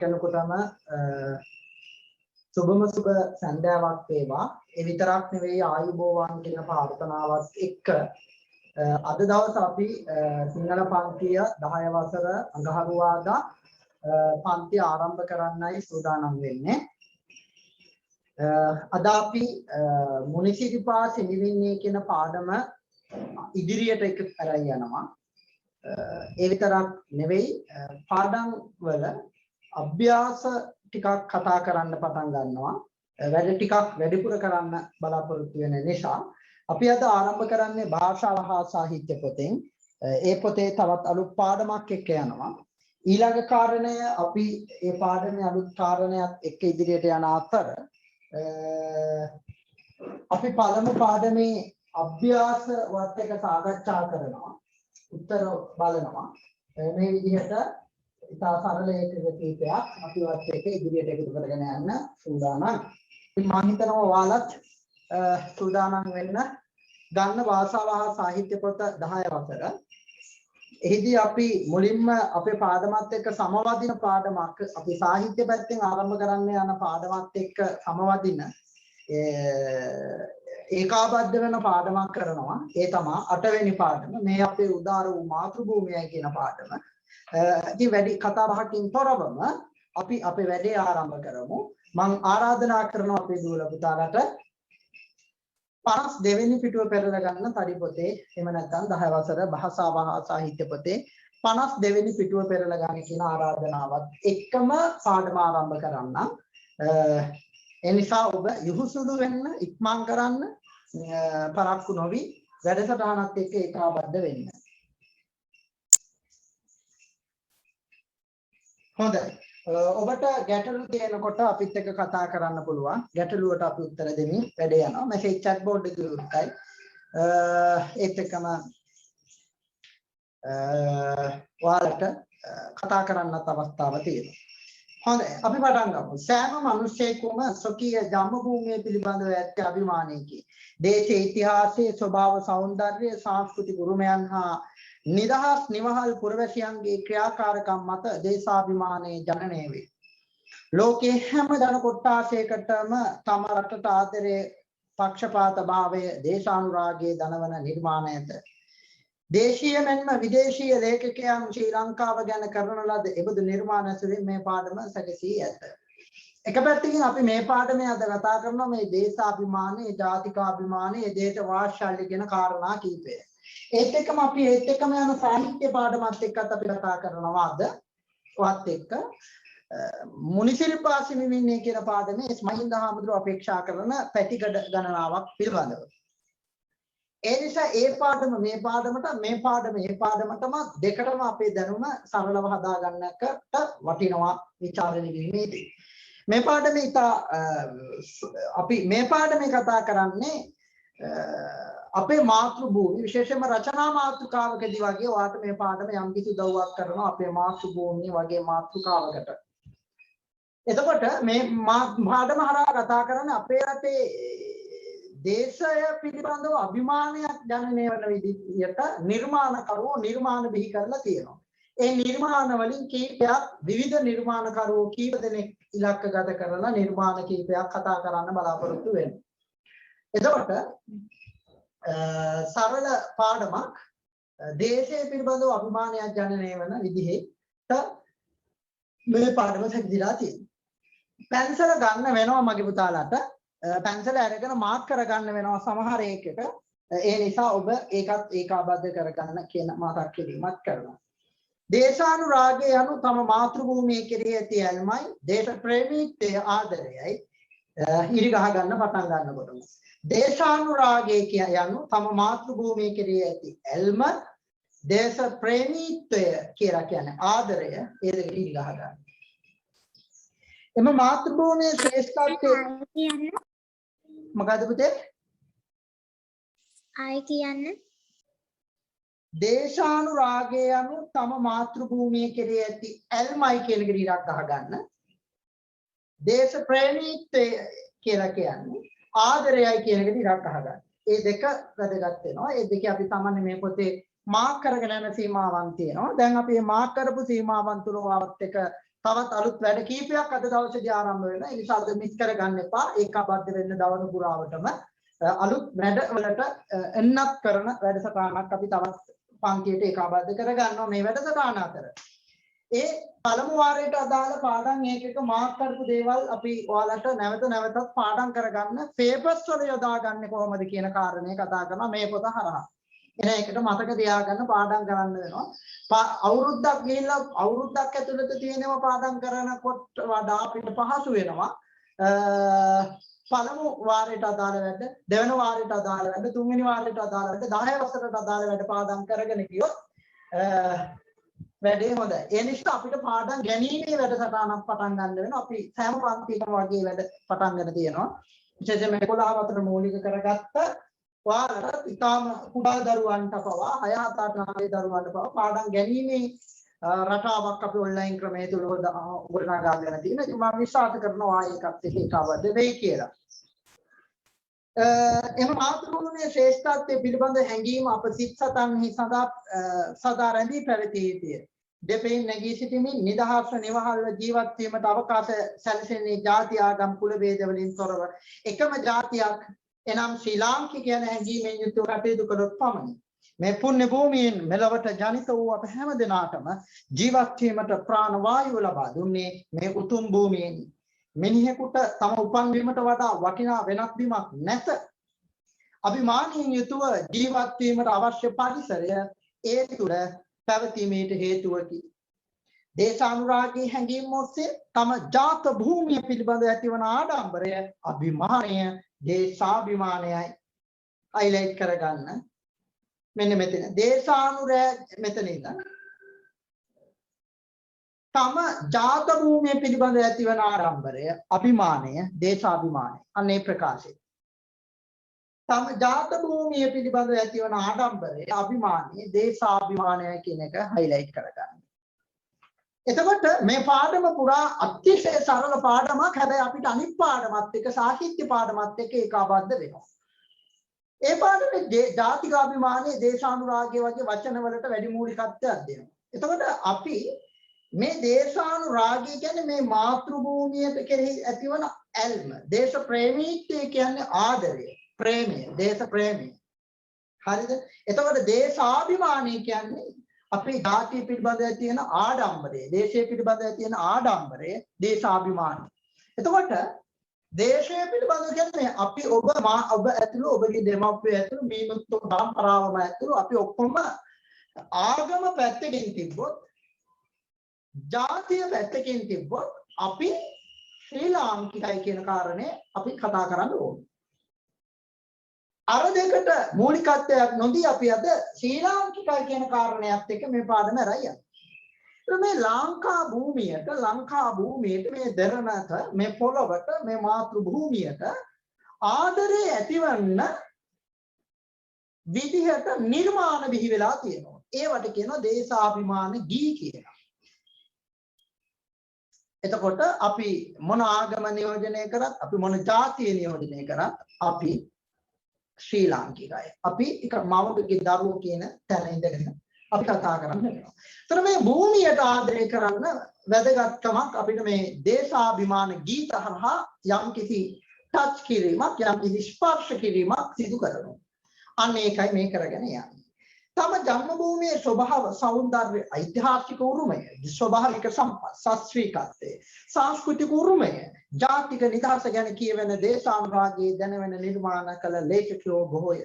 කෙනෙකුටම සුබම සුබ සන්ධ්‍යාවක් වේවා. ඒ විතරක් නෙවෙයි ආයුබෝවන් කියන ප්‍රාර්ථනාවත් එක්ක අද දවස් අපි සිංහල පන්තිය 10 වසර අඟහරුවාදා පන්තිය ආරම්භ කරන්නයි සූදානම් වෙන්නේ. අද අපි මුනිසිපා සිනිවින්නේ කියන පාඩම ඉදිරියට එක කරගෙන යනවා. ඒ විතරක් නෙවෙයි පාඩම් වල අභ්‍යාස ටිකක් කතා කරන්න පටන් ගන්නවා. වැඩ ටිකක් වැඩිපුර කරන්න බලාපොරොත්තු වෙන නිසා අපි අද ආරම්භ කරන්නේ භාෂාව හා සාහිත්‍ය පොතෙන්. ඒ පොතේ තවත් අලුත් පාඩමක් එක්ක යනවා. ඊළඟ කාරණය අපි මේ පාඩමේ අලුත් කාරණයක් එක්ක ඉදිරියට යන අතර අපි පළමු පාඩමේ අභ්‍යාස වත් එක සාකච්ඡා කරනවා. උත්තර බලනවා. මේ විදිහට ඉතා සරල ඒකක කීපයක් අපි වත් එක ඉදිරියට එකතු කරගෙන යන්න සූදානම්. මම හිතනවා ඔයාලත් සූදානම් වෙන්න ගන්න භාෂාව හා සාහිත්‍ය පොත 10 වසර. එහිදී අපි මුලින්ම අපේ පාඩමත් එක්ක සමවදින පාඩමක් අපි සාහිත්‍ය පැත්තෙන් ආරම්භ කරන්න යන පාඩමත් එක්ක සමවදින ඒකාබද්ධ වෙන පාඩමක් කරනවා. ඒ තමයි 8 වෙනි පාඩම. මේ අපේ උදාර වූ මාතෘභූමියයි කියන පාඩම. ඉතින් වැඩි කතා බහකින් තොරවම අපි අපේ වැඩේ ආරම්භ කරමු. මම ආරාධනා කරනවා අපේ දූල පුතාලට 52 වෙනි පිටුව පෙරලා ගන්න තඩි පොතේ එහෙම නැත්නම් 10 වසර භාෂාව හා සාහිත්‍ය පොතේ 52 වෙනි පිටුව පෙරලා ගන්න කියන ආරාධනාවත් එක්කම පාඩම ආරම්භ කරන්න. ඒ නිසා ඔබ යහුසුළු වෙන්න ඉක්මන් කරන්න පරක්කු නොවි වැඩසටහනත් එක්ක ඒකාබද්ධ වෙන්න. හොඳයි. ඔබට ගැටලු තියෙනකොට අපිත් එක්ක කතා කරන්න පුළුවන්. ගැටලුවට අපි උත්තර දෙමින් වැඩේ යනවා. මැසේජ් chat board එකේ උත්තරයි. ඒත් එක්කම ඔයාලට කතා කරන්නත් අවස්ථාව තියෙනවා. හොඳයි. අපි පටන් ගමු. සෑම මිනිසෙකුම ස්වකීය ජන්මභූමිය පිළිබඳව ඇති අභිමානයකි. දේශයේ ඉතිහාසයේ ස්වභාව සෞන්දර්ය සංස්කෘතික උරුමයන් හා නිදහස් නිවහල් පුරවැසියන්ගේ ක්‍රියාකාරකම් මත දේශාභිමානයේ ජනනය වේ. ලෝකයේ හැම ජන කොට්ටාසයකටම තම රටට ආදරේ පක්ෂපාත භාවය දේශානුරාගයේ දනවන නිර්මාණ ඇත. දේශීය මෙන්ම විදේශීය ලේඛකයන් ශ්‍රී ලංකාව ගැන කරන ලද එබඳු නිර්මාණ ඇසුරින් මේ පාඩම සැකසී ඇත. එක පැත්තකින් අපි මේ පාඩමේ අද කතා කරනවා මේ දේශාභිමානයේ ජාතිකාභිමානයේ දේශ වාත්සල්‍ය කියන කාරණා කීපය. ඒත් එක්කම අපි ඒත් එක්කම යන සාහිත්‍ය පාඩමත් එක්කත් අපි කතා කරනවා අද ඔයත් එක්ක මුනිසිපා සිනිවින්නේ කියන පාඩමේ මහින්ද හාමුදුරුව අපේක්ෂා කරන පැතිකඩ ගණනාවක් පිළිබඳව. ඒ නිසා ඒ පාඩම මේ පාඩමට මේ පාඩම ඒ පාඩමටම දෙකටම අපේ දැනුම සරලව හදා ගන්නකට වටිනවා විචාරණය කිරීමේදී. මේ පාඩමේ අපි මේ පාඩමේ කතා කරන්නේ අපේ මාතෘභූමිය විශේෂයෙන්ම රචනා මාතෘකාවකදී වගේ ඔයාලට මේ පාඩම යම් කිසි උදව්වක් කරනවා අපේ මාතෘභූමිය වගේ මාතෘකාවකට. එතකොට මේ පාඩම හරහා කතා කරන්නේ අපේ රටේ දේශය පිළිබඳව අභිමානයක් ජනනය වන විදිහට නිර්මාණකරුවෝ නිර්මාණ බිහි කරලා තියෙනවා. ඒ නිර්මාණ වලින් කීපයක් විවිධ නිර්මාණකරුවෝ කීප දෙනෙක් ඉලක්කගත කරලා නිර්මාණ කීපයක් කතා කරන්න බලාපොරොත්තු වෙනවා. එතකොට සරල පාඩමක් දේශය පිළිබඳව අභිමානයක් ජනනය වන විදිහට මේ පාඩම සැකසීලා තියෙනවා. පැන්සල ගන්න වෙනවා මගේ පුතාලට. පැන්සල අරගෙන මාක් කරගන්න වෙනවා සමහර එකක. ඒ නිසා ඔබ ඒකත් ඒකාබද්ධ කරගන්න කියන මතක් කිරීමක් කරනවා. දේශානුරාගය යනු තම මාතෘභූමිය කෙරෙහි ඇති ඇල්මයි දේශ ප්‍රේමීත්වයේ ආදරයයි ඉරි ගහ ගන්න පටන් ගන්නකොටම. දේශානුරාගය යනු තම මාතෘභූමිය කෙරෙහි ඇති ඇල්ම දේශ ප්‍රේමීත්වය කියලා කියන්නේ ආදරය ඒ දෙක ඉරි ගහ ගන්න. එම මාතෘභූමියේ ශ්‍රේෂ්ඨත්වය මොකද පුතේ? ආයි කියන්න. දේශානුරාගය යනු තම මාතෘභූමිය කෙරෙහි ඇති ඇල්මයි කියන එක ඉරක් ගහ ගන්න. දේශ ප්‍රේමීත්වය කියලා කියන්නේ ආදරයයි කියන එකට ඉරක් අහගන්න. මේ දෙක වැදගත් වෙනවා. මේ දෙක අපි සාමාන්‍ය මේ පොතේ මාක් කරගෙන යන සීමාවන් තියෙනවා. දැන් අපි මේ මාක් කරපු සීමාවන් තුන වාවත් එක තවත් අලුත් වැඩ කීපයක් අද දවසේදී ආරම්භ වෙනවා. ඒ නිසා අද මිස් කරගන්න එපා. ඒකාබද්ධ වෙන්න දවන පුරාවටම අලුත් වැඩ වලට එන්නත් කරන වැඩසටහනක් අපි තවත් පන්තියට ඒකාබද්ධ කරගන්නවා මේ වැඩසටහන අතර. ඒ පළමු වාරයට අදාළ පාඩම් ඒකක මාක් කරපු දේවල් අපි ඔයාලට නැවත නැවතත් පාඩම් කරගන්න පේපර්ස් වල යොදාගන්නේ කොහොමද කියන කාරණේ කතා කරනවා මේ පොත හරහා. එන එකට මතක තියාගන්න පාඩම් කරන්න වෙනවා. අවුරුද්දක් ගිහිල්ලා අවුරුද්දක් ඇතුළත තියෙනවා පාඩම් කරනකොට වඩා අපිට පහසු වෙනවා. පළමු වාරයට අදාළ වැඩ, දෙවන වාරයට අදාළ වැඩ, තුන්වෙනි වාරයට අදාළ වැඩ, 10 වසරට අදාළ වැඩ පාඩම් කරගෙන ගියොත් වැඩේ හොඳයි. ඒ නිසා අපිට පාඩම් ගැනීමේ වැඩසටහනක් පටන් ගන්න වෙනවා. අපි සෑම පන්තියකම වගේ වැඩ පටන් ගන්න තියෙනවා. විශේෂයෙන්ම 11 වසර මූලික කරගත්ත ඔයාලට ඉතාම කුඩා දරුවන්ට පවා 6 7 8 9 දරුවන්ට පවා පාඩම් ගැනීමේ රටාවක් අපි ඔන්ලයින් ක්‍රමයේ තුල ගොඩනගාගෙන තියෙනවා. ඉතින් මම විශ්වාස කරනවා ඒකත් ඒකාබද්ධ වෙයි කියලා. එම මාතෘභූමියේ ශ්‍රේෂ්ඨත්වයේ පිළිබඳ හැඟීම අප සිත් සතන්හි සදා රැඳී පැවතිය යුතුය. දෙපෙයින් නැගී සිටීමේ නිදහස්ව නිවහල්ව ජීවත් වීමට අවකාශ සැලසෙන්නේ ජාති ආගම් කුල ભેද වලින් තොරව එකම ජාතියක් එනම් ශ්‍රී ලාංකිකයන් හැඟීමෙන් යුතුව කටයුතු කළොත් පමණි. මේ පුණ්‍ය භූමියෙන් මෙලොවට ජනිත වූ අප හැම දිනාටම ජීවත් වීමට ප්‍රාණ වායුව ලබා දුන්නේ මේ උතුම් භූමියෙනි. මිනිහෙකුට තම උපන් වීමට වඩා වටිනා වෙනත් බිමක් නැත. අභිමානයෙන් යුතුව ජීවත් වීමට අවශ්‍ය පරිසරය ඒ තුළ පැවතීමට හේතුවකි. දේශානුරාගී හැඟීම් ඔස්සේ තම ජාත භූමිය පිළිබඳ ඇතිවන ආඩම්බරය අභිමානය දේශාභිමානයයි. හයිලයිට් කරගන්න. මෙන්න මෙතන දේශානුරාග මෙතන ඉඳන් තම ජාත භූමිය පිළිබඳ ඇතිවන ආඩම්බරය අභිමානය දේශාභිමානය. අනේ ප්‍රකාශය. තම ජාත භූමිය පිළිබඳ ඇතිවන ආඩම්බරය අභිමානය දේශාභිමානය කියන එක හයිලයිට් කරගන්න. එතකොට මේ පාඩම පුරා අතිශය සරල පාඩමක්. හැබැයි අපිට අනිත් පාඩමත් එක්ක සාහිත්‍ය පාඩමත් එක්ක ඒකාබද්ධ වෙනවා. ඒ පාඩමේ ජාතිකාභිමානයේ දේශානුරාගය වගේ වචන වලට වැඩි මූලිකත්වයක් දෙනවා. එතකොට අපි මේ දේශානුරාගය කියන්නේ මේ මාතෘභූමියට කෙරෙහි ඇතිවන ඇල්ම. දේශ ප්‍රේමීත්වය කියන්නේ ආදරය, ප්‍රේමය, දේශ ප්‍රේමය. හරිද? එතකොට දේශාභිමානය කියන්නේ අපේ ජාතිය පිළිබඳව තියෙන ආඩම්බරය, දේශය පිළිබඳව තියෙන ආඩම්බරය, දේශාභිමානය. එතකොට දේශය පිළිබඳව කියන්නේ අපි ඔබ ඇතුළු ඔබගේ දෙමාපිය ඇතුළු මේ මුත්තු පරම්පරාවම ඇතුළු අපි ඔක්කොම ආගම පැත්තකින් තිබ්බොත්, ජාතිය පැත්තකින් තිබ්බොත් අපි ශ්‍රී ලාංකිකයි කියන කාරණේ අපි කතා කරන්න ඕනේ. අර දෙකට මූලිකත්වයක් නොදී අපි අද ශ්‍රී ලාංකිකයි කියන කාරණයක් එක්ක මේ පාඩම අරයි යන්නේ. මේ ලංකා භූමියට මේ දරණත මේ පොළොවට මේ මාතෘ භූමියට ආදරේ ඇතිවන්න විදිහට නිර්මාණ බිහි වෙලා තියෙනවා. ඒවට කියනවා දේශාභිමාන ගී කියලා. එතකොට අපි මොන ආගම නියෝජනය කරත්, අපි මොන ජාතිය නියෝජනය කරත් අපි ශ්‍රී ලාංකිකයි. අපි එක මවගේ දරුවෝ කියන තැන ඉඳගෙන අපි කතා කරන්න වෙනවා. ඒතර මේ භූමියට ආදරය කරන්න වැදගත්කමක් අපිට මේ දේශාභිමාන ගීත හරහා යම් කිසි ටච් කිරීමක්, යම් කිසි ස්පර්ශ කිරීමක් සිදු කරනවා. අන්න ඒකයි මේ කරගෙන යන්නේ. තම ජන්මභූමියේ ස්වභාව සෞන්දර්ය, ඓතිහාසික උරුමය, ස්වභාවික සම්පත්, ශාස්ත්‍රීයත්වය, සංස්කෘතික උරුමය, ජාතික නිදහස ගැන කියවෙන දේශානුරාගයේ දැනවෙන නිර්මාණ කළ ලේඛකයෝ බොහෝය.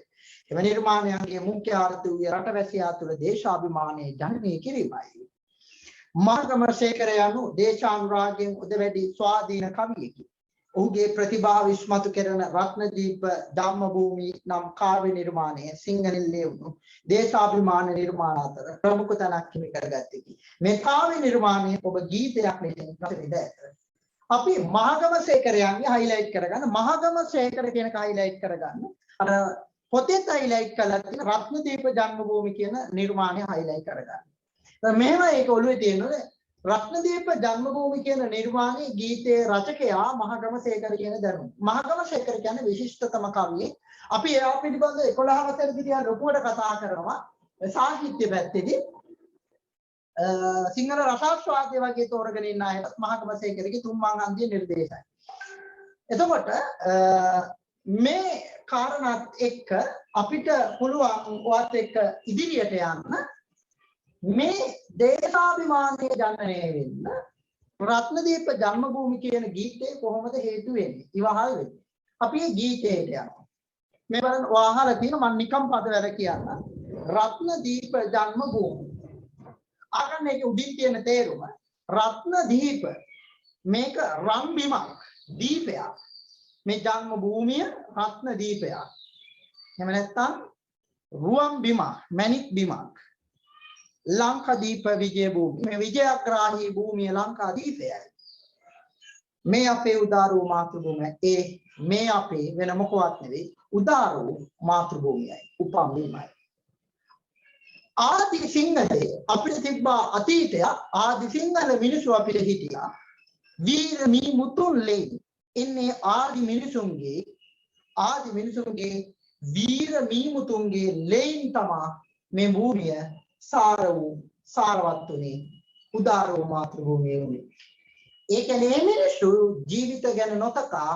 එම නිර්මාණයන්ගේ මුඛ්‍ය අර්ථය වූ රටවැසියා තුළ දේශාභිමානයේ ජනනය කිරීමයි. මහගම සේකර යනු දේශානුරාගයෙන් උදවැඩි ස්වාධීන කවියෙකි. ඔහුගේ ප්‍රතිභාව ඉස්මතු කෙරෙන රත්නදීප ධම්මභූමි නම් කාව්‍ය නිර්මාණය සිංහලෙන් ලියවුණු දේශාභිමාන නිර්මාණ අතර ප්‍රමුඛ තැනක් හිමි කරගත්තකි. මේ කාව්‍ය නිර්මාණය ඔබ ගීතයක් ලෙසින් ප්‍රසිද්ධ ඇත. අපි මහගම සේකරයන්ගේ හයිලයිට් කරගන්න. මහගම සේකර කියන එක හයිලයිට් කරගන්න. අර පොතේත් හයිලයිට් කරලා තියෙන රත්නදීප ජන්මභූමි කියන නිර්මාණය හයිලයිට් කරගන්න. මෙහෙම ඒක ඔළුවේ තියෙනවනේ. රත්නදීප ජන්මභූමි කියන නිර්මාණයේ ගීතයේ රචකයා මහගම සේකර කියන දැනුම. මහගම සේකර කියන්නේ විශිෂ්ටතම කවියෙක්. අපි එයා පිළිබඳව 11 වසරේදී ලොකුවට කතා කරනවා සාහිත්‍ය පැත්තේදී. සිංහල රසාස්වාදයේ වගේ තෝරගෙන ඉන්න අයට මහකම සේකරගේ 3 මං හන්දිය නිර්දේශයි. එතකොට මේ කාරණාත් එක්ක අපිට පුළුවන් ඔයත් එක්ක ඉදිරියට යන්න මේ දේශාභිමානයේ ජනනය වෙන්න රත්නදීප ජන්මභූමි කියන ගීතේ කොහොමද හේතු වෙන්නේ? ඉවහල් වෙන්නේ. අපි මේ ගීතේට යනවා. මේ බලන්න ඔයාලා තියෙන මම නිකම් පද වැඩ කියන්න. රත්නදීප ජන්මභූමි. අගන්න ඒක උඩින් තියෙන තේරුම රත්නදීප මේක රම් බිමක් දීපයක්. මේ ජන්මභූමිය රත්නදීපයක්. එහෙම නැත්නම් රුවන් බිමක්, මණික් බිමක්. ලංකාදීප විජය භූමිය. මේ විජයග්‍රාහී භූමිය ලංකාදීපයයි. මේ අපේ උදාර වූ මාතෘභූමිය. මේ අපේ වෙන මොකවත් නෙවෙයි උදාර වූ මාතෘභූමියයි. උපම් බිමයි. ආදි සිංහලේ අපිට තිබ්බා අතීතයක්. ආදි සිංහල මිනිස්සු අපිට හිටියා. වීර මී මුතුන් ලේ ඉන්නේ ආදි මිනිසුන්ගේ වීර මී මුතුන්ගේ ලේන් තමයි මේ භූමිය සාරවත් උනේ උදාර වූ මාතෘභූමිය උනේ. ඒ කියන්නේ මිනිස්සු ජීවිත ගැන නොතකා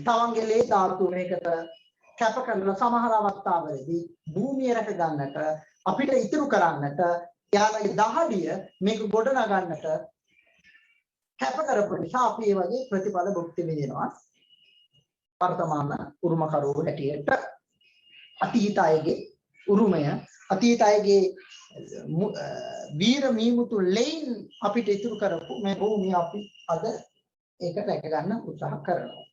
තවන්ගේ ලේ ධාතු මේකට කැප කරන සමහර අවස්ථාවලදී භූමිය රැක ගන්නට අපිට ඉතුරු කරන්නට යාලගේ දහඩිය මේක ගොඩ නගන්නට කැප කරපු නිසා අපි මේ වගේ ප්‍රතිඵල භුක්ති විඳිනවා. වර්තමාන උරුමකරුවෝ හැටියට අතීත අයගේ උරුමය අතීත අයගේ වීර මීමුතු ලේන් අපිට ඉතුරු කරපු මේ භූමිය අපි අද ඒක රැක ගන්න උත්සාහ කරනවා.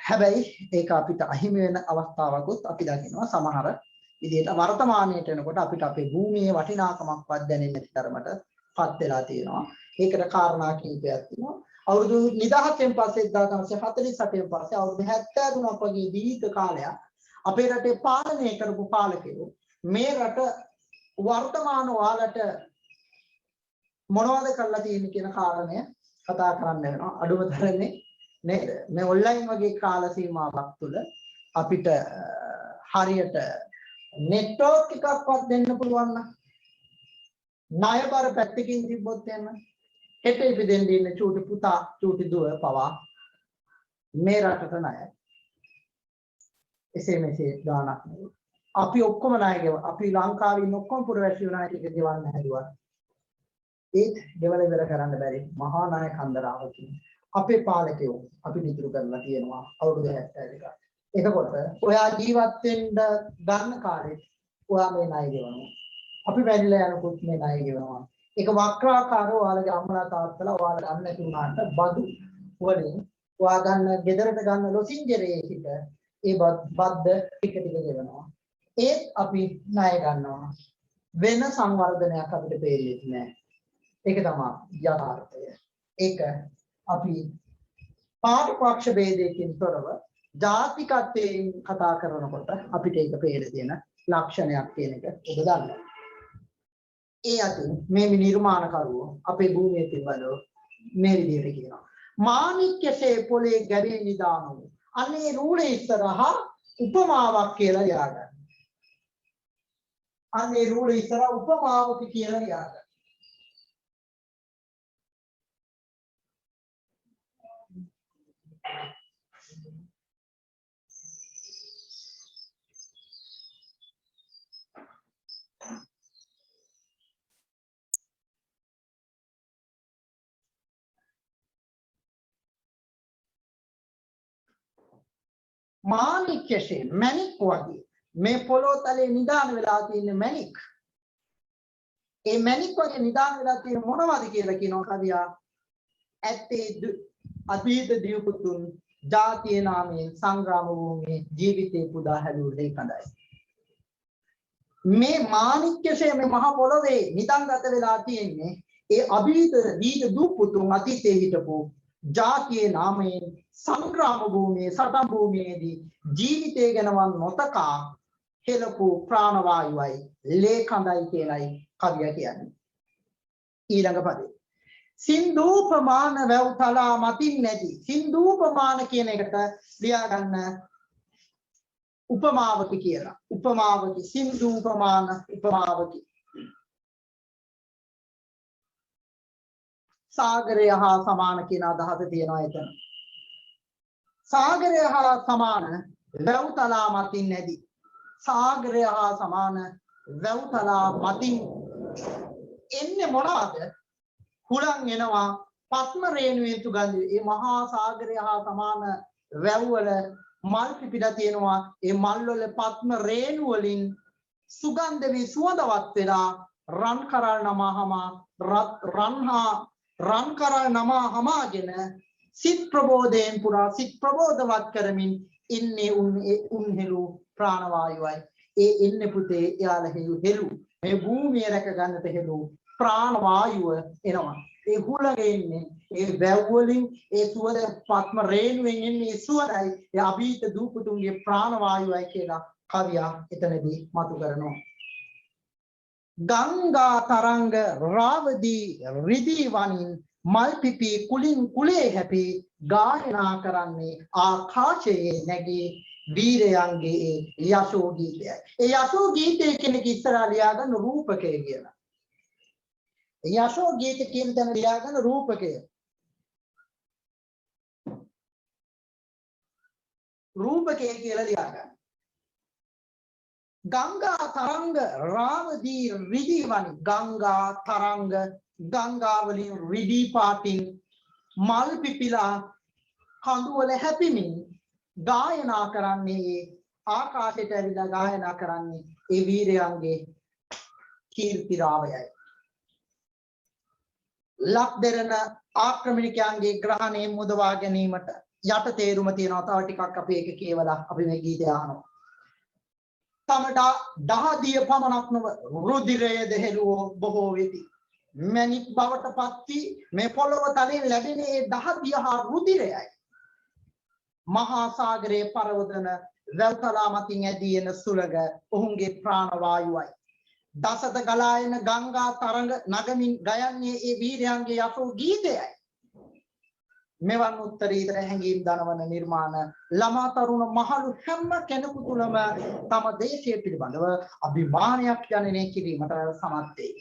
හැබැයි ඒක අපිට අහිමි වෙන අවස්ථාවකුත් අපි දකිනවා. සමහර විදිහට වර්තමානයට එනකොට අපිට අපේ භූමියේ වටිනාකමක්වත් දැනෙන්නේ නැති තරමට පත් වෙලා තියෙනවා. ඒකට කාරණා කිහිපයක් තියෙනවා. අවුරුදු 1900න් පස්සේ 1948න් පස්සේ අවුරුදු 73ක් වගේ දීර්ඝ කාලයක් අපේ රටේ පාලනය කරපු පාලකයෝ මේ රට වර්තමාන ඔයාලට මොනවද කරලා තියෙන්නේ කියන කාරණය කතා කරන්න වෙනවා. අඩුම තරමේ නේද? මේ ඔන්ලයින් වගේ කාල සීමාවක් තුළ අපිට හරියට නෙට්වර්ක් එකක්වත් දෙන්න පුළුවන් නම් ණයබර පැත්තකින් තිබ්බොත් එන්න හෙට ඉපදෙන්න ඉන්න චූටි පුතා චූටි දුව පවා මේ රටට ණයයි. එසේ මෙසේ ගාණක් නෙවෙයි. අපි ඔක්කොම ණය ගෙවන. අපි ලංකාවේ ඉන්න ඔක්කොම පුරවැසියෝ ණය ටික ගෙවන්න හැදුවා. ඒත් ගෙවල ඉවර කරන්න බැරි මහා ණය කන්දරාවකින් අපේ පාලකයෝ අපි නිතර කරලා තියෙනවා අවුරුදු 72ක්. එතකොට ඔයා ජීවත් වෙන්න ගන්න කාලේ ඔයා මේ ණය ගෙවනවා. අපි වැඩිලා යනකොට මේ ණය ගෙවනවා. ඒක වක්‍රාකාරව ඔයාලගේ අම්මලා තාත්තලා ඔයාලා ගන්න නැති වුණාට බදු වලින් ඔයා ගන්න ගෙදරට ගන්න ලොසින්ජරේ හිට ඒ බද්ද ටික ටික ගෙවනවා. ඒත් අපි ණය ගන්නවා. වෙන සංවර්ධනයක් අපිට පේන්නේ නැහැ. ඒක තමයි යථාර්ථය. ඒක අපි පාඨ භේදයකින් තොරව ජාතිකත්වයෙන් කතා කරනකොට අපිට ඒක පේන තියෙන ලක්ෂණයක් කියන එක ඔබ දන්නවා. ඒ අතින් මේ නිර්මාණකරුවෝ අපේ භූමිය පිළිබඳව මේ විදිහට කියනවා. මාණික්‍යසේ පොලේ ගැරේ නිදානෝ. අනේ රූලේ ඉස්සරහා උපමාවක් කියලා ලියාගන්න. අනේ රූලේ ඉස්සරහා උපමාවක් කියලා ලියාගන්න. මාණික්‍යසේ මණික් වගේ මේ පොළොව තලයේ නිදාන වෙලා තියෙන මණික්. ඒ මණික් වගේ නිදාන වෙලා තියෙන මොනවද කියලා කියනවා කවියා. ඇත්තේ අතීත දියුපුතුන් ජාතිය නාමයෙන් සංග්‍රාම භූමියේ ජීවිතේ පුදා හැදුවේ කඳයි. මේ මාණික්‍යසේ මේ මහ පොළොවේ නිදාගත වෙලා තියෙන්නේ ඒ අභීත දීද දුපුතුන් අතීතයේ හිටපු ජාතියේ නාමයෙන් සංග්‍රාම භූමියේ සටන් භූමියේදී ජීවිතය ගැනවත් නොතකා හෙළපු ප්‍රාණවායුවයි ලේ කඳයි කියලයි කවිය කියන්නේ. ඊළඟ පදේ සින්දූපමාන වැව් තලා මතින් නැති. සින්දූපමාන කියන එකට ලියා ගන්න උපමාවක කියලා. උපමාවක සින්දූපමාන උපමාවක සාගරය හා සමාන කියන අදහස තියෙනවා එතන. සාගරය හා සමාන වැව්තලා මතින් නැති. සාගරය හා සමාන වැව්තලා මතින් එන්නේ මොනවාද? හුලං එනවා පත්ම රේණුවෙන් සුගන්ධය. මේ මහා සාගරය හා සමාන වැව් වල මල් පිපිලා තියෙනවා. ඒ මල් වල පත්ම රේණු වලින් සුගන්ධ වී සුවඳවත් වෙලා රන් කරල් නමහම රන් කරල් නමහමගෙන සිත් ප්‍රබෝධයෙන් පුරා සිත් ප්‍රබෝධවත් කරමින් ඉන්නේ උන්හෙළු ප්‍රාණවායුවයි. ඒ එන්නේ පුතේ යාළ හෙළු මේ භූමිය රැක ගන්නට හෙළු ප්‍රාණවායුව එනවා. ඒ හුලගෙන්නේ ඒ වැව් වලින් ඒ සුවඳ පත්ම රේණුවෙන් එන්නේ සුවඳයි. ඒ අභීත දූපතුන්ගේ ප්‍රාණවායුවයි කියලා කවියා එතනදී මතු කරනවා. ගංගා තරංග රාවදී රිදී වනින් මල් පිපි කුලින් කුලේ හැපි ගායනා කරන්නේ ආකාශයේ නැගී වීරයන්ගේ යශෝ ගීතයයි. ඒ යශෝ ගීතය කෙනෙක් ඉස්සරහා ලියාගන්න රූපකය කියලා. යශෝ ගීත කියන තැන ලියාගන්න රූපකය. රූපකය කියලා ලියාගන්න. ගංගා තරංග රාවදී රිදී වනි ගංගා තරංග ගංගා වලින් රිදී පාටින් මල් පිපිලා කඳු වල හැපිමින් ගායනා කරන්නේ ආකාශයට ඇවිල්ලා ගායනා කරන්නේ ඒ වීරයන්ගේ කීර්ති රාවයයි. ලක් දෙරණ ආක්‍රමණිකයන්ගේ ග්‍රහණය මුදවා ගැනීමට යට තේරුම තියෙනවා. තව ටිකක් අපි ඒක කියවලා අපි මේ ගීතය අහනවා. තමඩා දහදිය පමණක් නොව රුධිරය දෙහෙළුවෝ බොහෝ වෙති. මැණික් බවට පත්ති මේ පොළොව තලයෙන් ලැබෙන ඒ දහදිය හා රුධිරයයි. මහා සාගරයේ පරවදන වැව්තලා මතින් ඇදී එන සුළඟ ඔවුන්ගේ ප්‍රාණවායුවයි. දසත ගලා එන ගංගා තරංග නගමින් ගයන්නේ ඒ වීරයන්ගේ යශෝ ගීතයයි. මෙවන් උත්තරීතර හැඟීම් දනවන නිර්මාණ ළමා තරුණ මහලු හැම කෙනෙකු තුළම තම දේශය පිළිබඳව අභිමානයක් ජනනය කිරීමට සමත් වේ.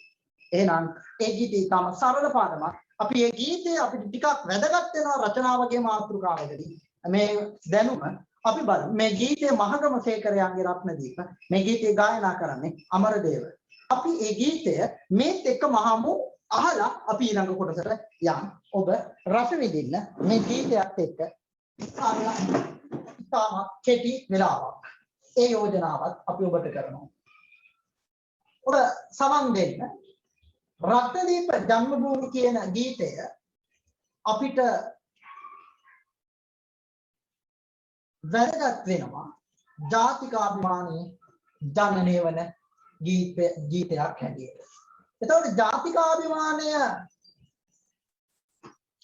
එහෙනම් ඒ ගීතේ තම සරල පාඩමක්. අපි ඒ ගීතේ අපිට ටිකක් වැදගත් වෙනවා රචනාවගේ මාතෘකාවකදී. මේ දැනුම අපි බලමු. මේ ගීතේ මහගම සේකරයන්ගේ රත්නදීප මේ ගීතේ ගායනා කරන්නේ අමරදේව. අපි ඒ ගීතය මේත් එක්ක මහමු අහලා අපි ඊළඟ කොටසට යන්න. ඔබ රස විඳින්න මේ ගීතයත් එක්ක ඉතාම කෙටි වෙලාවක්. ඒ යෝජනාවත් අපි ඔබට කරනවා. ඔබ සමන් දෙන්න. රත්නදීප ජන්මභූමි කියන ගීතය අපිට වැදගත් වෙනවා. ජාතිකාභිමානී ජනනය වන ගීතයක් හැටියට. එතකොට ජාතිකාභිමානය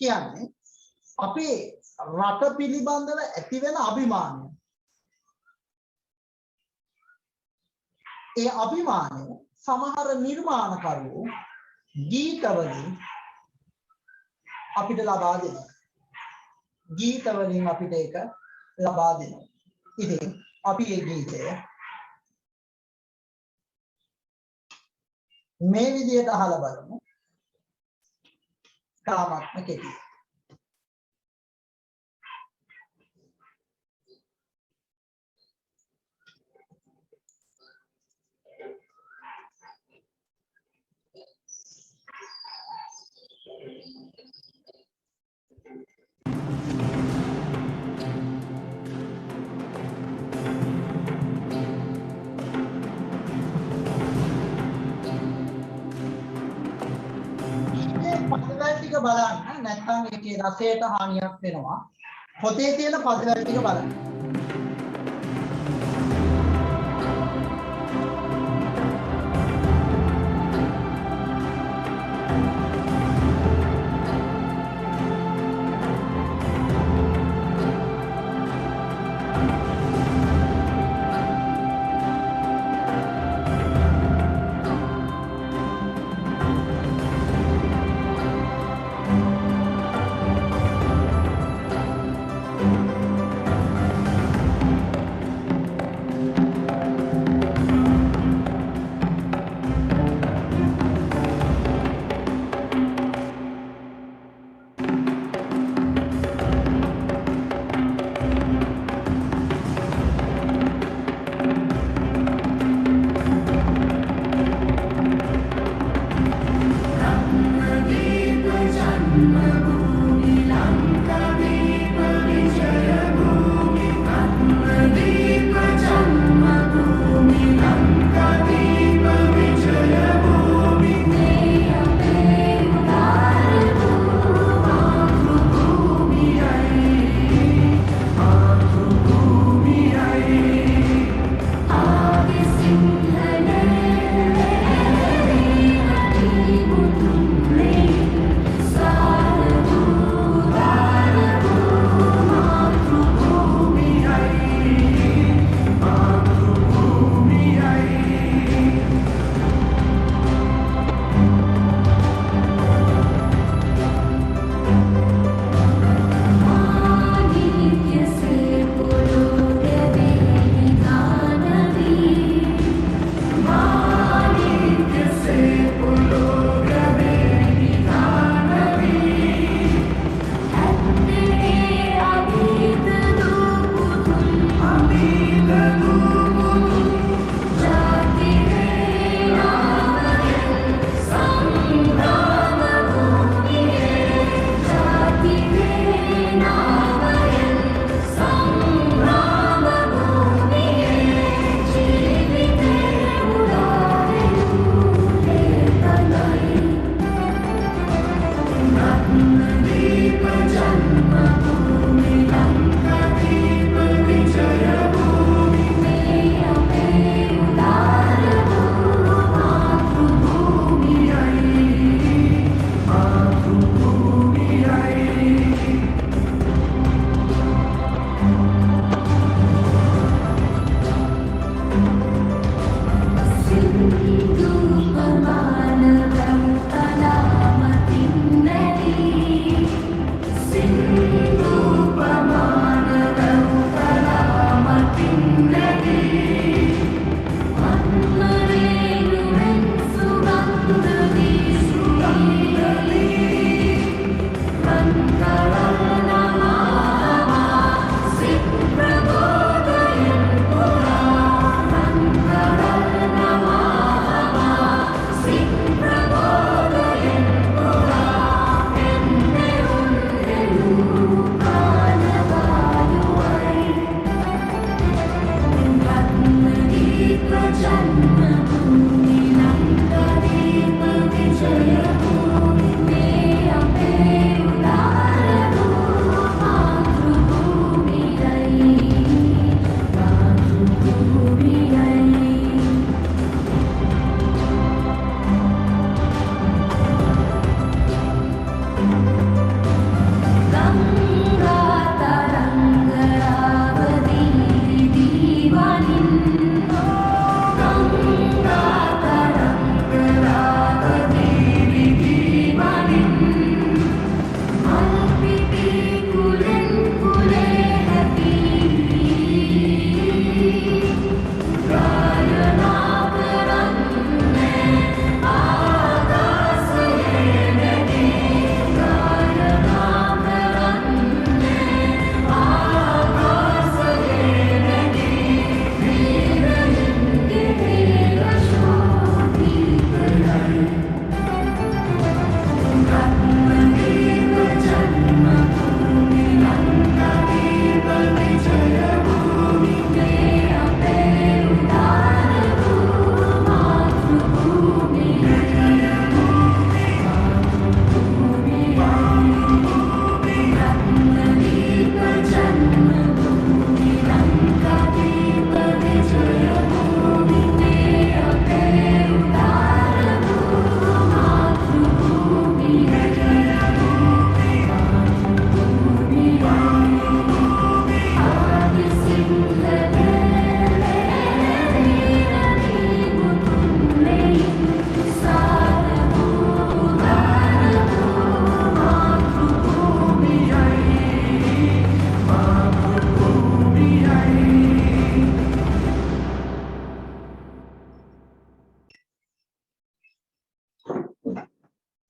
කියන්නේ අපේ රට පිළිබඳව ඇති වෙන අභිමානය. ඒ අභිමානය සමහර නිර්මාණකරුවෝ ගීතවලින් අපිට ලබා දෙනවා. ගීතවලින් අපිට ඒක ලබා දෙනවා. ඉතින් අපි මේ ගීතය මේ විදිහට අහලා බලමු. කාමත්ම කෙටි. පදවැල් ටික බලන්න නැත්නම් ඒකේ රසයට හානියක් වෙනවා. පොතේ තියෙන පදවැල් ටික බලන්න.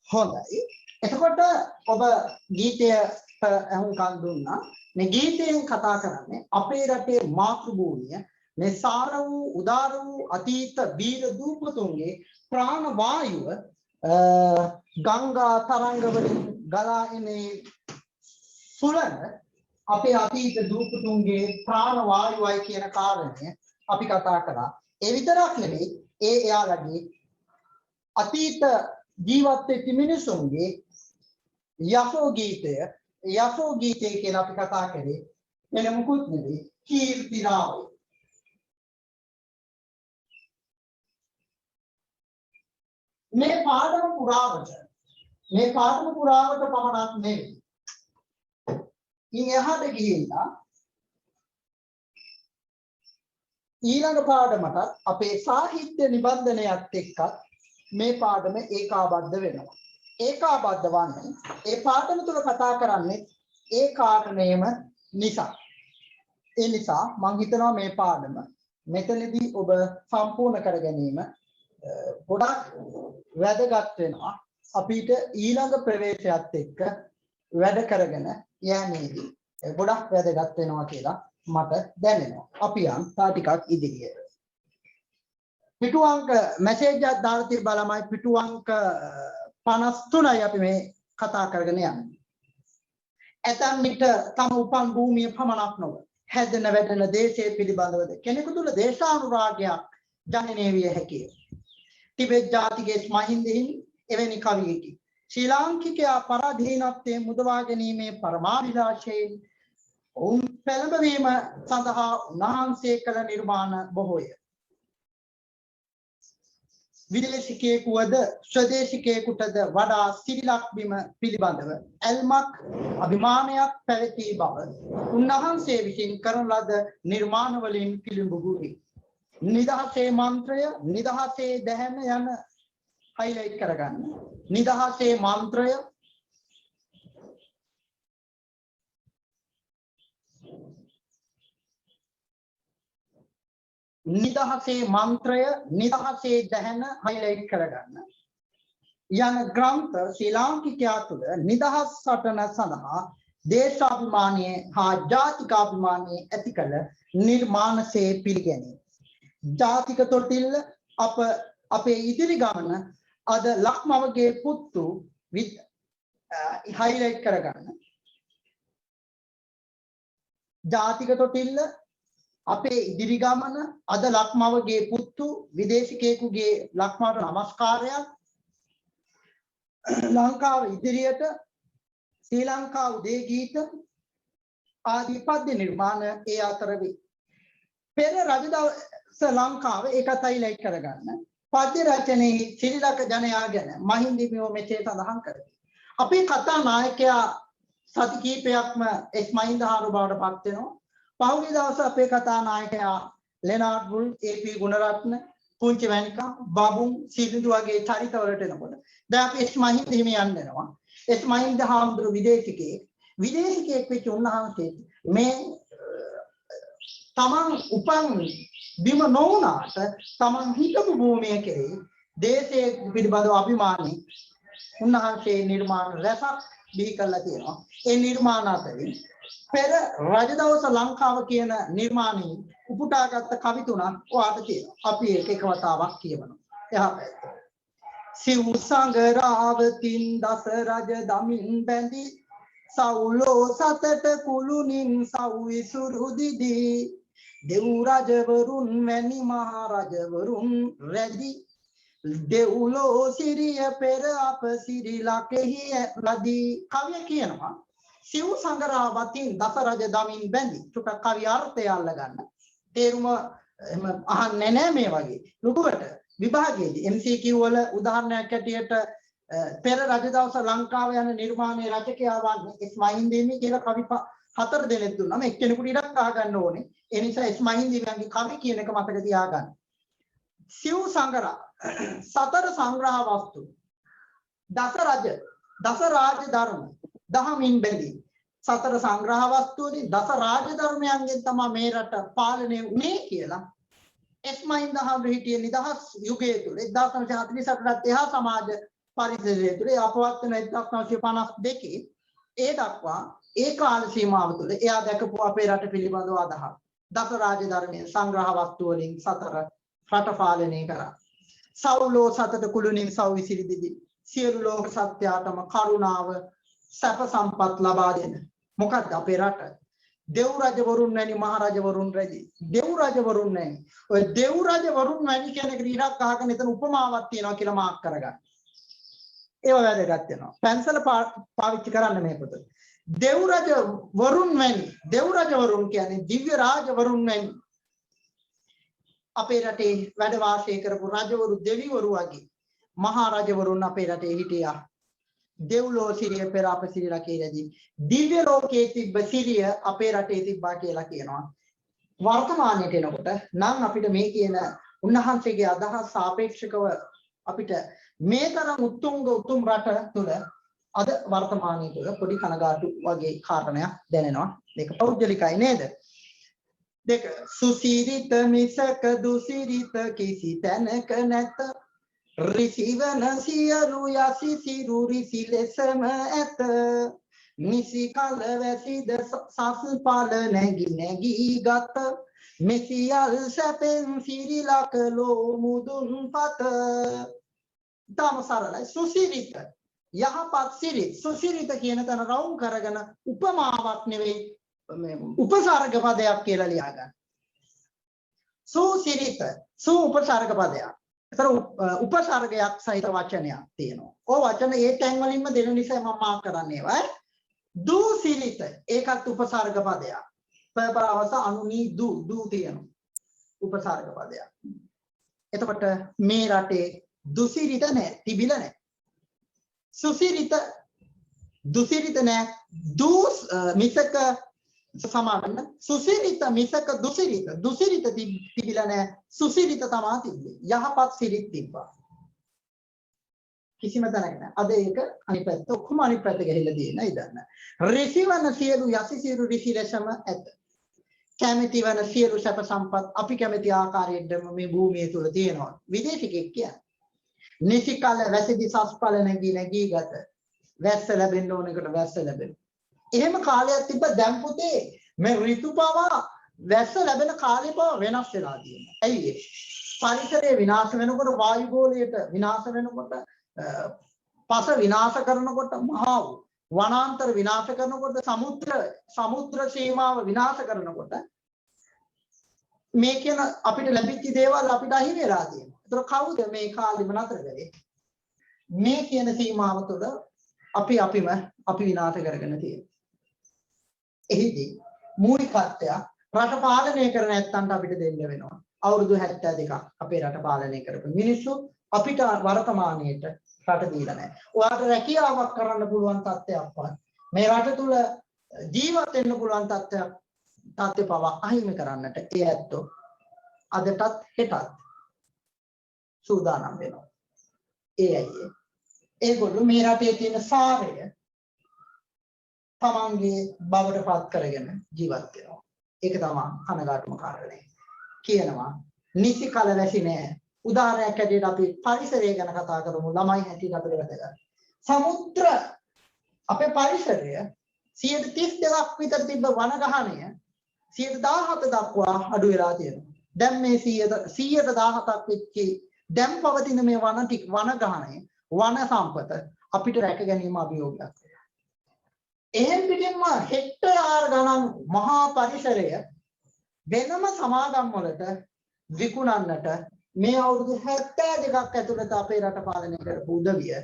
හොඳයි. එතකොට ඔබ ගීතයට අහුම්කම් දුන්නා. මේ ගීතයෙන් කතා කරන්නේ අපේ රටේ මාතෘභූමිය මේ සාර වූ උදාර වූ අතීත වීර දූපතුන්ගේ ප්‍රාණ වායුව ගංගා තරංග වලින් ගලා එන සුළඟ අපේ අතීත දූපතුන්ගේ ප්‍රාණ වායුවයි කියන කාරණය අපි කතා කරා. ඒ විතරක් නෙවෙයි එයාලගේ අතීත ජීවත් වෙච්ච මිනිසුන්ගේ යසෝ ගීතය කියලා අපි කතා කරේ වෙන මොකුත් නෙවෙයි කීර්තිරාවය. මේ පාඩම පුරාවට පමණක් නෙවෙයි. ඉන් එහාට ගිහිල්ලා ඊළඟ පාඩමට අපේ සාහිත්‍ය නිබන්ධනයත් එක්ක මේ පාඩම ඒකාබද්ධ වෙනවා. ඒකාබද්ධ වන්නේ ඒ පාඩම තුල කතා කරන්නේ ඒ කාරණේම නිසා. ඒ නිසා මම හිතනවා මේ පාඩම මෙතනදී ඔබ සම්පූර්ණ කර ගැනීම ගොඩක් වැදගත් වෙනවා. අපිට ඊළඟ ප්‍රවේශයත් එක්ක වැඩ කරගෙන යෑමේදී ගොඩක් වැදගත් වෙනවා කියලා මට දැනෙනවා. අපි යන් තා ටිකක් ඉදිරියට. පිටු අංක මැසේජ් එකක් දාලා තිබ්බා ළමයි පිටු අංක 53යි අපි මේ කතා කරගෙන යන්නේ. ඇතන් විට තම උපන් භූමිය පමණක් නොව හැදෙන වැඩෙන දේශයේ පිළිබඳවද කෙනෙකු තුළ දේශානුරාගයක් ජනනය විය හැකිය. ටිබෙට් ජාතිකයේ මහින්දෙහිමි එවැනි කවියෙකි. ශ්‍රී ලාංකිකයා පරාධීනත්වයෙන් මුදවා ගැනීමේ පරමාභිලාෂයෙන් ඔවුන් පෙළඹවීම සඳහා උන්වහන්සේ කළ නිර්මාණ බොහෝය. විදේශිකයෙකුවද ස්වදේශිකයෙකුටද වඩා සිරිලක් බිම පිළිබඳව ඇල්මක් අභිමානයක් පැවති බව උන්වහන්සේ විසින් කරන ලද නිර්මාණ වලින් පිළිඹුයි. නිදහසේ මන්ත්‍රය නිදහසේ දැහැම යන highlight කරගන්න. නිදහසේ මන්ත්‍රය නිදහසේ දැහැන highlight කරගන්න. යන ග්‍රන්ථ ශ්‍රී ලාංකිකයා තුළ නිදහස් සටන සඳහා දේශාභිමානයේ හා ජාතිකාභිමානයේ ඇති කළ නිර්මාණසේ පිළිගැනේ. ජාතික තොටිල්ල අපේ ඉදිරි ගමන අද ලක්මවගේ පුත්තු highlight කරගන්න. ජාතික තොටිල්ල අපේ ඉදිරි ගමන අද ලක්මවගේ පුත්තු විදේශිකයෙකුගේ ලක්මවට නමස්කාරයක්. ලංකාව ඉදිරියට ශ්‍රී ලංකා උදේ ගීත ආදී පද්‍ය නිර්මාණ ඒ අතර වේ. පෙර රජදවස ලංකාව ඒකත් highlight කරගන්න. පද්‍ය රචනයේ ශ්‍රී ලංක ජනයා ගැන මහින්දිමියෝ මෙසේ සඳහන් කරයි. අපේ කතා නායකයා සති කිහිපයක්ම එස් මහින්දහාරු බවට පත් වෙනවා. පහුගිය දවස් අපේ කතා නායකයා ලෙනාඩ් වුල් ඒ.පී. ගුණරත්න පුංචි වැනිකා බබුන් සිරිඳු වගේ චරිතවලට එනකොට දැන් අපි එස් මහින්ද හිමියන් වෙනවා. එස් මහින්ද හාමුදුරු විදේශිකයෙක් වෙච්ච උන්වහන්සේ මේ තමන් උපන් බිම නොවුනාට තමන් හිටපු භූමිය කෙරෙහි දේශයේ පිළිබඳව අභිමානී උන්වහන්සේ නිර්මාණ රැසක් බිහි කරලා තියෙනවා. ඒ නිර්මාණ අතරින් පෙර රජදවස ලංකාව කියන නිර්මාණي උපුටාගත්ත කවි තුනක් ඔයාට තියෙනවා. අපි ඒක එක වතාවක් කියවනවා. එහා පැත්ත. සිව් සංගරාවතින් දස රජ දමින් බැඳි සවුලෝ සතට කුළුණින් සව් විසුරු දිදී දෙව් රජවරුන් වැනි මහා රජවරුන් රැදි දෙව්ලෝ සිරිය පෙර අප සිරිලකෙහි ලදී කවිය කියනවා. සිව් සංගරාවතින් දස රජ දමින් බැඳි චුට්ටක් කවි අර්ථය අල්ලගන්න. තේරුම අහන්නේ නැහැ මේ වගේ. ලුකුවට විභාගයේදී MCQ වල උදාහරණයක් ඇටියට පෙර රජදවස ලංකාව යන නිර්මාණයේ රචකයා වන්නේ එස් මහින්දිමි කියලා කවි 4 දෙනෙක් දුන්නා. මේ එක්කෙනෙකුට ඉඩක් අහගන්න ඕනේ. ඒ නිසා එස් මහින්දිමියන්ගේ කවි කියන එක මතක තියාගන්න. සිව් සංගරා සතර සංග්‍රහ වස්තු දස රාජ ධර්ම දහමින් බැඳී සතර සංග්‍රහ වස්තුවලින් දස රාජ ධර්මයන්ගෙන් තමයි මේ රට පාලනය වුණේ කියලා එස් මහින්දහාමුදුරු හිටියේ නිදහස් යුගයේ තුල 1948ට එහා සමාජ පරිසරයේ තුල අපවත් වෙන 1952 ඒ දක්වා ඒ කාල සීමාව තුළ එයා දැකපු අපේ රට පිළිබඳව අදහස් දස රාජ ධර්මයේ සංග්‍රහ වස්තු වලින් සතර රට පාලනය කරා. සවුලෝ සතට කුළුණින් සව් විසිරිදිදී සියලු ලෝක සත්‍යයටම කරුණාව සැප සම්පත් ලබා දෙන මොකක්ද අපේ රට දෙව් රජවරුන් වැනි මහ රජවරුන් රැදි දෙව් රජවරුන් වැනි ඔය දෙව් රජවරුන් වැනි කෙනෙක් ඉරක් අහගෙන එතන උපමාවක් තියෙනවා කියලා මාක් කරගන්න. ඒව වැදගත් වෙනවා. පැන්සල පාවිච්චි කරන්න මේ පොත. දෙව් රජවරුන් වැනි දෙව් රජවරුන් කියන්නේ දිව්‍ය රාජවරුන් වැනි අපේ රටේ වැඩ වාසය කරපු රජවරු දෙවිවරු වගේ මහා රජවරුන් අපේ රටේ හිටියා. දෙව්ලෝ සිරිය පෙර අප සිරිලා කියලාදී දිව්‍ය ලෝකයේ තිබ්බ සිරිය අපේ රටේ තිබ්බා කියලා කියනවා. වර්තමානයට එනකොට නම් අපිට මේ කියන උන්වහන්සේගේ අදහස් සාපේක්ෂකව අපිට මේ තරම් උතුම් රට තුළ අද වර්තමානයේ තුළ පොඩි කනගාටු වගේ කාරණයක් දැනෙනවා. මේක පෞද්ගලිකයි නේද? දෙක සුසිරිත මිසක දුසිරිත කිසි තැනක නැත. රිසිවන සියලු යසි සිරු රිසි ලෙසම ඇත. නිසි කල වැසිද සස්පල නැගී ගත. මෙසියල් සැපෙන් සිරිලකලෝ මුදුන් පත. ඊටම සරලයි. සුසිරිත යහපත් සිරිත. සුසිරිත කියන තැන රවුම් කරගෙන උපමාවක් නෙවෙයි උපසර්ග පදයක් කියලා ලියා ගන්න. සුසිරිත උපසර්ග පදයක්. ඒතර උපසර්ගයක් සහිත වචනයක් තියෙනවා. ඔය වචන ඒ තැන් වලින්ම දෙන නිසා මම මාක් කරන්නේ ඒවා. දුසිරිත ඒකත් උපසර්ග පදයක්. පරවස අනුනී දු තියෙනවා. උපසර්ග පදයක්. එතකොට මේ රටේ දුසිරිත නැහැ, තිබිලා නැහැ. සුසිරිත දුසිරිත නැහැ. මිසක සමාවෙන්න සුසිරිත මිසක දුසිරිත තිබිලා නැහැ. සුසිරිත තමයි තිබ්බේ. යහපත් සිරිත තිබ්බා. කිසිම තැනක නැහැ. අද ඒක අනිත් පැත්ත ඔක්කොම අනිත් පැත්ත ගිහිල්ලා තියෙන ඉදන්න. රිසිවන සියලු යසිසිරු රිසි ලෙසම ඇත. කැමැති වන සියලු සැප සම්පත් අපි කැමැති ආකාරයෙන්ම මේ භූමිය තුල තියෙනවා. විදේශිකෙක් කියන්නේ. නිසිකල වැසිදි සස්පල නැගී ගත. වැස්ස ලැබෙන්න ඕන එකට වැස්ස ලැබෙනවා. එහෙම කාලයක් තිබ්බ දැන් පුතේ මේ ඍතුපවා වැස්ස ලැබෙන කාලේ පව වෙනස් වෙලා තියෙනවා. ඇයි ඒ? පරිසරය විනාශ වෙනකොට වායුගෝලයට විනාශ වෙනකොට පස විනාශ කරනකොට මහා වනාන්තර විනාශ කරනකොට සමුද්‍ර සීමාව විනාශ කරනකොට මේ කියන අපිට ලැබිච්ච දේවල් අපිට අහි වෙලා තියෙනවා. ඒතර කවුද මේ කාලෙම නතර කරේ? මේ කියන සීමාව තුළ අපි විනාශ කරගෙන තියෙනවා. එහිදී මූලිකත්වය රට පාලනය කරන ඇත්තන්ට අපිට දෙන්න වෙනවා. අවුරුදු 72ක් අපේ රට පාලනය කරපු මිනිස්සු අපිට වර්තමානයේට රට දීලා නැහැ. ඔයාලට රැකියාවක් කරන්න පුළුවන් තත්ත්වයක්වත් මේ රට තුල ජීවත් වෙන්න පුළුවන් තත්ත්වය පවා අහිමි කරන්නට ඒ ඇත්තෝ අදටත් හෙටත් සූදානම් වෙනවා. ඒයි ඒගොල්ලෝ මේ රටේ තියෙන සාරය තමන්ගේ බවට පත් කරගෙන ජීවත් වෙනවා. ඒක තමයි කනගාටුම කාරණේ. කියනවා නිසි කල වැසි නෑ. උදාහරණයක් ඇටියට අපි පරිසරය ගැන කතා කරමු. ළමයි හැටියට අපිට වැදගත්. සමුද්‍ර අපේ පරිසරය 32ක් විතර තිබ්බ වනගහණය 17 දක්වා අඩු වෙලා තියෙනවා. දැන් මේ 117ක් වෙච්ච දැන් පවතින මේ වනගහණය වන සම්පත අපිට රැක ගැනීම අභියෝගයක්. එහෙන් පිටින්ම හෙක්ටයාර ගණන් මහා පරිසරය වෙනම සමාගම් වලට විකුණන්නට මේ අවුරුදු 72ක් ඇතුළත අපේ රට පාලනය කරපු උදවිය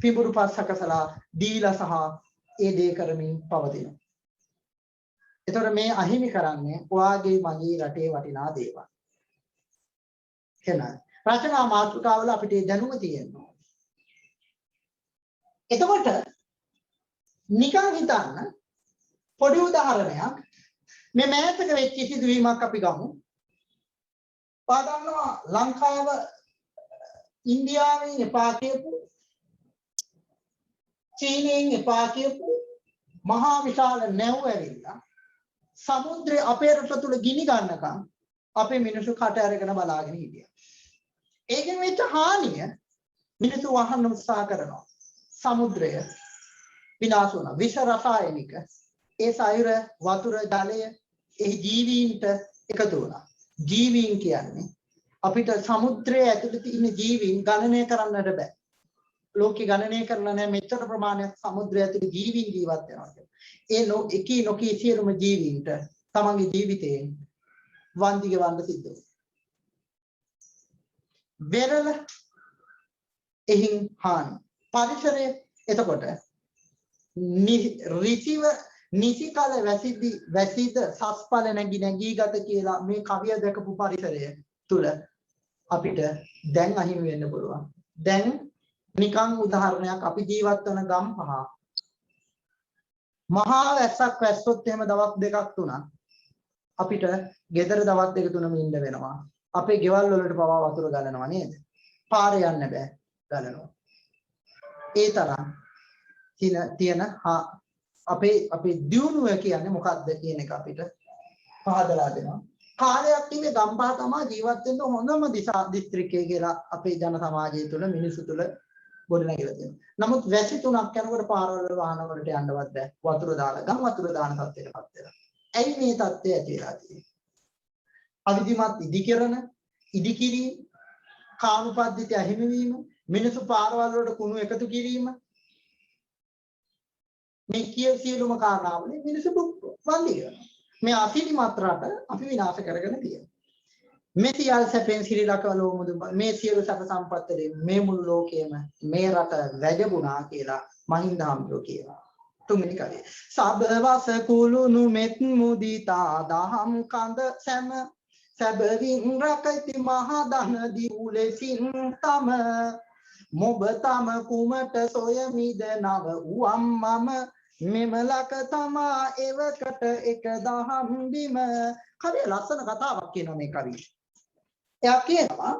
පිඹුරු පස් සකසලා දීලා සහ ඒ දේ කරමින් පවතිනවා. ඒතර මේ අහිමි කරන්නේ ඔයාගේ මගේ රටේ වටිනා දේවල්. එහෙනම් රචනා මාතෘකාවල අපිට දැනුම තියෙනවා. එතකොට නිකන් හිතන්න පොඩි උදාහරණයක් මේ මෑතක වෙච්ච සිදුවීමක් අපි ගමු. පාදන්නවා ලංකාව ඉන්දියාවෙන් එපා කියපු චීනයෙන් එපා කියපු මහා විශාල නැව් ඇවිල්ලා සමුද්‍රයේ අපේ රට තුල ගිනි ගන්නකම් අපේ මිනිස්සු කට අරගෙන බලාගෙන හිටියා. ඒකෙන් වෙච්ච හානිය මිනිස්සු වහන්න උත්සාහ කරනවා. සමුද්‍රය විනාශ වුණා. විෂ රසායනික ඒ සයුර වතුර ජලය ඒ ජීවීන්ට එකතු වුණා. ජීවීන් කියන්නේ අපිට සමුද්‍රයේ ඇතුළත ඉන්න ජීවීන් ගණනය කරන්නට බෑ. ලෝකේ ගණනය කරලා නැහැ මෙච්චර ප්‍රමාණයක් සමුද්‍රය ඇතුලේ ජීවීන් ජීවත් වෙනවා කියලා. ඒ එකී නොකී සියලුම ජීවීන්ට තමන්ගේ ජීවිතයෙන් වන්දි ගෙවන්න සිද්ධ වෙනවා. වෙරළ එහින් හානි. පරිසරය එතකොට රිසිව නිසි කල වැසිද සස්පල නැගී ගත කියලා මේ කවිය දැකපු පරිසරය තුල අපිට දැන් අහිමි වෙන්න පුළුවන්. දැන් නිකන් උදාහරණයක් අපි ජීවත් වන ගම්පහ මහා වැස්සක් වැස්සොත් එහෙම දවස් දෙකක් තුනක් අපිට ගෙදර දවස් දෙක තුනම ඉන්න වෙනවා. අපේ ගෙවල් වලට පවා වතුර ගලනවා නේද? පාරේ යන්න බෑ ගලනවා. ඒ තරම් තියෙන අපේ දියුණුව කියන්නේ මොකක්ද කියන එක අපිට පහදලා දෙනවා. කාලයක් තිබේ ගම්පහ තමයි ජීවත් වෙන්න හොඳම දිස්ත්‍රික්කය කියලා අපේ ජන සමාජය තුළ මිනිස්සු තුළ ගොඩනැගිලා තියෙනවා. නමුත් වැසි තුනක් යනකොට පාරවල වාහන වලට යන්නවත් බෑ. වතුර දාලා ගම් වතුර දාන තත්ත්වයටපත් වෙනවා. ඇයි මේ තත්ත්වය ඇති වෙලා තියෙන්නේ? අවිධිමත් ඉදිකරන ඉදිකිරීම කානුපද්ධිත අහිමිවීම මිනිසු පාරවල් වලට කුණු එකතු කිරීම මේ සියලුම කාරණාවලින් මිනිසු වන්දි කරනවා. මේ අසිරිමත් රට අපි විනාශ කරගෙන තියෙනවා. මේ සියල් සැපෙන් ශ්‍රී ලංකාව මුදු මේ සියලු සැප සම්පත් වලින් මේ මුළු ලෝකෙම මේ රට වැජබුණා කියලා මහින්ද හාමුදුරුවෝ කියනවා. තුන්වෙනි කවිය. සබවස කුළුණු මෙත් මුදිතා දහම් කඳ සැම සැබවින් රකති මහා දන දිවුලෙසින් තම මොබ තම කුමට සොයමිද නව උවම් මම මෙමලක තමා එවකට එක දහම් බිම. කවිය ලස්සන කතාවක් කියනවා මේ කවිය. එයා කියනවා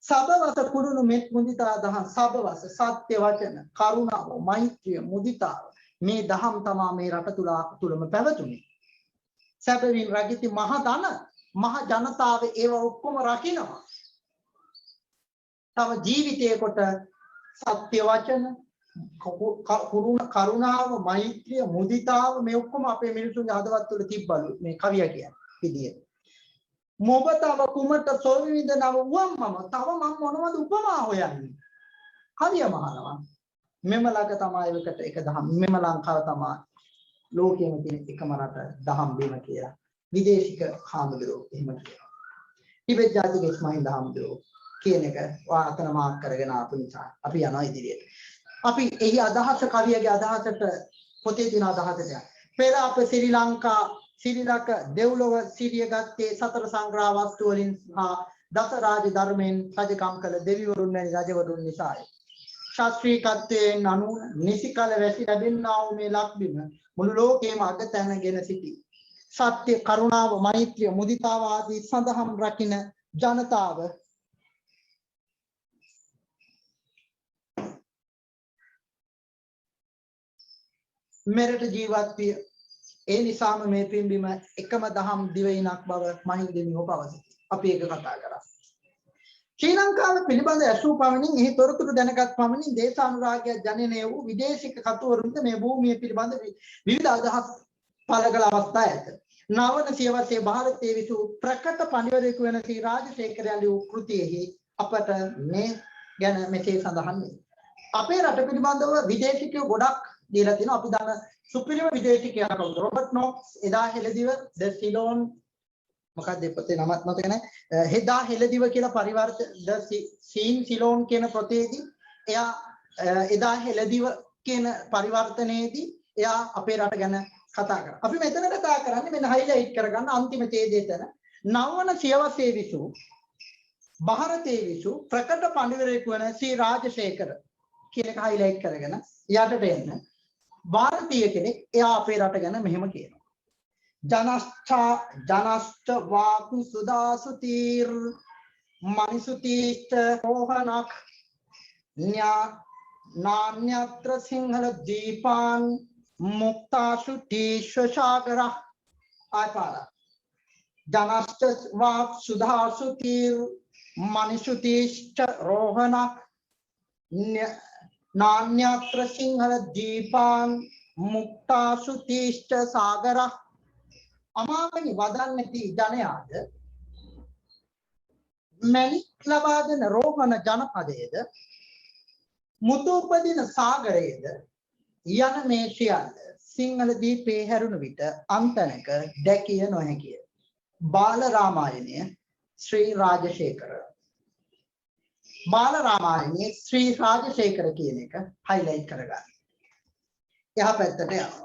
සබවස කුළුණු මෙත් මුදිතා දහම් සබවස සත්‍ය වචන කරුණාව මෛත්‍රිය මුදිතාව මේ දහම් තමා මේ රට තුලම පැවතුනේ. සැබවින් රකිති මහ ධන මහ ජනතාව ඒව ඔක්කොම රකින්නවා. තම ජීවිතයේ කොට සත්‍ය වචන කරුණාව මෛත්‍රිය මුදිතාව මේ ඔක්කොම අපේ මිනිසුන්ගේ හදවත් තුළ තිබ්බලු මේ කවිය කියන්නේ විදියට. මොබ තව කුමට සොවිවිද නව වම්මම තව මම මොනවද උපමා හොයන්නේ? කවිය මහනවා. මෙම ළඟ තමයි එකට එක දහම් මෙම ලංකාව තමයි ලෝකෙම තියෙන එකම රට දහම් බිම කියලා. විදේශික හාමුදුරුවෝ එහෙම කියනවා. ටිබෙට් ජාතික ඉස්මායිල් හාමුදුරුවෝ කියන එක වාතන මාක් කරගෙන ආපු නිසා අපි යනවා ඉදිරියට. අපි එහි අදහස කවියගේ අදහසට පොතේ තියෙන අදහසට යනවා. පෙර අප ශ්‍රී ලංක දෙව්ලොව සිරිය ගත්තේ සතර සංග්‍රහ වස්තු වලින් හා දස රාජ ධර්මයෙන් රජකම් කළ දෙවිවරුන් වැනි රජවරුන් නිසායි. ශාස්ත්‍රීයත්වයෙන් අනුව නිසිකල වැසි ලැබෙනා වූ මේ ලක්බිම මුළු ලෝකයේම අගතැනගෙන සිටි. සත්‍ය කරුණාව මෛත්‍රිය මුදිතාව ආදී සඳහම් රකින්න ජනතාව මෙරට ජීවත් විය. ඒ නිසාම මේ පින්බිම එකම දහම් දිවයිනක් බව මහින්දමිව පවසති. අපි ඒක කතා කරා. ශ්‍රී ලංකාව පිළිබඳ ඇසූ පමණින් එහි තොරතුරු දැනගත් පමණින් දේශානුරාගය ජනනය වූ විදේශික කතුවරුන්ට මේ භූමිය පිළිබඳ විවිධ අදහස් පළ කළ අවස්ථා ඇත. නවන සියවසේ ಭಾರತයේ විසූ ප්‍රකට පඬිවරයෙකු වන ශ්‍රී රාජශේඛරයන් ලියූ කෘතියෙහි අපට මේ ගැන මෙසේ සඳහන් වේ. අපේ රට පිළිබඳව විදේශිකයෝ ගොඩක් දීලා තිනවා. අපි දන්න සුපිරිම විදේශිකයා කවුද? රොබර්ට් නොක්ස් එදා හෙළදිව ද සිලෝන් මොකක්ද පොතේ නමත් මතක නැහැ. හෙදා හෙළදිව කියලා පරිවර්ත ද සීන් සිලෝන් කියන පොතේදී එයා එදා හෙළදිව කියන පරිවර්තනයේදී එයා අපේ රට ගැන කතා කරා. අපි මෙතන කතා කරන්නේ මෙන්න හයිලයිට් කරගන්න අන්තිම ඡේදයේතන නවවන සියවසේ විසූ ಭಾರತයේ විසූ ප්‍රකට පඬිවරයෙකු වන ශ්‍රී රාජශේඛර කියන එක හයිලයිට් කරගෙන යටට එන්න ಭಾರತೀය කෙනෙක් එයා අපේ රට ගැන මෙහෙම කියනවා. ජනස්ච වාකු සුදාසුතිර් මනිසුතිච්ච රෝහණක් නාන්‍යත්‍ර සිංහල දීපාන් මුක්තාසු ටීශ්ව සාගර ආපාර ජනස්ච වාකු සුදාසුතිර් මනිසුතිච්ච රෝහණක් නාන්‍යත්‍ර සිංහල දීපාන් මුක්තාසු ටීශ්ව සාගර අමාමනි වදන්නති ජනයාද මැණික් ලබා දෙන රෝහණ ජනපදයේද මුතු උපදින සාගරයේද යන මේ සියල්ල සිංහල දීපේ හැරුණු විට අන්තනක දැකිය නොහැකිය. බාල රාමායනය ශ්‍රී රාජශේඛර. බාල රාමායනයේ ශ්‍රී රාජශේඛර කියන එක highlight කරගන්න. එහා පැත්තට යනවා.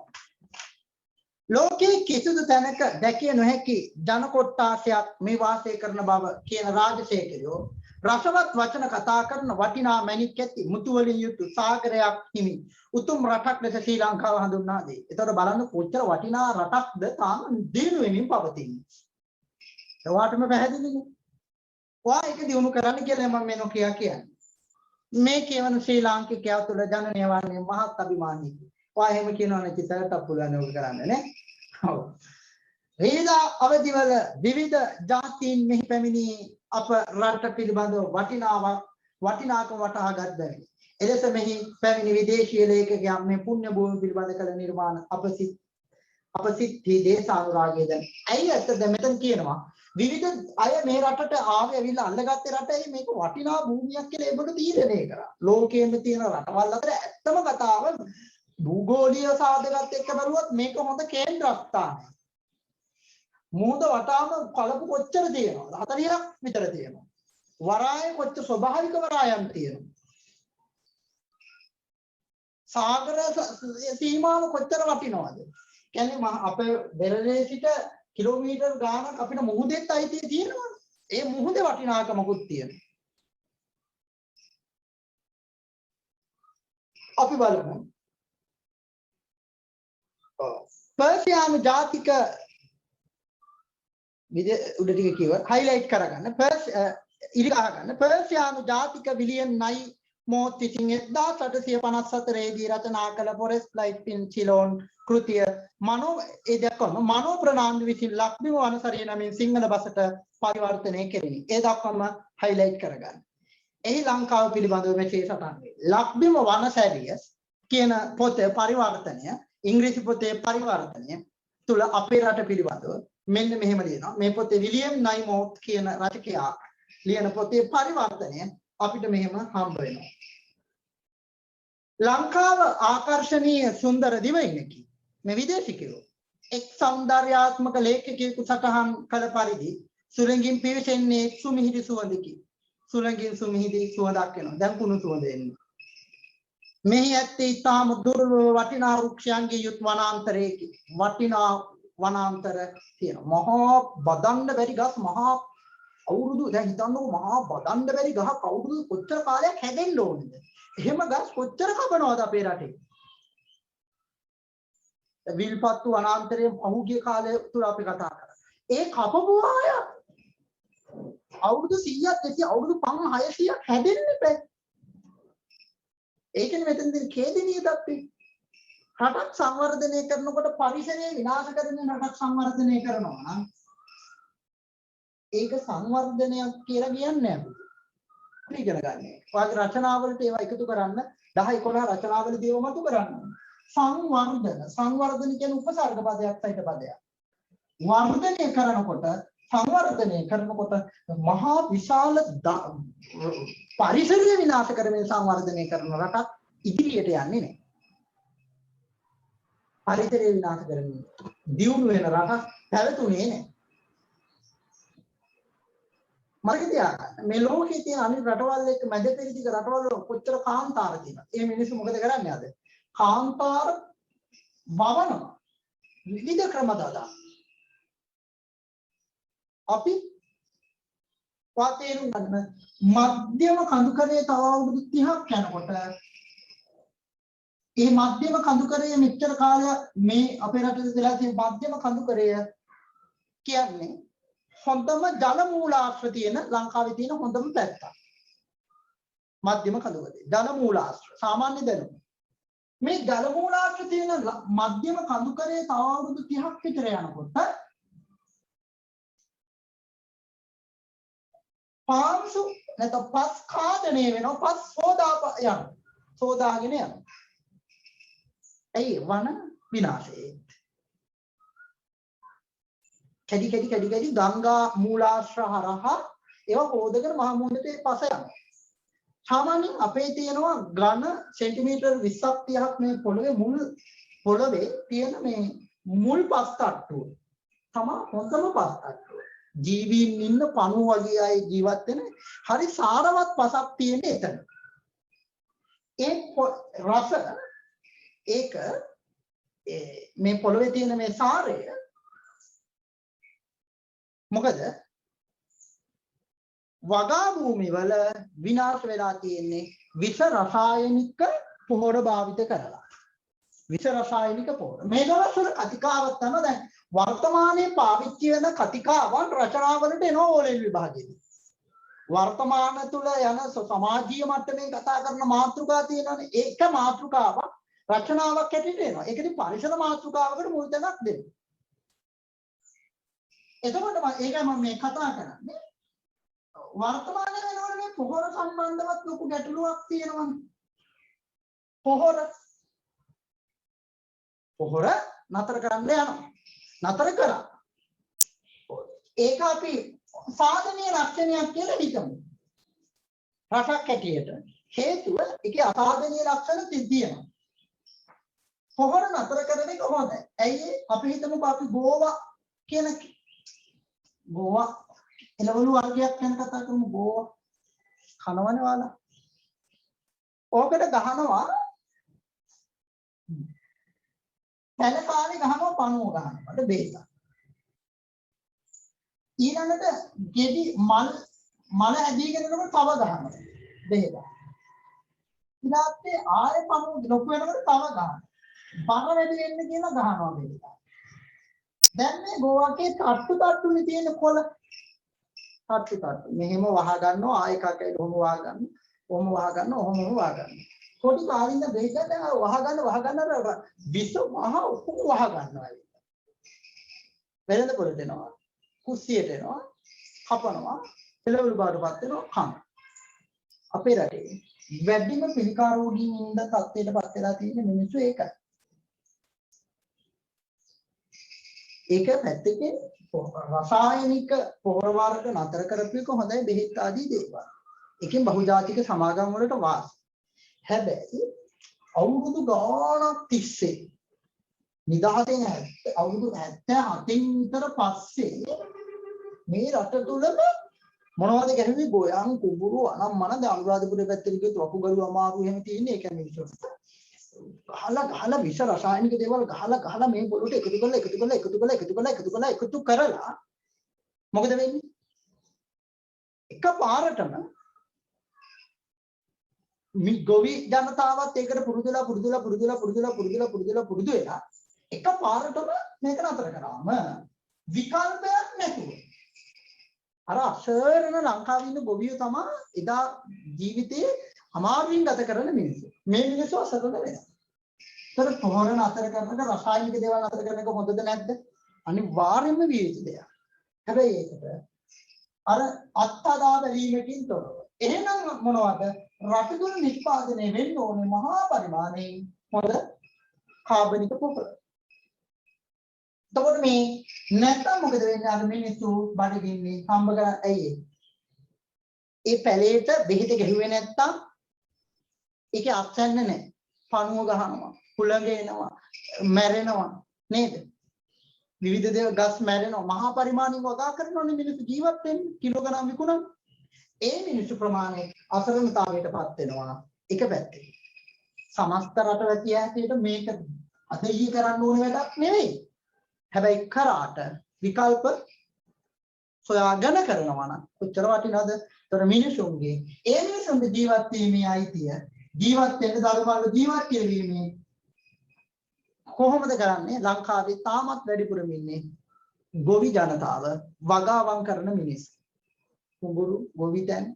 ලෝකයේ කිසිදු තැනක දැකිය නොහැකි ජන කොට්ටාසයක් මේ වාසය කරන බව කියන රාජශේඛරයෝ රසවත් වචන කතා කරන වටිනා මැණික් ඇති මුතු වලින් යුතු සාගරයක් හිමි උතුම් රටක් ලෙස ශ්‍රී ලංකාව හඳුන්වා දෙයි. ඒතකොට බලන්න කොච්චර වටිනා රටක්ද තාම දිනු වෙමින් පවතින්නේ. ඔයාටම පැහැදිලිනේ. ඔයා ඒක දිනු කරන්න කියලා මම මේ නොකිය කියන්නේ. මේ කියවන ශ්‍රී ලාංකිකයා තුළ ජනනය වන්නේ මහත් අභිමානයි. ඔයා එහෙම කියනවනේ චිතරට පුළුවන් ඕක කරන්න නේ. ඔව්. විවිධ අවධිවල විවිධ ජාතීන් මෙහි පැමිණි අප රට පිළිබඳව වටිනාකම වටහාගත් බැවින් එලෙස මෙහි පැමිණි විදේශීය ලේඛකයන් මේ පුණ්‍ය භූමිය පිළිබඳ කළ නිර්මාණ අප සිත්හි දේශානුරාගය දැන් ඇයි ඇත්තද මෙතන කියනවා විවිධ අය මේ රටට ආවේ ඇවිල්ලා අල්ලගත්තේ රටයි මේක වටිනා භූමියක් කියලා ඒගොල්ලෝ තීරණය කරා. ලෝකයේම තියෙන රටවල් අතර ඇත්තම කතාව භූගෝලීය සාධකත් එක්ක බලුවොත් මේක හොඳ කේන්ද්‍රස්ථානයක්. මුහුද වටාම කලපු කොච්චර තියෙනවද? 40ක් විතර තියෙනවා. වරාය කොච්චර ස්වභාවික වරායන් තියෙනවා. සාගර සීමාව කොච්චර වටිනවද? කියන්නේ අපේ බෙරළේ සිට කිලෝමීටර් ගානක් අපිට මුහුදෙත් අයිතිය තියෙනවා. ඒ මුහුදේ වටිනාකමකුත් තියෙනවා. අපි බලමු. පර්සියානු ජාතික උඩ ටික කියව highlight කරගන්න. ඉරි ගහගන්න. පර්සියානු ජාතික විලියම් නයි මෝත් විසින් 1854 දී රචනා කළ ෆොරෙස්ට් ලයිට් ඉන් සිලෝන් කෘතිය මනෝ ප්‍රනාන්දු විසින් ලක්බිම වනසරිය නමින් සිංහල බසට පරිවර්තනය කෙරිණි. ඒ දක්වම highlight කරගන්න. එහි ලංකාව පිළිබඳව මෙසේ සටහන් වේ. ලක්බිම වනසැරිය කියන පොතේ පරිවර්තනය ඉංග්‍රීසි පොතේ පරිවර්තනය තුල අපේ රට පිළිබඳව මෙන්න මෙහෙම ලියනවා. මේ පොතේ විලියම් නයිමෝත් කියන රචකයා ලියන පොතේ පරිවර්තනය අපිට මෙහෙම හම්බ වෙනවා. ලංකාව ආකර්ශනීය සුන්දර දිවයිනකි. මේ විදේශිකයෝ එක් සෞන්දර්යාත්මක ලේඛකයෙකු සටහන් කළ පරිදි සුළඟින් පිවිසෙන්නේ සුමිහිදි සුවඳකි. සුළඟින් සුමිහිදි සුවඳක් එනවා. දැන් කුණු සුවඳ එන්නේ. මෙහි ඇත්තේ ඊටාම දුර්ලභ වටිනා වෘක්ෂයන්ගේ යුත් වනාන්තරයකි. වටිනා වනාන්තර තියෙනවා. මහා බදන්න බැරි ගස් මහා අවුරුදු දැන් හිතන්නකෝ මහා බදන්න බැරි ගහක් අවුරුදු කොච්චර කාලයක් හැදෙන්න ඕනද? එහෙම ගස් කොච්චර කපනවද අපේ රටේ? විල්පත්තු වනාන්තරයේ පහුගිය කාලය තුල අපි කතා කරා. ඒ කපපු අය අවුරුදු 100ක් ඇති අවුරුදු 500 600ක් හැදෙන්නේ බෑ. ඒකනේ මෙතනදී ඛේදනීය தත්ත්වය. රටක් සංවර්ධනය කරනකොට පරිසරය විනාශ කරන රටක් සංවර්ධනය කරනවා නම් ඒක සංවර්ධනයක් කියලා කියන්නේ නැහැ. අපි ඉගෙන ගන්න. වාගේ රචනාවලට ඒවා එකතු කරන්න 10 11 රචනාවලදී ඒවා මතු කරන්න. සංවර්ධන කියන්නේ උපසර්ග පදයක් සහිත පදයක්. වර්ධනය කරනකොට සංවර්ධනය කරනකොට මහා විශාල පරිසරය විනාශ කරමින් සංවර්ධනය කරන රටක් ඉදිරියට යන්නේ නැහැ. පරිසරය විනාශ කරමින් දියුණු වෙන රටක් පැවතුනේ නැහැ. මතක තියාගන්න මේ ලෝකයේ තියෙන අනිත් රටවල් එක්ක මැද පෙරදිග රටවල් වල කොච්චර කාන්තාර තියෙනවද? ඒ මිනිස්සු මොකද කරන්නේ අද? කාන්තාර වවනවා. විවිධ ක්‍රම දාලා. අපි වාතේරු ගන්න මධ්‍යම කඳුකරයේ තව අවුරුදු 30ක් යනකොට මේ මධ්‍යම කඳුකරයේ මෙච්චර කාලයක් මේ අපේ රටේ දෙලා තියෙන මධ්‍යම කඳුකරය කියන්නේ හොඳම ජල මූලාශ්‍ර තියෙන ලංකාවේ තියෙන හොඳම පැත්ත. මධ්‍යම කඳුකරේ ජල මූලාශ්‍ර සාමාන්‍ය දැනුම. මේ ජල මූලාශ්‍ර තියෙන මධ්‍යම කඳුකරයේ තව අවුරුදු 30ක් විතර යනකොට පාංශු නැත්නම් පස් කාදණය වෙනවා පස් සෝදාගෙන යනවා. ඇයි වන විනාශයේ කැඩි ගංගා මූලාශ්‍ර හරහා ඒවා හොදගෙන මහ මුහුදට පස යනවා. සාමාන්‍යයෙන් අපේ තියෙනවා ඝන සෙන්ටිමීටර් 20ක් 30ක් මේ පොළවේ තියෙන මේ මුල් පස් තට්ටුව තමයි හොඳම පස් තට්ටුව. ජීවීන් ඉන්න පණු වගේ අය ජීවත් වෙන හරි සාරවත් පසක් තියෙන එතන. ඒ රස ඒක මේ පොළවේ තියෙන මේ සාරය මොකද වගා භූමි වල විනාශ වෙලා තියෙන්නේ විස රසායනික පොහොර භාවිත කරලා. විස රසායනික පොහොර. මේ දවස්වල කතිකාවක් තමයි දැන් වර්තමානයේ පාවිච්චි වෙන කතිකාවන් රචනාවලට එනවා ඕලෙල් විභාගයේදී. වර්තමාන තුල යන සමාජීය මට්ටමේ කතා කරන මාතෘකා තියෙනවානේ. ඒක මාතෘකාවක් රචනාවක් හැටියට එනවා. ඒකදී පරිසර මාතෘකාවකට මුල් තැනක් දෙන්න. එතකොට ඒකයි මම මේ කතා කරන්නේ. වර්තමානයේ වෙනකොට මේ පොහොර සම්බන්ධවත් ලොකු ගැටලුවක් තියෙනවානේ. පොහොර නතර කරන්න යනවා. නතර කරා. ඒක අපි සාධනීය ලක්ෂණයක් කියලා හිතමු. රටක් හැටියට හේතුව ඒකේ අසාධනීය ලක්ෂණ තියෙනවා. පොහොර නතර කරන එක හොඳයි. ඇයි අපි හිතමුකෝ අපි ගෝවා කියන ගෝවා එළවලු වර්ගයක් ගැන කතා කරමු. ගෝවා කනවනේ වාලා. ඕකට ගහනවා පැලපාලි ගහනවා පණුව ගහනකොට බේසක්. ඊළඟට ගෙඩි මල ඇදීගෙන යනකොට තව ගහනවා බේසක්. ඊළඟට ආයෙ පණුව ලොකු වෙනකොට තව ගහනවා. බර වැඩි වෙන්න කියලා ගහනවා බේසක්. දැන් මේ ගෝවාගේ තට්ටුනේ තියෙන කොළ තට්ටු මෙහෙම වහ ගන්නවා ආයෙ කකේ ඔහොම වහ ගන්නවා. ඔහොම වහ ගන්නවා ඔහොම වහ ගන්නවා. පොඩි කාලින්ද බේසක් දැන් වහ ගන්න අර විස මහ ඔක්කොම වහ ගන්නවා. වෙනද පොළට එනවා. කුස්සියට එනවා. කපනවා. එළවලු බාටපත් වෙනවා කන. අපේ රටේ වැඩිම පිළිකා රෝගීන් ඉන්න තත්ත්වයටපත් වෙලා තියෙන මිනිස්සු ඒකයි. ඒක පැත්තකින් රසායනික පොහොර වර්ග නතර කරපු එක හොඳයි බෙහෙත් ආදී දේවල්. එකෙන් බහුජාතික සමාගම් වලට වාසි. හැබැයි අවුරුදු ගාණක් තිස්සේ නිදහසෙන් අවුරුදු 77න් විතර පස්සේ මේ රට තුලම මොනවද ගැහුවේ ගෝයන් කුඹුරු අනම්මන ද අනුරාධපුර පැත්තට ගියොත් වකුගඩු අමාරු එහෙම තියෙන්නේ ඒක මිනිස්සුන්ට. ගහලා විස රසායනික දේවල් ගහලා මේ පොළොට එකතු කරලා මොකද වෙන්නේ? එකපාරටම මේ ගොවි ජනතාවත් ඒකට පුරුදු වෙලා එකපාරටම මේක නතර කරාම විකල්පයක් නැතුව අර අසරණ ලංකාවේ ඉන්න ගොවියෝ තමයි එදා ජීවිතේ අමාරුවෙන් ගත කරන මිනිස්සු. මේ මිනිස්සු අසරණ වෙනවා. ඒතර පොහොර නතර කරනක රසායනික දේවල් නතර කරන එක හොඳද නැද්ද? අනිවාර්යයෙන්ම විය යුතු දෙයක්. හැබැයි ඒකට අර අත්හදා බැලීමකින් තොරව. එහෙනම් මොනවද? රට තුළ නිෂ්පාදනය වෙන්න ඕනේ මහා පරිමාණයෙන් හොඳ කාබනික පොහොර. එතකොට මේ නැත්නම් මොකද වෙන්නේ? අර මිනිස්සු බඩගින්නේ හම්බ කරලා ඇයි ඒ පැලේට බෙහෙත ගැහුවේ නැත්තම් ඒකේ අත්සන්න නැහැ. පණුව ගහනවා, කුලඟ එනවා, මැරෙනවා නේද? විවිධ දේවල් ගස් මැරෙනවා. මහා පරිමාණික වගා කරනෝනේ මිනිස්සු ජීවත් වෙන්නේ. කිලෝ ගණන් විකුණන. ඒ මිනිස්සු ප්‍රමාණය අසරණතාවයටපත් වෙනවා. එක පැත්තකින්. සමස්ත රටවැසිය හැටියට මේක අතීය කරන්න ඕන වැඩක් නෙවෙයි. හැබැයි කරාට විකල්ප සොයාගෙන කරනවා නම් කොච්චර වටිනවද? ඒතර මිනිසුන්ගේ ඒ මිනිසුන්ගේ ජීවත් වීමේ අයිතිය ජීවත් වෙන්න ධර්මවල ජීවත් වීමේ කොහොමද කරන්නේ? ලංකාවේ තාමත් වැඩිපුරම ඉන්නේ ගොවි ජනතාව වගාවන් කරන මිනිස්සු. කුඹුරු ගොවිතැන්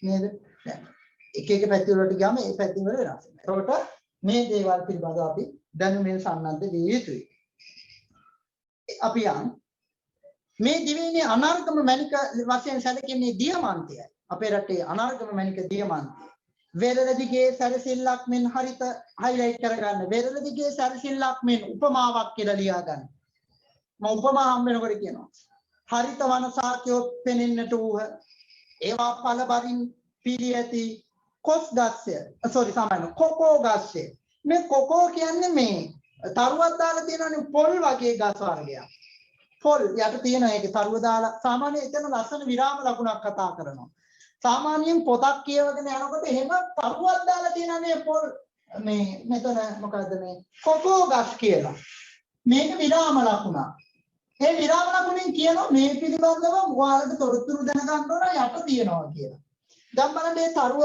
නේද? එක පැති වලට ගියාම ඒ පැති වල වෙනස් වෙනවා. ඒකට මේ දේවල් පිළිබඳව අපි දැනුමින් සම්බන්ධ විය යුතුයි. අපි මේ දිවයිනේ අනාර්ගම මණික වශයෙන් සැලකෙන්නේ දියමන්තයයි. අපේ රටේ අනාර්ගම මණික දියමන්තය. වෙරළදිගේ සැරසිල්ලක් මෙන් හරිත හයිලයිට් කරගන්න. වෙරළදිගේ සැරසිල්ලක් මෙන් උපමාවක් කියලා ලියා ගන්න. මම උපමා හම් වෙනකොට කියනවා. හරිත වන සාකයොත් පෙනෙන්නට වූහ. ඒවා පළ බරින් පිරී ඇති කොස් ගස්ය. සෝරි සාමාන්‍ය කොකෝ ගස්ය. මේ කොකෝ කියන්නේ මේ තරුවක් දාලා තියෙනනේ පොල් වගේ ගස් වර්ගයක්. පොල් යට තියෙන ඒකේ තරුව දාලා සාමාන්‍ය එතන ලස්සන විරාම ලකුණක් කතා කරනවා. සාමාන්‍යයෙන් පොතක් කියවගෙන යනකොට එහෙම තරුවක් දාලා තියෙනනේ පොල් මේ මෙතන මොකද්ද මේ කොකෝ ගස් කියලා. මේක විරාම ලකුණක්. ඒ විරාම ලකුණෙන් කියනවා මේ පිළිබඳව ඔයාලට තොරතුරු දැනගන්න ඕන යට තියනවා කියලා. දැන් බලන්න මේ තරුව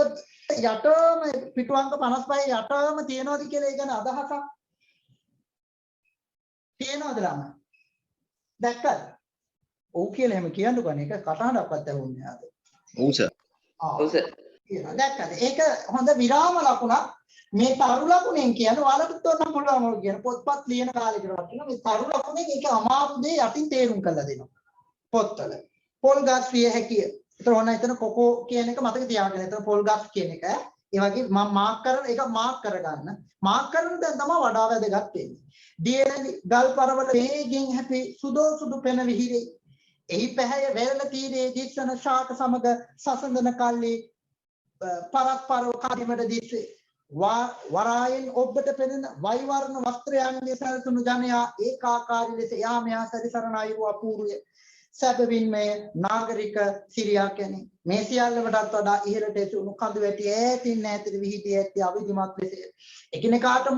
යටම පිටු අංක 55 යටම තියනවාද කියලා ඒ ගැන අදහසක් තියනවද ළම? දැක්කද? ඔව් කියලා එහෙම කියන්නකෝ නේ. ඒක කටහඬක්වත් ඇහුන්නේ නැහැ. ඔව් සර්. ඔව් සර්. කියනවා. දැක්කද? ඒක හොඳ විරාම ලකුණක්. මේ තරු ලකුණෙන් කියන්නේ ඔයාලට තෝරන්න පුළුවන් කියන පොත්පත් ලියන කාලේ කරලා තියෙනවා. මේ තරු ලකුණෙන් ඒක අමාරු දේ යටින් තේරුම් කරලා දෙනවා. පොත්වල. පොල් ගස් විය හැකිය. ඒතර ඕන එතන කොකෝ කියන එක මතක තියාගන්න. එතන පොල් ගස් කියන එක. ඒ වගේ මම මාක් කරන එක මාක් කරගන්න. මාක් කරන දැන් තමයි වඩා වැදගත් වෙන්නේ. දියලි ගල් පරවල වේගෙන් හැපි සුදෝ සුදු පෙන විහිරේ. එහි පැහැය වැරළ තීරයේ දිස්සන ශාක සමග සසඳන කල්ලි පරස්පරව කදිමට දිස්සේ. වරායෙන් ඔබට පෙනෙන වෛවර්ණ වස්ත්‍රයන්ගේ සැරසුණු ජනයා ඒකාකාරී ලෙස යාමයා සැරිසරන අයුරු අපූර්වය. සැබවින් මේ නාගරික සිරියා කියන්නේ මේ සියල්ලකටත් වඩා ඉහළට එසුණු කඳු වැටි ඈතින් ඈතට විහිදී ඇත්තේ අවිධිමත් ලෙස. එකිනෙකාට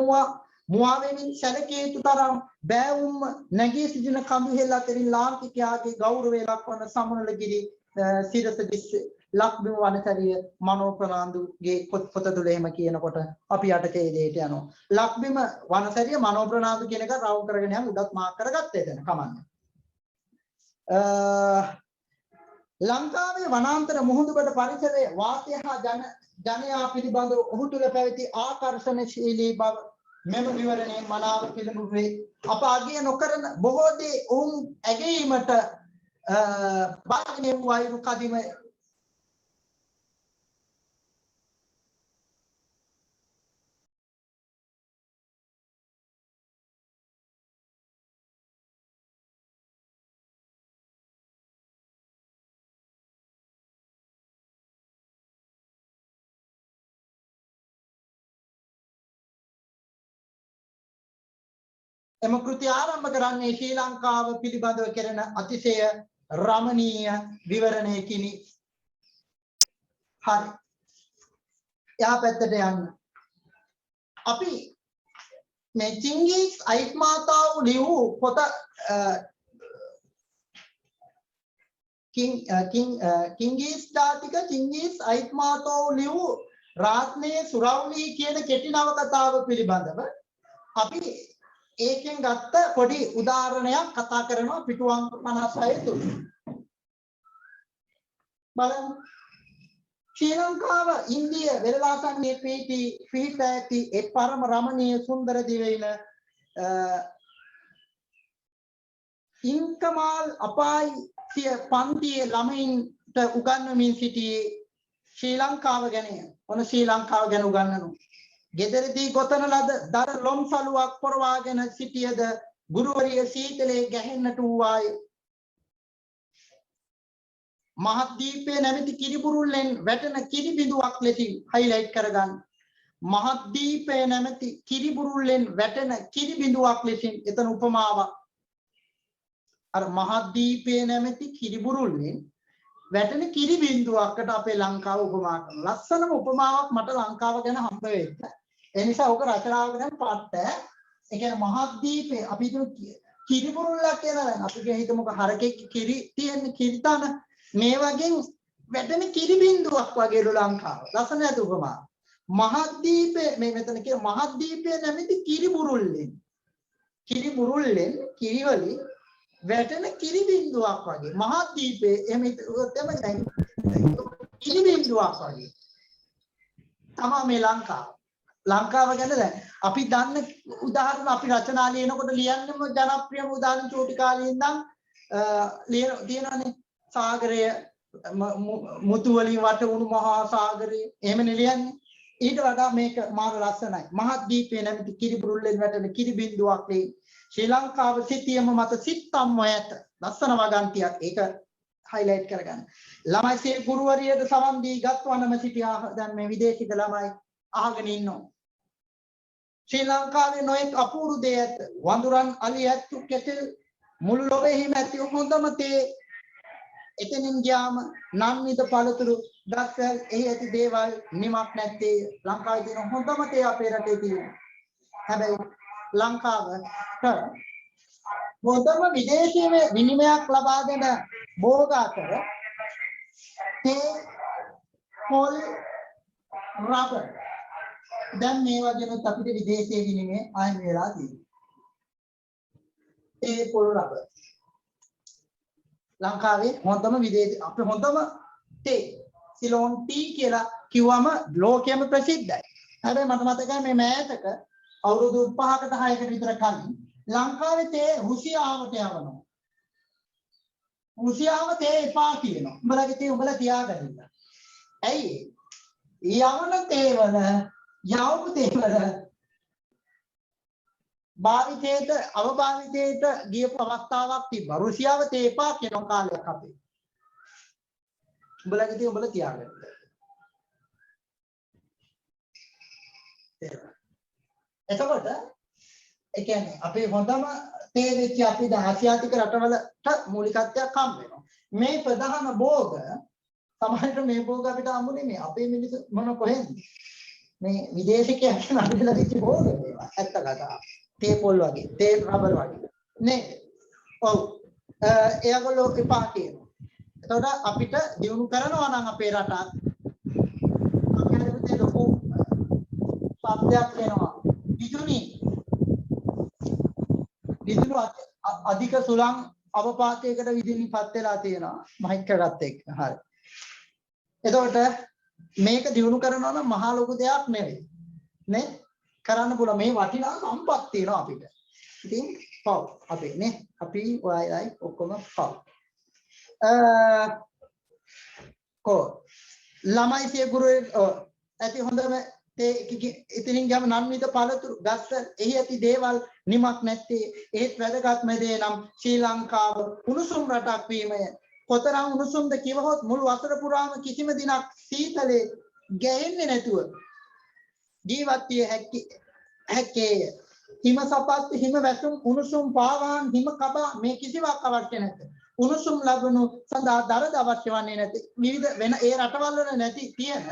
මුවා වෙමින් සැලකිය යුතු තරම් බෑවුම් නැගී සිටින කඳු හෙළ අතරින් ලාංකිකයාගේ ගෞරවය ලක්වන සමුණලගිරි සිරස දිස්සේ. ලක්බිම වනසරිය මනෝප්‍රනාන්දුගේ පොත තුළ එහෙම කියනකොට අපි යට ඡේදයට යනවා. ලක්බිම වනසරිය මනෝප්‍රනාන්දු කියන එක රවුම් කරගෙන යන උඩත් මාක් කරගත්තා එතන කමන්නේ. ලංකාවේ වනාන්තර මුහුදුබඩ පරිසරයේ වාසය හා ජනයා පිළිබඳව ඔහු තුළ පැවති ආකර්ෂණශීලී බව මෙම විවරණයේ මනාව පිළිඹුවේ. අප අගය නොකරන බොහෝ දේ ඔවුන් ඇගීමට බාහිර වෛරු කදිම එම කෘති ආරම්භ කරන්නේ ශ්‍රී ලංකාව පිළිබඳව කෙරෙන අතිශය රමණීය විවරණයකිනි. හරි. යා පැත්තට යන්න. අපි මේ චිංගිස් අයිත්මාතාව ලියූ පොත කිංගිස් ජාතික චිංගිස් අයිත්මාතාව ලියූ රාත්නේ සුරව්ලී කියන කෙටි නවකතාව පිළිබඳව අපි ඒකෙන් ගත්ත පොඩි උදාහරණයක් කතා කරනවා පිටු අංක 56 තුල. බලන්න. ශ්‍රී ලංකාව ඉන්දිය වෙරළාසන්නයේ පිහිට ඇති ඒ පරම රමණීය සුන්දර දිවයින ඉන්කමාල් අපායි පන්තියේ ළමයින්ට උගන්වමින් සිටියේ ශ්‍රී ලංකාව ගැන. ඔන්න ශ්‍රී ලංකාව ගැන උගන්වනවා. ගෙදරදී ගොතන ලද දර ලොම්සලුවක් පොරවාගෙන සිටියද ගුරුවරිය සීතලේ ගැහෙන්නට වූවාය. මහද්වීපයේ නැමැති කිරිබුරුල්ලෙන් වැටෙන කිරි බිඳුවක් ලෙසින් හයිලයිට් කරගන්න. මහද්වීපයේ නැමැති කිරිබුරුල්ලෙන් වැටෙන කිරි බිඳුවක් ලෙසින් එතන උපමාවක්. අර මහද්වීපයේ නැමැති කිරිබුරුල්ලෙන් වැටෙන කිරි බිඳුවකට අපේ ලංකාව උපමා කරනවා. ලස්සනම උපමාවක් මට ලංකාව ගැන හම්බ වෙන්න. ඒ නිසා ඔක රචනාවක දැන් පාට. ඒ කියන්නේ මහද්වීපේ අපි කිරිබුරුල්ලක් කියලා දැන් අපි හිතමුකෝ හරකෙක් කිරි තියෙන කිරිතන මේ වගේ වැටෙන කිරි බිඳුවක් වගේලු ලංකාව. ලස්සන ඇති උපමා. මහද්වීපේ මේ මෙතන කියන මහද්වීපයේ නැමැති කිරිබුරුල්ලෙන් කිරිවලින් වැටෙන කිරි බිඳුවක් වගේ මහද්වීපයේ එහෙම තමයි කිරි බිඳුවක් වගේ තමයි මේ ලංකාව ගැන දැන් අපි දන්න උදාහරණ අපි රචනා ලියනකොට ලියන්නම ජනප්‍රියම උදාහරණ චූටි කාලේ ඉඳන් ලියනනේ සාගරය මුතු වලින් වට වුණු මහා සාගරය එහෙමනේ ලියන්නේ. ඊට වඩා මේක මාර ලස්සනයි. මහද්වීපයේ නැමැති කිරිබුරුල්ලෙන් වැටෙන කිරි බිඳුවක් වේ. ශ්‍රී ලංකාව සිටියම මත සිත්තම් ඇත. ලස්සන වගන්තියක් ඒක highlight කරගන්න. ළමයි සිය ගුරුවරියට සවන් දී ගත්වනම සිටියා. දැන් මේ විදේශික ළමයි අහගෙන ඉන්නවා. ශ්‍රී ලංකාවේ නොයෙක් අපූර්ව දේ ඇත. වඳුරන් අලි ඇත්තු කෙටෙල් මුළු ලොවේහිම ඇති හොඳම තේ. එතනින් ගියාම නන්විත පළතුරු දක්වල් එහි ඇති දේවල් නිමක් නැත්තේ. ලංකාවේ තියෙන හොඳම තේ අපේ රටේ තියෙනවා. හැබැයි ලංකාවට හොඳම විදේශීය විනිමයක් ලබා දෙන භෝග අතර තේ පොල් රබර් දැන් මේ වගේනොත් අපිට විදේශීය විනිමය අයින් වෙලා තියෙනවා. තේ පොල් රබර් ලංකාවේ හොඳම විදේශ අපේ හොඳම තේ සිලෝන් ටී කියලා කිව්වම ලෝකෙම ප්‍රසිද්ධයි. හැබැයි මට මතකයි මේ මෑතක අවුරුදු 5කට 6කට විතර කලින් ලංකාවේ තේ රුසියාවට යවනවා. රුසියාව තේ එපා කියනවා. උඹලගේ තේ උඹලා තියාගන්න. ඇයි? යවන තේවල යවපු තේවල භාවිතයට අවභාවිතයට ගියපු අවස්ථාවක් තිබ්බා. රුසියාව තේ එපා කියන කාලයක් අපේ. උඹලගේ තේ උඹලා තියාගන්න. එතකොට ඒ කියන්නේ අපේ හොඳම තේ වෙච්ච අපි ද ආසියාතික රටවලට මූලිකත්වයක් හම් වෙනවා. මේ ප්‍රධාන භෝග සමහරට මේ භෝග අපිට හම්බුනේ මේ අපේ මිනිස්සු මොන කොහෙන්ද? මේ විදේශිකයන් අරගෙන තිච්ච භෝග මේවා. ඇත්ත කතාව. තේ පොල් වගේ, තේ රබර් වගේ. නේ? ඔව්. එයාගොල්ලෝ එපා කියනවා. එතකොට අපිට දිනු කරනවා නම් අපේ රටත් අපේ ලොකු සාප්තයක් වෙනවා. විදුලි අධික සුළං අවපාතයකට විදුලිපත් වෙලා තියෙනවා මයික්‍රගත් එක්ක. හරි. එතකොට මේක දිනු කරනවා නම් මහා ලොකු දෙයක් නෙවෙයි. නේ? කරන්න පුළුවන් මේ වටිනා සම්පත් තියෙනවා අපිට. ඉතින් පව් අපේ නේ අපි ඔයයි ඔක්කොම පව්. ළමයි සිය ගුරුවරයා ඇති හොඳම ඉතින් ගම නන්විත පළතුරු ගස්ස එහි ඇති දේවල් නිමක් නැත්තේ. ඒත් වැදගත්ම දේ නම් ශ්‍රී ලංකාව උණුසුම් රටක් වීමය. කොතරම් උණුසුම්ද කිවහොත් මුළු වසර පුරාම කිසිම දිනක් සීතලේ ගැහෙන්නේ නැතුව ජීවත් විය හැකිය. හිම සපත් හිම වැසුම් උණුසුම් පාවාන් හිම කබා මේ කිසිවක් අවශ්‍ය නැත. උණුසුම් ලැබුණු සඳහා දරද අවශ්‍ය වන්නේ නැති. විවිධ වෙන ඒ රටවල් වල නැති තියෙන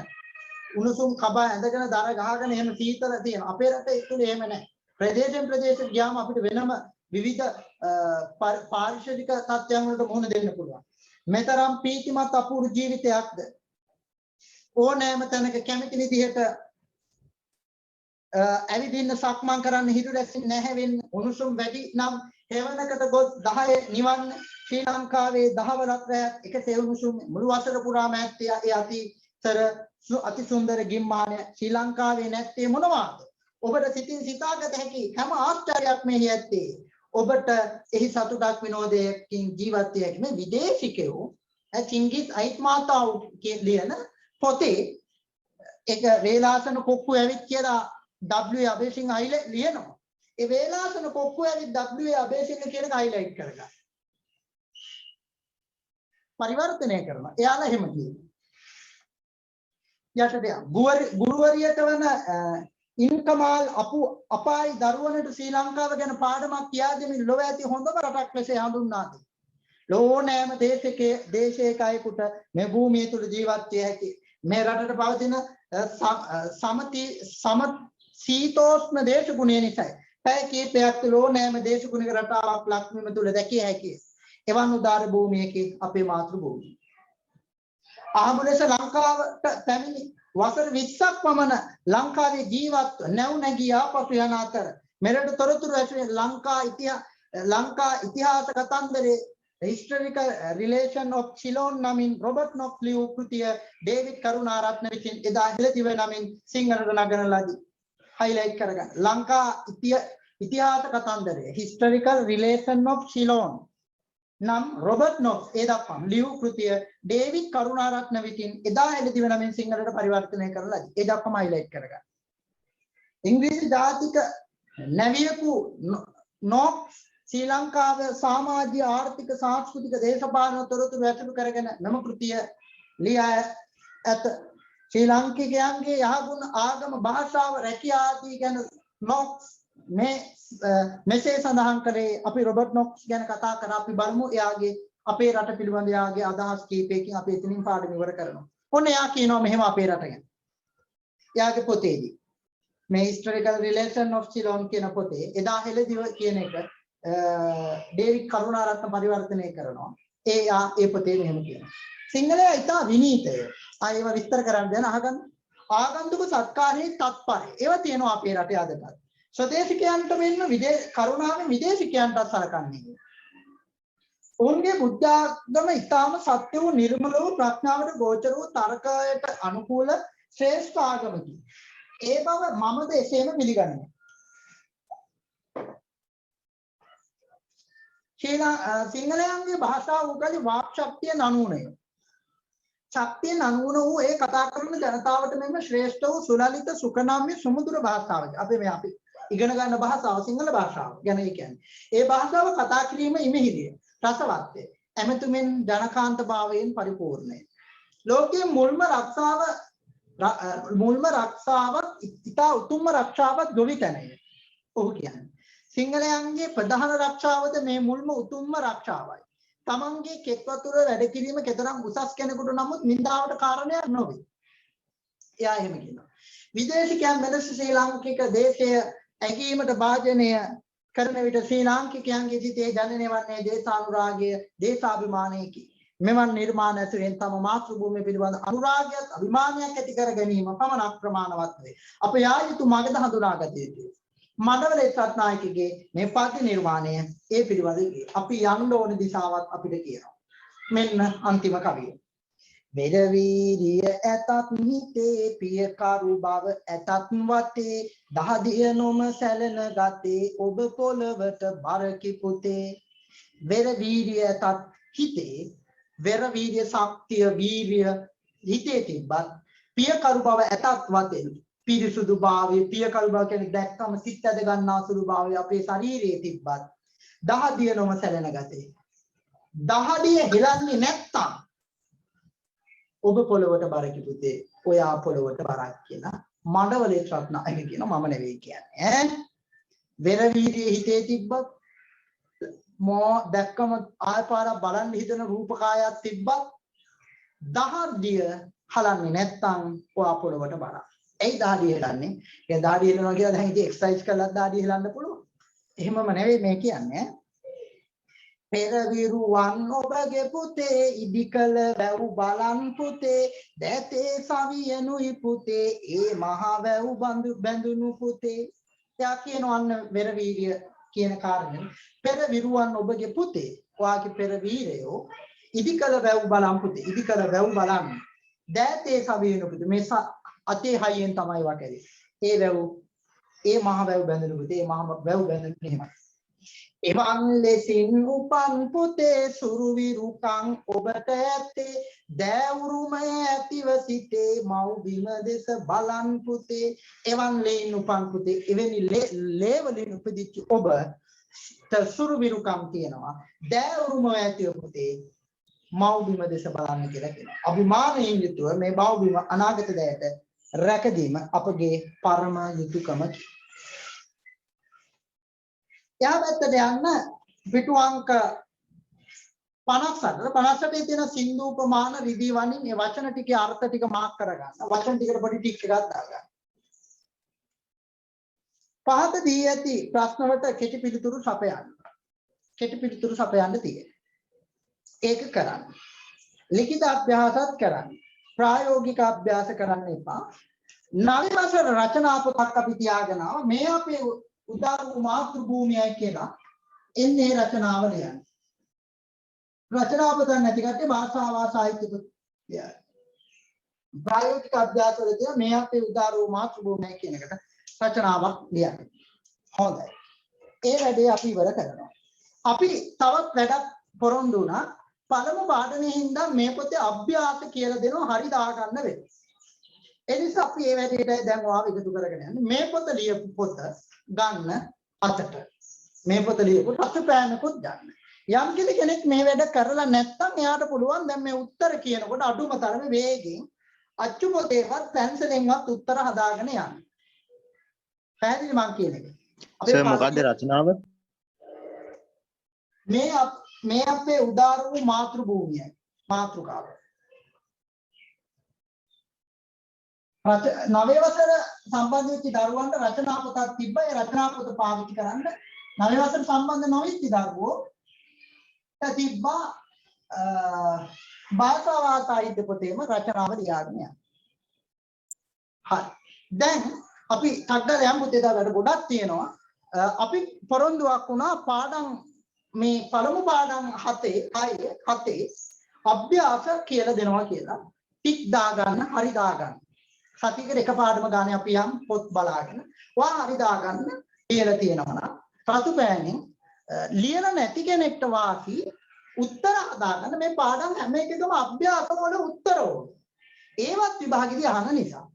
උණුසුම් කබා ඇඳගෙන දර ගහගෙන එහෙම සීතල තියෙන අපේ රටේ ඒතුළේ එහෙම නැහැ. ප්‍රදේශයෙන් ප්‍රදේශයට ගියාම අපිට වෙනම විවිධ පාරිශුද්ධික තත්ත්වයන් වලට මුහුණ දෙන්න පුළුවන්. මෙතරම් ප්‍රීතිමත් අපූර්ව ජීවිතයක්ද ඕනෑම තැනක කැමති විදිහට ඇවිදින්න සක්මන් කරන්න හිරු රැස්සින් නැහැ වෙන්න. උණුසුම් වැඩි නම් හේවනකට ගොස් 10 නිවන්න. ශ්‍රී ලංකාවේ දහවලක් රැයක් එකසේ උණුසුම් මුළු වසර පුරාම ඇත්තේ ඒ අති සුන්දර ගිම්මානය ශ්‍රී ලංකාවේ නැත්තේ මොනවාද? ඔබට සිතින් සිතාගත හැකි හැම ආශ්චර්යයක් මෙහි ඇත්තේ. ඔබට එහි සතුටක් විනෝදයකින් ජීවත් විය හැකි මේ විදේශිකයෝ චිංගිස් අයිත්මාතාව් ලියන පොතේ ඒක වේලාසන කොක්කු ඇවිත් කියලා W අබේසිංහ ලියනවා. ඒ වේලාසන කොක්කු ඇවිත් W අබේසිංහ කියන එක highlight කරගන්න. පරිවර්තනය කරනවා. එයාලා එහෙම කියනවා. යටට ගුරුවරියට වන ඉන්කමාල් අපායි දරුවනට ශ්‍රී ලංකාව ගැන පාඩමක් කියා දෙමින් ලොව ඇති හොඳම රටක් ලෙස හඳුන්වා දෙයි. ලෝනෑම දේශයක අයෙකුට මේ භූමිය තුල ජීවත් විය හැකි මේ රටට පවතින සීතෝෂ්ණ දේශගුණය නිසායි. පැය කිහිපයක් තුළ ඕනෑම දේශගුණික රටාවක් ලක්වීම තුළ දැකිය හැකියි. එවන් උදාර භූමියකින් අපේ මාතෘ භූමිය. ආහඹු ලෙස ලංකාවට පැමිණි වසර 20ක් පමණ ලංකාවේ ජීවත්ව නැව් නැගී ආපසු යන අතර මෙරට තොරතුරු ඇසුරේ ලංකා ඉතිහාස කතන්දරේ historical relation of Ceylon නමින් රොබර්ට් නොක්ස් ලියූ කෘතිය ඩේවිඩ් කරුණාරත්න විසින් එදා හෙළදිව නමින් සිංහලට නගන ලදී. highlight කරගන්න. ලංකා ඉතිහාස කතන්දරේ historical relation of Ceylon නම් රොබර්ට් නොක්ස් ඒ දක්වන ලියූ කෘතිය ඩේවිඩ් කරුණාරත්න විසින් එදා හෙළදිව නමින් සිංහලට පරිවර්තනය කරලා ලදී. ඒ දක්වම highlight කරගන්න. ඉංග්‍රීසි ජාතික නැවියකු නොක්ස් ශ්‍රී ලංකාවේ සමාජීය ආර්ථික සංස්කෘතික දේශපාලන තොරතුරු ඇතුළු කරගෙන මෙම කෘතිය ලියා ඇත. ශ්‍රී ලාංකිකයන්ගේ යහගුණ ආගම භාෂාව රැකියා ආදී ගැන නොක්ස් මෙසේ සඳහන් කරේ. අපි රොබර්ට් නොක්ස් ගැන කතා කරා. අපි බලමු එයාගේ අපේ රට පිළිබඳ එයාගේ අදහස් කීපයකින් අපි එතනින් පාඩම ඉවර කරනවා. ඔන්න එයා කියනවා මෙහෙම අපේ රට ගැන. එයාගේ පොතේදී මේ historical relation of Ceylon කියන පොතේ එදා හෙළදිව කියන එක ඩේවිඩ් කරුණාරත්න පරිවර්තනය කරනවා. ඒ පොතේ මෙහෙම කියනවා. සිංහලයා ඉතා විනීතය. ආයෙම විස්තර කරන්න දෙන අහගන්න. ආගන්තුක සත්කාරයේ තත්පරය. ඒවා තියෙනවා අපේ රටේ අදටත්. ස්වදේශිකයන්ට මෙන්න කරුණාවෙන් විදේශිකයන්ටත් සලකන්නේ. ඔවුන්ගේ බුද්ධාගම ඉතාම සත්‍ය වූ නිර්මල වූ ප්‍රඥාවට ගෝචර වූ තර්කයට අනුකූල ශ්‍රේෂ්ඨ ආගමකි. ඒ බව මමද එසේම පිළිගන්නවා. සිංහලයන්ගේ භාෂාව උගලි වාක් ශක්තිය 99. ශක්තිය 99 වූ ඒ කතා කරන ජනතාවට මෙන්න ශ්‍රේෂ්ඨ වූ සුලලිත සුඛනාම්‍ය සුමුදුර භාෂාවකි. අපි ඉගෙන ගන්න භාෂාව සිංහල භාෂාව ගැන කියන්නේ. ඒ භාෂාව කතා කිරීම ඉමහිරිය. රසවත්ය. එමෙතුමින් ජනකාන්ත භාවයෙන් පරිපූර්ණය. ලෝකයේ මුල්ම රක්ෂාවක් ඉතා උතුම්ම රක්ෂාවක් ගොවිතැනය. ඔහු කියන්නේ. සිංහලයන්ගේ ප්‍රධාන රක්ෂාවද මේ මුල්ම උතුම්ම රක්ෂාවයි. තමන්ගේ කෙත් වතුර වැඩ කිරීම කෙතරම් උසස් කෙනෙකුට නමුත් නින්දාවට කාරණයක් නොවේ. එයා එහෙම කියනවා. විදේශිකයන් මෙලෙස ශ්‍රී ලාංකික දේශය ඇගීමට භාජනය කරන විට ශ්‍රී ලාංකිකයන්ගේ සිතේ ජනනය වන්නේ දේශානුරාගය, දේශාභිමානයකි. මෙවන් නිර්මාණ ඇසුරෙන් තම මාතෘ භූමිය පිළිබඳ අනුරාගයක්, අභිමානයක් ඇති කර ගැනීම පමණක් ප්‍රමාණවත් වේ. අප යා යුතු මගද හඳුනාගත යුතුය. මඩවල රත්නායකගේ මේ පද්‍ය නිර්මාණය ඒ පිළිබඳ අපි යන්න ඕන දිශාවක් අපිට කියනවා. මෙන්න අන්තිම කවිය. වෙරවීරිය ඇතත් හිතේ පියකරු බව ඇතත් වතේ දහදිය නොම සැලෙන ගතේ ඔබ පොළවට බරකි පුතේ. වෙරවීරිය ඇතත් හිතේ වෙරවීරිය ශක්තිය වීරිය හිතේ තිබ්බත් පියකරු බව ඇතත් වතේ පිරිසුදු භාවය පියකරු බව කියන්නේ දැක්කම සිත් ඇද ගන්නා සුළු භාවය අපේ ශරීරයේ තිබ්බත් දහදිය නොම සැලෙන ගතේ දහදිය හෙලන්නේ නැත්තම් ඔබ පොළවට බරකි පුතේ ඔයා පොළවට බරක් කියලා මඩවලේ රත්නායක කියන මම නෙවෙයි කියන්නේ. වෙරවීරිය හිතේ තිබ්බත් මෝ දැක්කම ආයපාරක් බලන්න හිතන රූපකායක් තිබ්බත් දහදිය හලන්නේ නැත්තම් ඔයා පොළවට බරක්. ඇයි දාඩිය හෙලන්නේ? ඒ දාඩිය හෙලනවා කියලා දැන් ඉතින් එක්සර්සයිස් කළා දාඩිය හෙලන්න පුළුවන්. එහෙමම නෙවෙයි මේ කියන්නේ. පෙරවිරුවන් ඔබගේ පුතේ ඉදිකල වැව් බලන් පුතේ දැතේ සවියනුයි පුතේ ඒ මහ වැව් බඳුනු පුතේ. එයා කියනවන්න වෙරවීරිය කියන කාරණේ. පෙරවිරුවන් ඔබගේ පුතේ ඔයාගේ පෙරවීරයෝ ඉදිකල වැව් බලන් පුතේ ඉදිකල වැව් බලන් දැතේ සවියනු පුතේ මේ අතේ හයියෙන් තමයි වටේ. ඒ වැව් ඒ මහ වැව් බඳුනු පුතේ මහ වැව් බඳුනු එහෙමයි. එවන් ලෙසින් උපන් පුතේ සුරුවිරුකං ඔබට ඇත්තේ දෑවුරුම ඇතිව සිටේ මව් බිම දෙස බලන් පුතේ. එවන් ලෙයින් උපන් පුතේ එවැනි ලේවලින් උපදිච්ච ඔබ සුරුවිරුකම් තියෙනවා දෑවුරුම ඇතිව පුතේ මව් බිම දෙස බලන්න කියලා කියනවා. අභිමානයෙන් යුතුව මේ මව් බිම අනාගත දෑයට රැකදීම අපගේ පරම යුතුයකමකි. යා පැත්තට යන්න පිටු අංක 58 තියෙන සින්දුපමාන රිදී වනින් මේ වචන ටිකේ අර්ථ ටික මාක් කරගන්න. වචන ටිකට පොඩි ටික් එකක් දාගන්න. පහත දී ඇති ප්‍රශ්න වලට කෙටි පිළිතුරු සපයන්න. කෙටි පිළිතුරු සපයන්න තියෙනවා. ඒක කරන්න. ලිඛිත අභ්‍යාසත් කරන්න. ප්‍රායෝගික අභ්‍යාස කරන්න එපා. නවීන වසර රචනා පොතක් අපි තියාගෙන මේ අපේ උදාර මාතෘ භූමියයි කියලා එන්නේ රචනාව ලියන්න. රචනා පොත නැති කට්ටිය භාෂාවා සාහිත්‍ය පොත ලියන්න. ප්‍රායෝගික අභ්‍යාසවලදී මේ අපේ උදාර මාතෘ භූමියයි කියන එකට රචනාවක් ලියන්න. හොඳයි. ඒ වැඩේ අපි ඉවර කරනවා. අපි තවත් වැඩක් පොරොන්දු වුණා. පළමු පාඩමේ හින්දා මේ පොතේ අභ්‍යාස කියලා දෙනවා හරි දා ගන්න වෙනවා. ඒ නිසා අපි මේ වැඩේට දැන් ඔයාව එකතු කරගෙන යන්නේ. මේ පොත ලියපු පොත ගන්න අතට මේ පොත ලියපු රසපෑමකුත් ගන්න. යම් කෙනෙක් මේ වැඩ කරලා නැත්නම් එයාට පුළුවන් දැන් මේ උත්තර කියනකොට අඩුම තරමේ වේගෙන් අච්චු පොතේවත් පැන්සලෙන්වත් උත්තර හදාගෙන යන්න. පැහැදිලි මං කියන එක. සර් මොකද්ද රචනාව? මේ අපේ උදාර වූ මාතෘ භූමියයි මාතෘකාව. නවය වසර සම්බන්ධ වෙච්ච දරුවන්ට රචනා පොතක් තිබ්බා. ඒ රචනා පොත පාවිච්චි කරන්න නවය වසර සම්බන්ධ නොවිච්ච දරුවෝ තිබ්බා භාෂාවාත සාහිත්‍ය පොතේම රචනාව ලියාගෙන යනවා. හරි. දැන් අපි ටග්ගල යම් පුතේ දාලා ගොඩක් තියෙනවා. අපි පොරොන්දුවක් වුණා පාඩම් මේ පළමු පාඩම් 7 අභ්‍යාස කියලා දෙනවා කියලා. ටික් දාගන්න, හරි දාගන්න. සතියකට එක පාඩම ගානේ අපි යම් පොත් බලාගෙන ඔයා හරි දාගන්න කියලා තියෙනවා නම් රතු පෑනින් ලියලා නැති කෙනෙක්ට වාසි උත්තර හදාගන්න මේ පාඩම් හැම එකකම අභ්‍යාස වල උත්තර ඕනේ. ඒවත් විභාගෙදී අහන නිසා.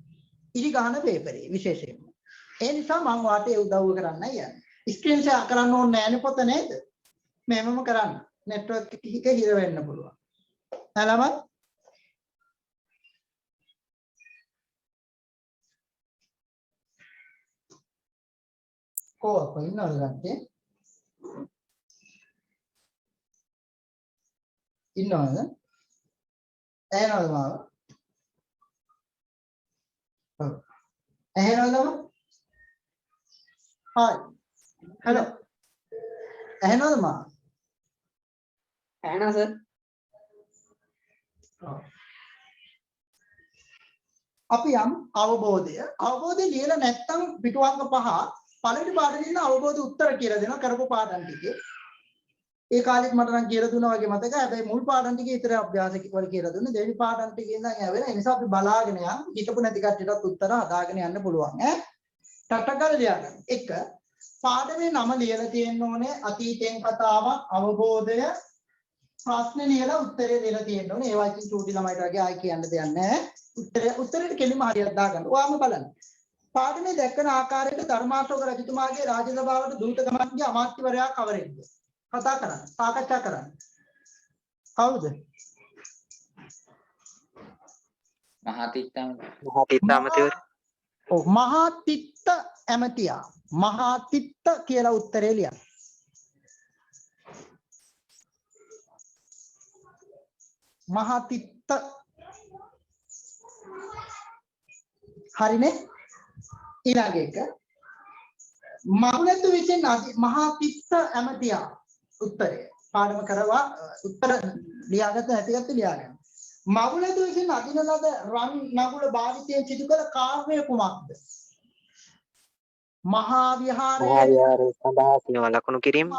ඉරි ගන්න පේපරේ විශේෂයෙන්ම. ඒ නිසා මම වාට ඒ උදව්ව කරන්නයි යන්නේ. ස්ක්‍රීන් ෂෙයා කරන්න ඕනේ නෑනේ පොත නේද? මෙහෙමම කරන්න. නෙට්වර්ක් එක හිර වෙන්න පුළුවන්. ළමයි කොහොමද ඉන්නවද ගත්තේ? ඉන්නවද? ඇහෙනවද මාව? ඔව්. ඇහෙනවද? හායි. හලෝ. ඇහෙනවද මාව? ඇහෙනවා සර්. ඔව්. අපි යම් අවබෝධය ලියලා නැත්තම් පිටුවංග 5 පළවෙනි පාඩමේ ඉන්න අවබෝධ උත්තර කියලා දෙනවා කරපු පාඩම් ටිකේ. ඒ කාලෙත් මට නම් කියලා දුන්නා වගේ මතකයි. හැබැයි මුල් පාඩම් ටිකේ ඉතර අභ්‍යාස වල කියලා දුන්නේ. දෙවෙනි පාඩම් ටිකේ ඉඳන් ඇවෙලා. ඒ නිසා අපි බලාගෙන යන් හිතපු නැති කට්ටියටත් උත්තර හදාගෙන යන්න පුළුවන් ඈ. ටටකල් ලියගන්න. 1 පාඩමේ නම ලියලා තියෙන්න ඕනේ අතීතෙන් කතාවක් අවබෝධය ප්‍රශ්න ලියලා උත්තරේ දෙලා තියෙන්න ඕනේ. ඒවා ඉතින් චූටි ළමයිට වගේ ආයි කියන්න දෙයක් නැහැ. උත්තරේට කෙලින්ම හරියට දාගන්න. ඔයාම බලන්න. පාඩමේ දැක්කන ආකාරයට ධර්මාශෝක රජතුමාගේ රාජසභාවට දූතකමන්ගේ අමාත්‍යවරයා කවරෙක්ද? කතා කරන්න. සාකච්ඡා කරන්න. කවුද? මහාතිත්ත අමාත්‍යවරයා. ඔව් මහාතිත්ත ඇමතියා. මහාතිත්ත කියලා උත්තරේ ලියන්න. මහාතිත්ත හරිනේ? ඊළඟ එක මහුලතු විසින් මහාතිස්ස ඇමතියා උත්තරය පාඩම කරවා උත්තර ලියාගත්ත නැතිගත්ත ලියාගන්න. මහුලතු විසින් අදින ලද රන් නගුල භාවිතයෙන් සිදු කළ කාර්යය කුමක්ද? මහා විහාරයේ සඳහා සීමා ලකුණු කිරීම.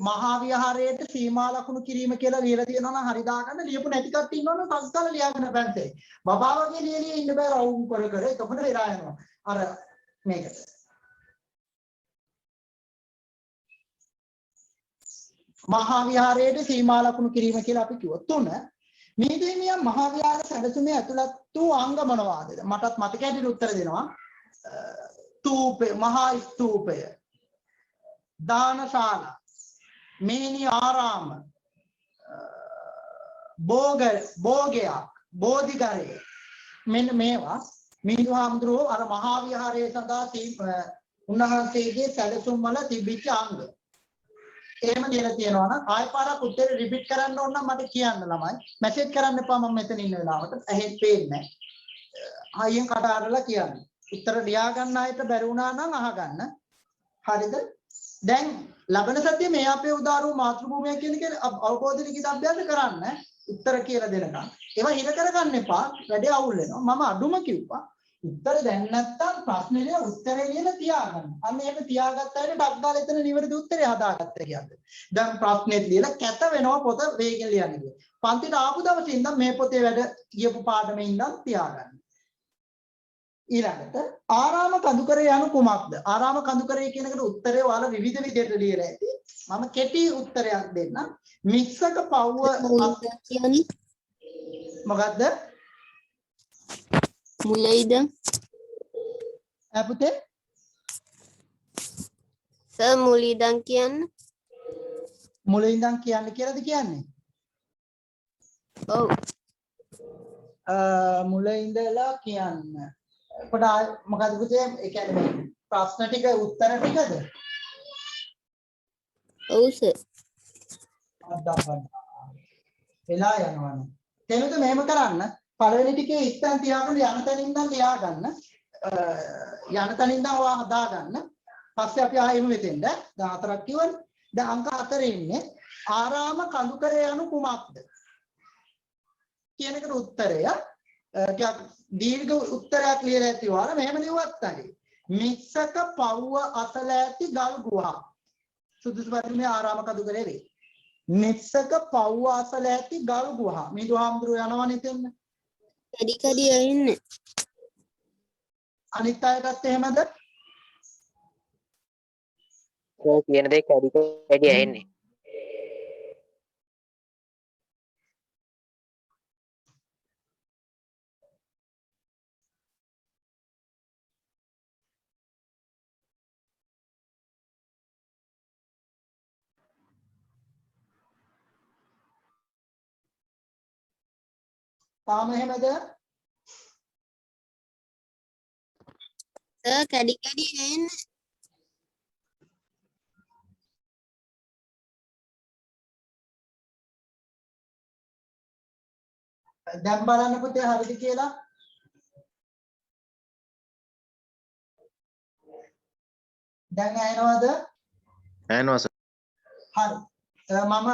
මහා විහාරයට සීමා ලකුණු කිරීම කියලා ලියලා තියෙනවා නම් හරි දාගන්න. ලියපු නැති කට්ටිය ඉන්නවනම් සංස්කාර ලියාගෙන බැන්තේ. බබා වගේ ලියලිය ඉන්න බෑ රවුම් කර කර. එතකොට වෙලා යනවා. අර මේකට. මහා විහාරයට සීමා ලකුණු කිරීම කියලා අපි කිව්වා. 3 මේදීමියන් මහා විහාර සැලසුමේ ඇතුළත් වූ අංග මොනවාද? මටත් මතක ඇටියට උත්තර දෙනවා. ස්තූපය, මහා ස්තූපය, දානශාලා, මේනි ආරාම, භෝගයක්, බෝධිගරය. මෙන්න මේවා මිහිඳුහාමුදුරුවෝ අර මහා විහාරයේ සඳහා උන්වහන්සේගේ සැලසුම් වල තිබිච්ච අංග. එහෙම කියලා තියෙනවා නම් ආයෙ පාරක් උත්තර රිපීට් කරන්න ඕන නම් මට කියන්න ළමයි. මැසේජ් කරන්න එපා මම මෙතන ඉන්න වෙලාවට. ඇහෙත් පේන්නේ නැහැ. ආයෙන් කට අරලා කියන්න. උත්තර ලියා ගන්න අයට බැරි වුණා නම් අහගන්න. හරිද? දැන් ලබන සතියේ මේ අපේ උදාරෝ මාතෘභූමිය කියන එක අවබෝධ ලිඛිත අභ්‍යාස කරන්න. උත්තර කියලා දෙනකම්. ඒවා හිර කරගන්න එපා. වැඩේ අවුල් වෙනවා. මම අඩුම කිව්වා. උත්තර දැන් නැත්තම් ප්‍රශ්නේ උත්තරේ ලියලා තියාගන්න. අන්න ඒක තියාගත්ත අයට ඩක් දාලා එතන නිවැරදි උත්තරේ හදාගත්ත කියන්නේ. දැන් ප්‍රශ්නේත් ලියලා කැත වෙනවා පොත වේගෙන් ලියන්නේ. පන්තිට ආපු දවසේ ඉඳන් මේ පොතේ වැඩ කියපු පාඩමේ ඉඳන් තියාගන්න. ඊළඟට ආරාම කඳුකරේ යනු කුමක්ද? ආරාම කඳුකරේ කියන එකට උත්තරේ ඔයාලා විවිධ විදිහට ලියලා ඇති. මම කෙටි උත්තරයක් දෙන්නම්. මික්සක පව්ව කියන්නේ මොකද්ද? මුලයිද? පුතේ සර් මුල ඉඳන් කියන්න. මුල ඉඳන් කියන්න කියලාද කියන්නේ? ඔව්. මුල ඉඳලා කියන්න. කොට මොකද පුතේ? ඒ කියන්නේ ප්‍රශ්න ටික උත්තර ටිකද? ඔව් සර්. අද්දා වෙලා යනවනේ. තේරුද? මෙහෙම කරන්න. පළවෙනි ටිකේ ඉස්සන් තියාගෙන යන තැනින් ඉඳන් ලියාගන්න. යන තැනින් ඉඳන් ඔයා හදාගන්න. පස්සේ අපි ආයෙම මෙතෙන්ද. දැන් 4ක් කියවනේ. දැන් අංක 4 ඉන්නේ ආරාම කඳුකර යනු කුමක්ද? කියන එකට උත්තරය ටිකක් දීර්ඝ උත්තරයක් ලියලා ඇති වුණා. මෙහෙම ලියුවත් හරි. මිස්සක පව්ව අසල ඇති ගල් ගුහා. සුදුසු පරිමේ ආරාම කඳුකරේ වේ. මිස්සක පව්ව අසල ඇති ගල් ගුහා. මිදුහාම්දුර යනවනේ එතෙන්න. කැඩි කැඩි ඇහෙන්නේ. අනිත් අයටත් එහෙමද? ඔය කියන දේ කැඩි කැඩි ඇහෙන්නේ. තාම එහෙමද? සර් කැඩි කැඩි ඇහෙන්නේ. දැන් බලන්න පුතේ හරිද කියලා. දැන් ඇහෙනවද? ඇහෙනවා සර්. හරි. මම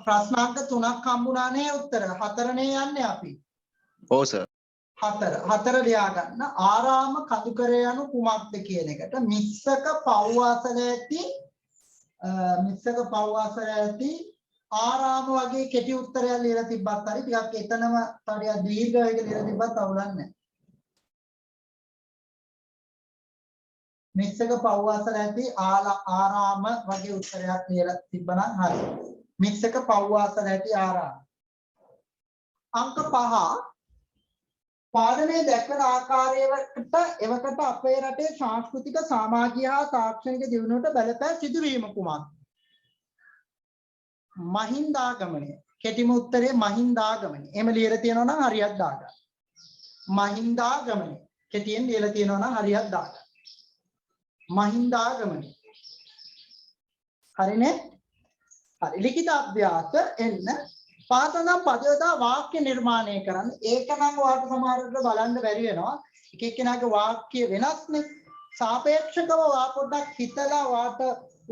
ප්‍රශ්නාංක 3ක් හම්බුණානේ උත්තර. 4නේ යන්නේ අපි. ඔව් සර්. 4 ලියා ගන්න. ආරාම කඳුකර යනු කුමක්ද කියන එකට මිස්සක පව්වාසල ඇති ආරාම වගේ කෙටි උත්තරයක් ලියලා තිබ්බත් හරි ටිකක් එතනම ටිකක් දීර්ඝ වෙක ලියලා තිබ්බත් අවුලක් නැහැ. මිස්සක පව්වාසල ඇති ආරාම වගේ උත්තරයක් ලියලා තිබ්බනම් හරි. මිස්සක පව්වාසල ඇති ආරාම. අංක 5 පාඩමේ දැක්වෙන ආකාරයකට එවකට අපේ රටේ සංස්කෘතික සමාජීය හා තාක්ෂණික දියුණුවට බලපෑ සිදුවීම කුමක්ද? මහින්දාගමනය. කෙටිම උත්තරේ මහින්දාගමනය. එහෙම ලියලා තියෙනවා නම් හරියට දාගන්න. මහින්දාගමනය. කෙටියෙන් ලියලා තියෙනවා නම් හරියට දාගන්න. මහින්දාගමනය. හරිනේ? හරි. ලිඛිත අභ්‍යාස එන්න පාසනම් පදවදා වාක්‍ය නිර්මාණය කරන්න. ඒක නම් ඔයාලට සමහරවිට බලන්න බැරි වෙනවා. එක එක්කෙනාගේ වාක්‍ය වෙනස්නේ. සාපේක්ෂකව ඔයා පොඩ්ඩක් හිතලා ඔයාට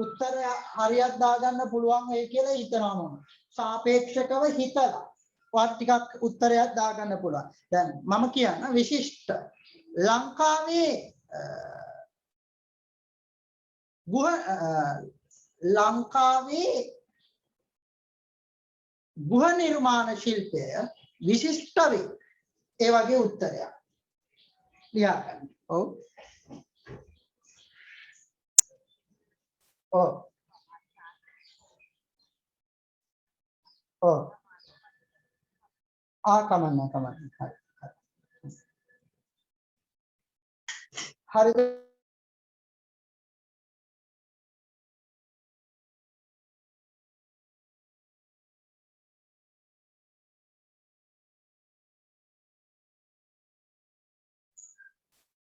උත්තර හරියට දාගන්න පුළුවන් වෙයි කියලා හිතනවා මම. සාපේක්ෂකව හිතලා ඔයාට ටිකක් උත්තරයක් දාගන්න පුළුවන්. දැන් මම කියන විශිෂ්ට ලංකාවේ ගෘහ නිර්මාණ ශිල්පය විශිෂ්ට වේ. ඒ වගේ උත්තරයක් ලියා ගන්න. ඔව්. ඔව්. ඔව්. කමන්න. හරිද?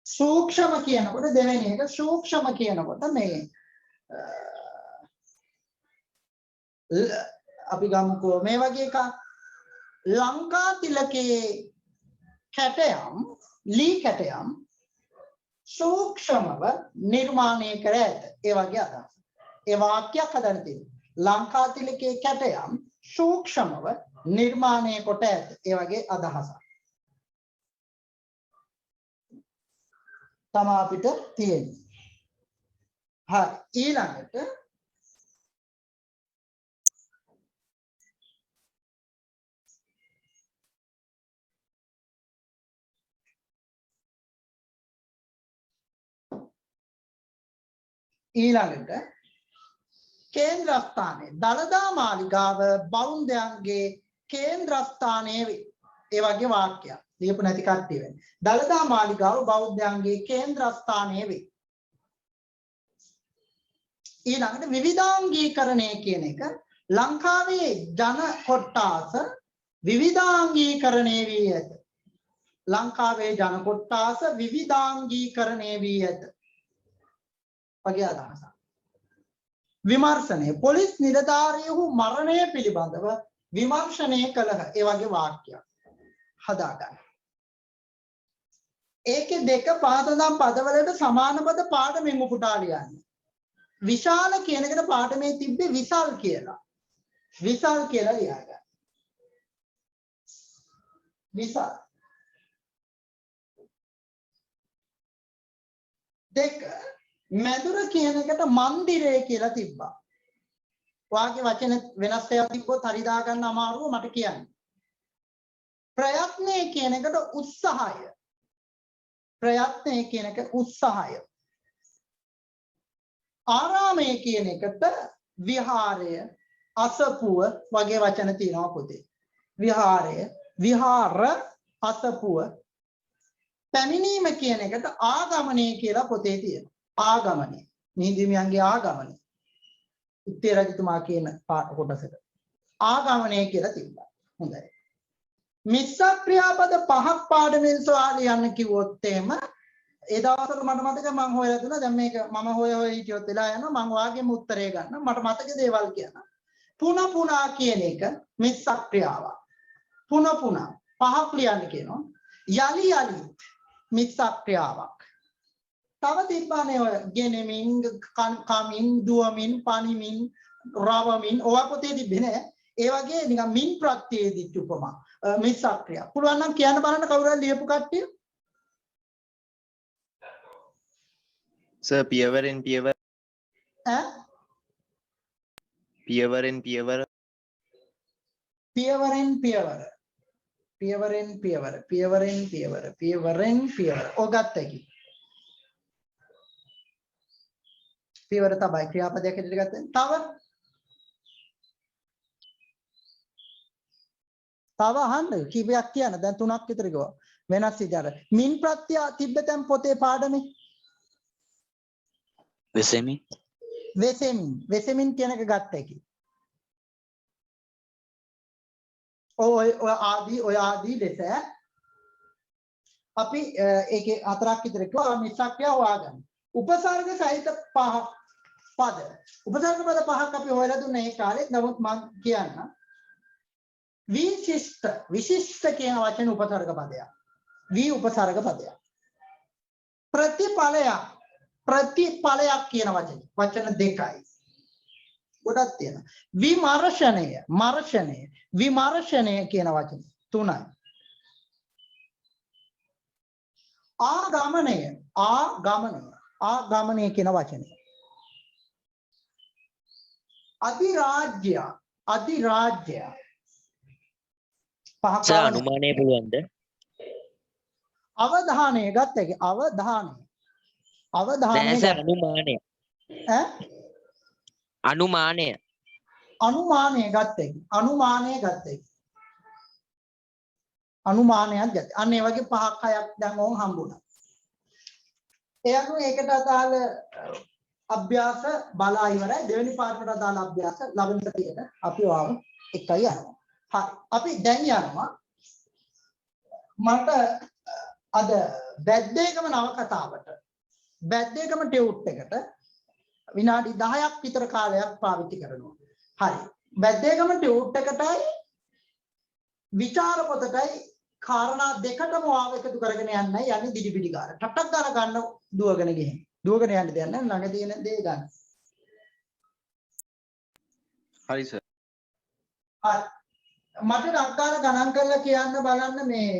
සූක්ෂම කියනකොට දෙවෙනි එක සූක්ෂම කියනකොට මේ අපි ගමුකෝ මේ වගේ එකක් ලංකා තිලකයේ කැටයම් ලී කැටයම් සූක්ෂමව නිර්මාණය කර ඇත. ඒ වගේ අදහස්. ඒ වාක්‍යයක් හදන්න තියෙනවා. ලංකා තිලකයේ කැටයම් සූක්ෂමව නිර්මාණය කොට ඇත. ඒ වගේ අදහසක්. තමයි අපිට තියෙන්නේ. හරි ඊළඟට කේන්ද්‍රස්ථානයේ දළදා මාලිගාව බෞද්ධයන්ගේ කේන්ද්‍රස්ථානයේ වේ. ඒ වගේ වාක්‍යයක්. ලියපු නැති කට්ටිය වෙන්නේ. දළදා මාලිගාව බෞද්ධයන්ගේ කේන්ද්‍රස්ථානයේ වේ. ඊළඟට විවිධාංගීකරණය කියන එක ලංකාවේ ජන කොට්ටාස විවිධාංගීකරණය වී ඇත. ලංකාවේ ජන කොට්ටාස විවිධාංගීකරණය වී ඇත. වගේ අදහසක්. විමර්ශනය පොලිස් නිලධාරියහු මරණය පිළිබඳව විමර්ශනය කළහ. ඒ වගේ වාක්‍යයක් හදාගන්න. ඒකේ දෙක පාදනම් පදවලට සමාන පද පාඩමෙන් උපුටා ලියන්න. විශාල කියන එකට පාඩමේ තිබ්බේ විසල් කියලා. විසල් කියලා ලියාගන්න. විසල්. දෙක මැදුර කියන එකට මන්දිරය කියලා තිබ්බා. වාගේ වචන වෙනස් එකක් තිබ්බොත් හරි දා ගන්න අමාරුව මට කියන්න. ප්‍රයත්නය කියන එකට උත්සාහය. ප්‍රයත්නය කියන එක උත්සාහය. ආරාමය කියන එකට විහාරය, අසපුව වගේ වචන තියෙනවා පොතේ. විහාරය, විහාර, අසපුව. පැමිණීම කියන එකට ආගමනය කියලා පොතේ තියෙනවා. ආගමනය. නිහිඳුමියන්ගේ ආගමනය. උත්තේ රජතුමා කියන කොටසට ආගමනය කියලා තිබ්බා. හොඳයි. මිශ්‍ර ක්‍රියාපද 5ක් පාඩමෙන් සොයාලා යන්න කිව්වොත් එහෙම ඒ දවස්වල මට මතක මම හොයලා දුන්නා. දැන් මේක මම හොය හිටියොත් වෙලා යනවා. මම වාගේම උත්තරේ ගන්න. මට මතක දේවල් කියන්න. පුනා කියන එක මිශ්‍ර ක්‍රියාවක්. පුනා 5ක් ලියන්න කියනවා. යලි යලි මිශ්‍ර ක්‍රියාවක්. තව තිබ්බානේ ඔය ගෙනෙමින්, කමින්, දුවමින්, පනිමින්, රවමින් ඔවා පොතේ තිබ්බේ නෑ. ඒ වගේ නිකන් මින් ප්‍රත්‍යයේදී උපමා මිශ්‍ර ක්‍රියා. පුළුවන් නම් කියන්න බලන්න කවුරු හරි ලියපු කට්ටිය. Sir, පියවරෙන් පියවර. ඈ? පියවරෙන් පියවර. පියවරෙන් පියවර. පියවරෙන් පියවර. පියවරෙන් පියවර. පියවරෙන් පියවර. ඔගත්තකි. පියවර තමයි ක්‍රියාපදයක් ඇතුළට ගත්තේ. තව අහන්න කීපයක් කියන්න. දැන් 3ක් විතර ගියා. වෙනස් විදිහට. මින් ප්‍රත්‍ය තිබ්බතෙන් පොතේ පාඩමේ. වෙසෙමින්. වෙසෙමින්. වෙසෙමින් කියන එක ගත්ත එකයි. ඔය ආදී ලෙස අපි ඒකේ 4ක් විතර කිව්වා මිශ්‍රක්‍රිය හොයාගන්න. උපසර්ග සහිත පද. උපසර්ග පද 5ක් අපි හොයලා දුන්නා ඒ කාලේ. නමුත් මම කියන්න විශිෂ්ට කියන වචන උපසර්ග පදයක්. වී උපසර්ග පදයක්. ප්‍රතිඵලයක් කියන වචන දෙකයි. ගොඩක් තියෙනවා. විමර්ශනය කියන වචන 3යි. ආගමනය කියන වචනය. අධිරාජ්‍ය පහක් අනුමානය පුළුවන්ද? අවධානය ගත්ත එක අවධානය නෑ සර් අනුමානය. ඈ අනුමානය ගත්ත එක අනුමානයක් ගත්ත. අන්න ඒ වගේ 5ක් 6ක් දැන් ඕම් හම්බුණා. ඒ අනුව ඒකට අදාළ අභ්‍යාස බලා ඉවරයි. දෙවෙනි පාඩමට අදාළ අභ්‍යාස ලබන සතියේට අපි ආව එකයි යනවා. හරි. අපි දැන් යනවා මට අද බැද්දේකම නවකතාවට බැද්දේකම ටියුට් එකට විනාඩි 10ක් විතර කාලයක් පාවිච්චි කරනවා. හරි. බැද්දේකම ටියුට් එකටයි විචාර පොතටයි කාරණා දෙකටම වාව එකතු කරගෙන යන්නයි යන්නේ දිඩිපිඩි ගාන. ටටක් ගාලා ගන්න දුවගෙන ගිහින්. දුවගෙන යන්න දෙයක් නැහැ. ළඟ තියෙන දේ ගන්න. හරි sir. හරි. මට ඩක්කාල ගණන් කරලා කියන්න බලන්න මේ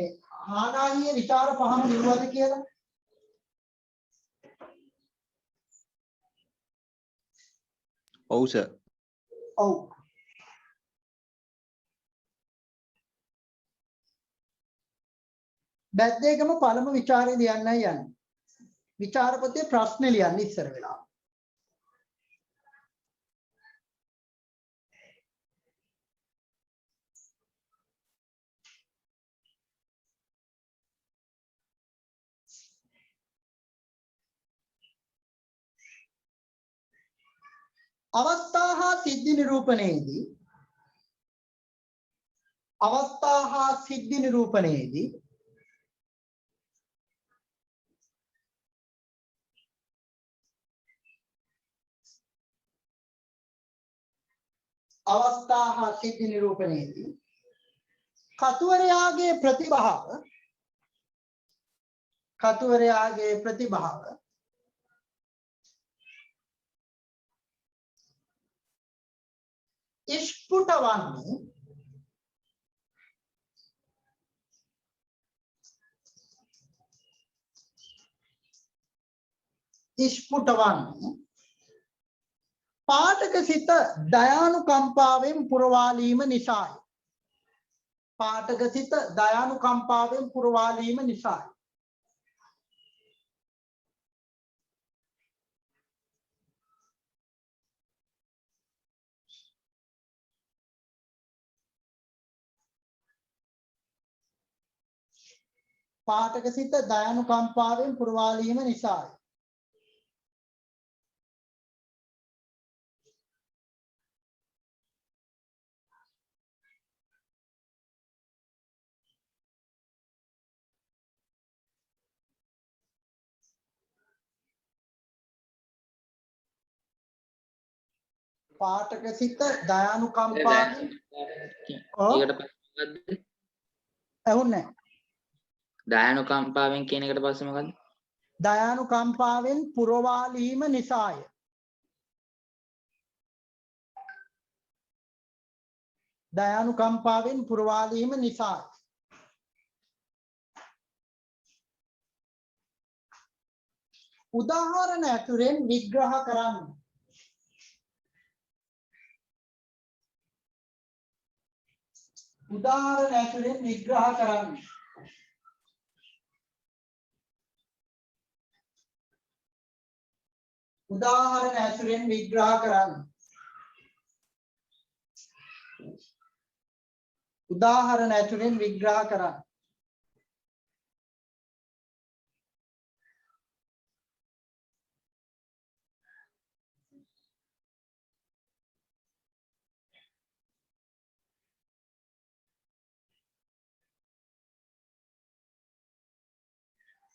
ආනාහිය විචාර පහම නිරුවද කියලා. ඔව් sir. ඔව්. බැද්දේකම පළමු විචාරය ලියන්නයි යන්නේ. විචාර පොතේ ප්‍රශ්න ලියන්න ඉස්සර වෙලා. අවස්ථා හා සිද්ධි නිරූපණයේදී කතුවරයාගේ ප්‍රතිභාව ඉස්පුට වන්නේ පාඨක සිත දයානුකම්පාවෙන් පුරවාලීම නිසායි. පාඨක සිත දයානුකම්පාවෙන් පුරවාලීම නිසායි. පාඨක සිත දයානුකම්පාවෙන් පුරවාලීම නිසායි. පාඨක සිත දයානුකම්පාවෙන් ඇහුන්නේ දයානුකම්පාවෙන් කියන එකට පස්සේ මොකද්ද? දයානුකම්පාවෙන් පුරවාලීම නිසාය. දයානුකම්පාවෙන් පුරවාලීම නිසාය. උදාහරණ ඇතුලෙන් විග්‍රහ කරන්න. උදාහරණ ඇතුලෙන් විග්‍රහ කරන්න. උදාහරණ ඇතුලෙන් විග්‍රහ කරන්න. උදාහරණ ඇතුලෙන් විග්‍රහ කරන්න.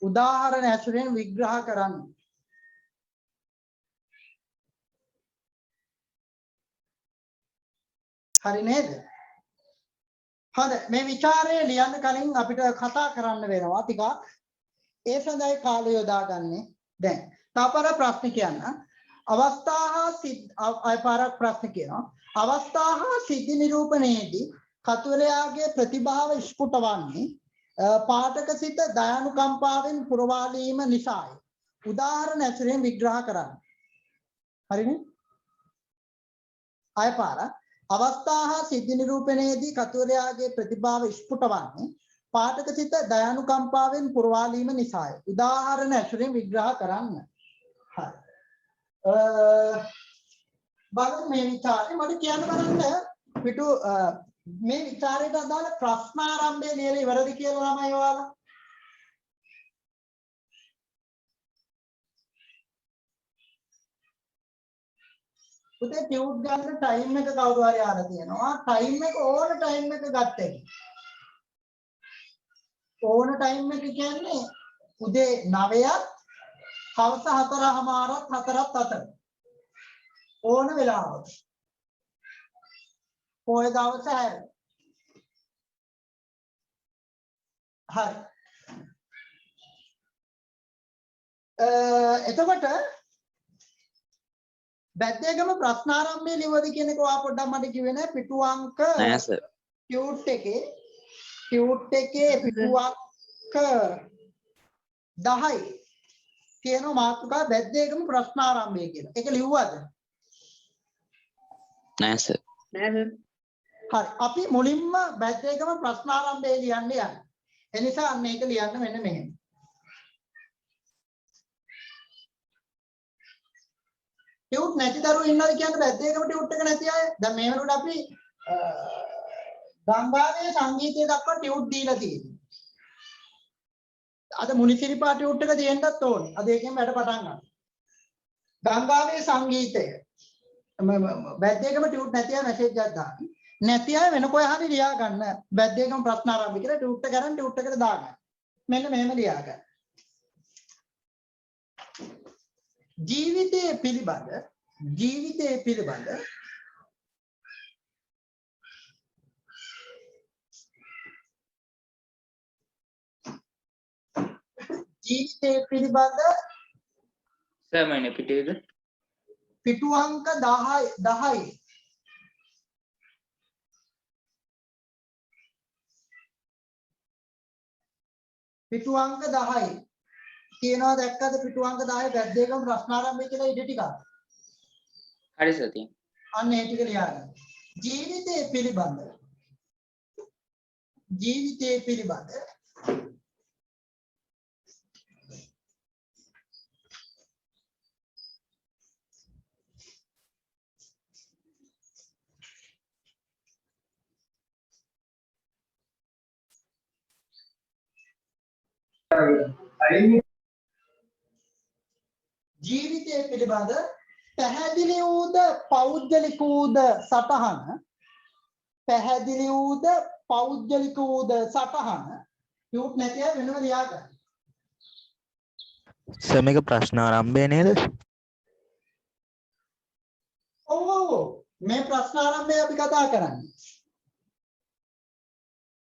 උදාහරණ ඇතුලෙන් විග්‍රහ කරන්න. හරි නේද? හොඳයි මේ ਵਿਚාරය ලියන්න කලින් අපිට කතා කරන්න වෙනවා ටිකක්. ඒ සඳහායි කාලය යොදාගන්නේ. දැන් තවපර ප්‍රශ්න කියන්න. අවස්ථා හා සිද්ධි නිරූපණයේදී කතුවරයාගේ ප්‍රතිභාව ඉස්පුට වන්නේ පාඨක සිත දයානුකම්පාවෙන් පුරවාලීම නිසායි. උදාහරණ ඇතුලෙන් විග්‍රහ කරන්න. හරිනේ? අය පාර අවස්ථා හා සිද්ධි නිරූපණයේදී කතුවරයාගේ ප්‍රතිභාව ඉස්පුට වන්නේ පාඨක සිත දයානුකම්පාවෙන් පුරවාලීම නිසායි. උදාහරණ ඇතුලෙන් විග්‍රහ කරන්න. හරි. බලමු මේ විචාරේ මට කියන්න බලන්න පිටු මේ විචාරයට අදාළ ප්‍රශ්නාරම්භය ලියලා ඉවරද කියලා ළමයි ඔයාලා. උදේ ටියුට් ගන්න ටයිම් එක කවුරු හරි ආලා තියෙනවා. ටයිම් එක ඕන ටයිම් එක ගත්තේ. ඕන ටයිම් එක කියන්නේ උදේ 9ත් හවස 4:00මාරත් 4ත් අතර. ඕන වෙලාවක. පොය දවස හැර. හරි. එතකොට බැද්දේගම ප්‍රශ්නාරම්භය ලියවද කියන එක ඔයා පොඩ්ඩක් මට කිව්වේ නෑ. පිටු අංක නෑ සර්. ටියුට් එකේ පිටු අංක 10 තියෙන මාතෘකා බැද්දේගම ප්‍රශ්නාරම්භය කියලා. ඒක ලිව්වද? නෑ සර්. හරි. අපි මුලින්ම බැද්දේගම ප්‍රශ්නාරම්භය ලියන්න යන්නේ. ඒ නිසා අන්න ඒක ලියන්න මෙන්න මෙහෙම. ටියුට් නැති දරුවෝ ඉන්නවද කියන්නේ බැද්දේගම ටියුට් එක නැති අය? දැන් මේ වෙනකොට අපි ගංගාවේ සංගීතය දක්වා ටියුට් දීලා තියෙනවා. අද මුනිසිපල් ටියුට් එක තියෙන්නත් ඕනේ. අද ඒකෙන් වැඩ පටන් ගන්න. ගංගාවේ සංගීතය වැද්දේකම ටියුට් නැති අය මැසේජ් එකක් දාන්න. නැති අය වෙන කොහේ හරි ලියා ගන්න. වැද්දේකම ප්‍රශ්න ආරම්භ කියලා ටියුට් එක ගන්න ටියුට් එකට දාගන්න. මෙන්න මෙහෙම ලියා ගන්න. ජීවිතයේ පිළිබඳ ජීවිතයේ පිළිබඳ සර් මම පිටේද පිටු අංක 10 පිටු අංක 10 කියනවා දැක්කද පිටු අංක 10 වැද්දේකම ප්‍රශ්නාරම්භය කියලා ඉඩ ටිකක්. හරි සර් තියෙන අන්න ඒ ටික ලියාගන්න. ජීවිතයේ පිළිබඳ ජීවිතයේ පිළිබඳ පැහැදිලි වූද පෞද්ගලික වූද සටහන පැහැදිලි වූද පෞද්ගලික වූද සටහන ටියුට් නැතිව වෙනම ලියා ගන්න. සර් මේක ප්‍රශ්න ආරම්භය නේද? ඔව් මේ ප්‍රශ්න ආරම්භය අපි කතා කරන්නේ.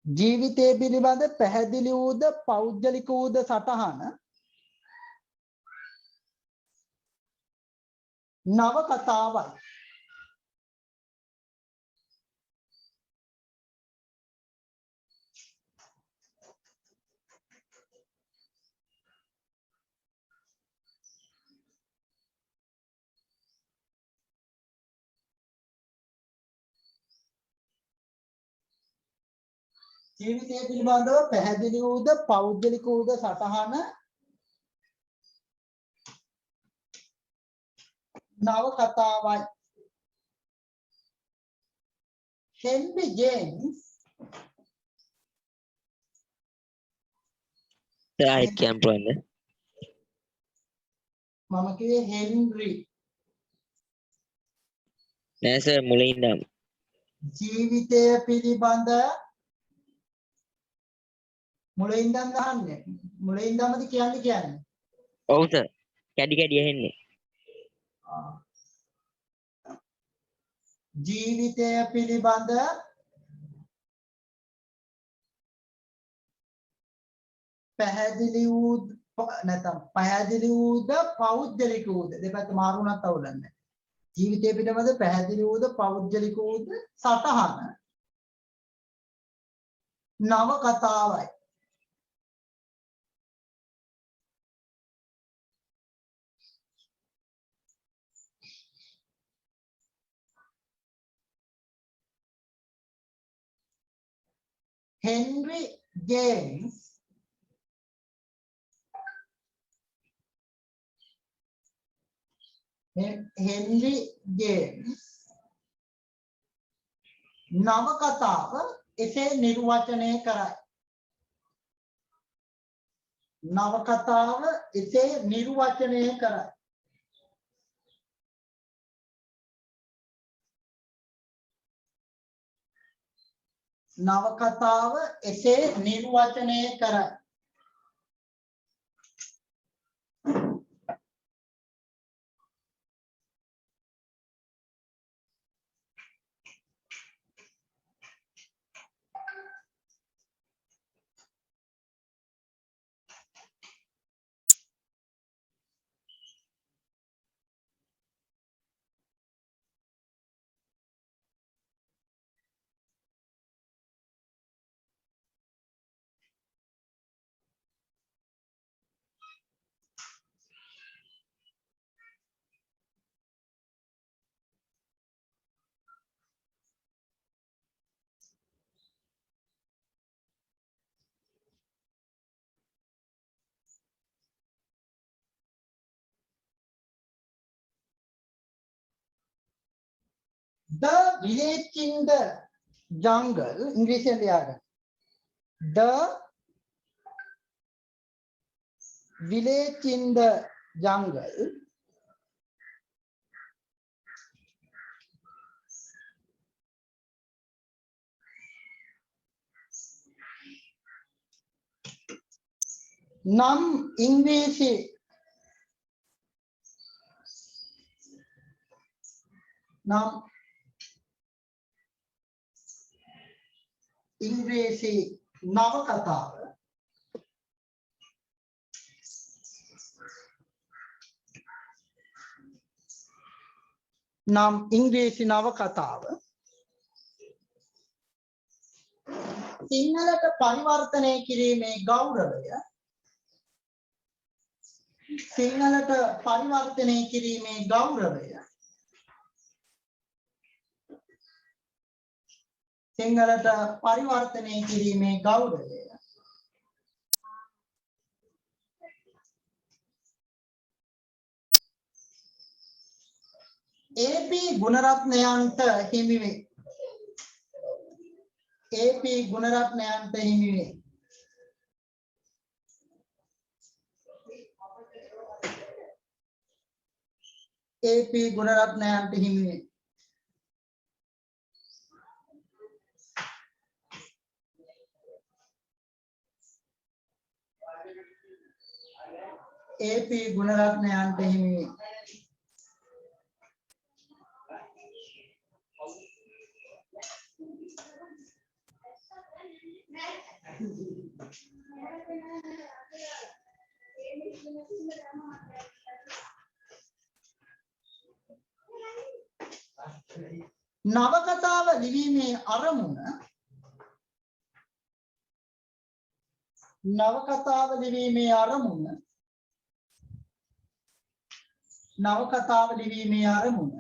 ජීවිතයේ පිළිබඳ පැහැදිලි වූද පෞද්ගලික වූද සටහන නව කතාවයි. ජීවිතය පිළිබඳව පැහැදිලි වූද පෞද්ගලික වූද සටහන නව කතාවයි. හෙන්රි ජේම්ස් සර් ආයෙත් කියන්න පුළුවන්ද? මම කිව්වේ හෙන්රි නෑ සර් මුලින් ඉඳන්. ජීවිතය පිළිබඳ මුලින් ඉඳන් ගහන්නේ. මුලින් ඉඳන්මද කියන්නේ. ඔව් සර්. කැඩි කැඩි ඇහෙන්නේ. ජීවිතය පිළිබඳ පැහැදිලි වූ නැත්නම් පැහැදිලි වූද පෞද්ගලික වූද දෙපැත්ත මාරු වුණත් අවුලක් නැහැ. ජීවිතය පිළිබඳ පැහැදිලි වූද පෞද්ගලික වූද සටහන නව කතාවයි. හෙන්රි ජේම්ස් නවකතාව එසේ නිර්වචනය කරයි. නවකතාව එසේ නිර්වචනය කරයි. නවකතාව එසේ නිර්වචනය කරයි. The village in the jungle ඉංග්‍රීසියෙන් ලියාගන්න. The village in the jungle නම් ඉංග්‍රීසි නවකතාව සිංහලට පරිවර්තනය කිරීමේ ගෞරවය AP ගුණරත්නයන්ට හිමි වේ. AP ගුණරත්නයන්ට හිමි වේ. AP ගුණරත්නයන්ට හිමි වේ. AP ගුණරත්නයන්ට හිමි වේ. නවකතාව ලිවීමේ අරමුණ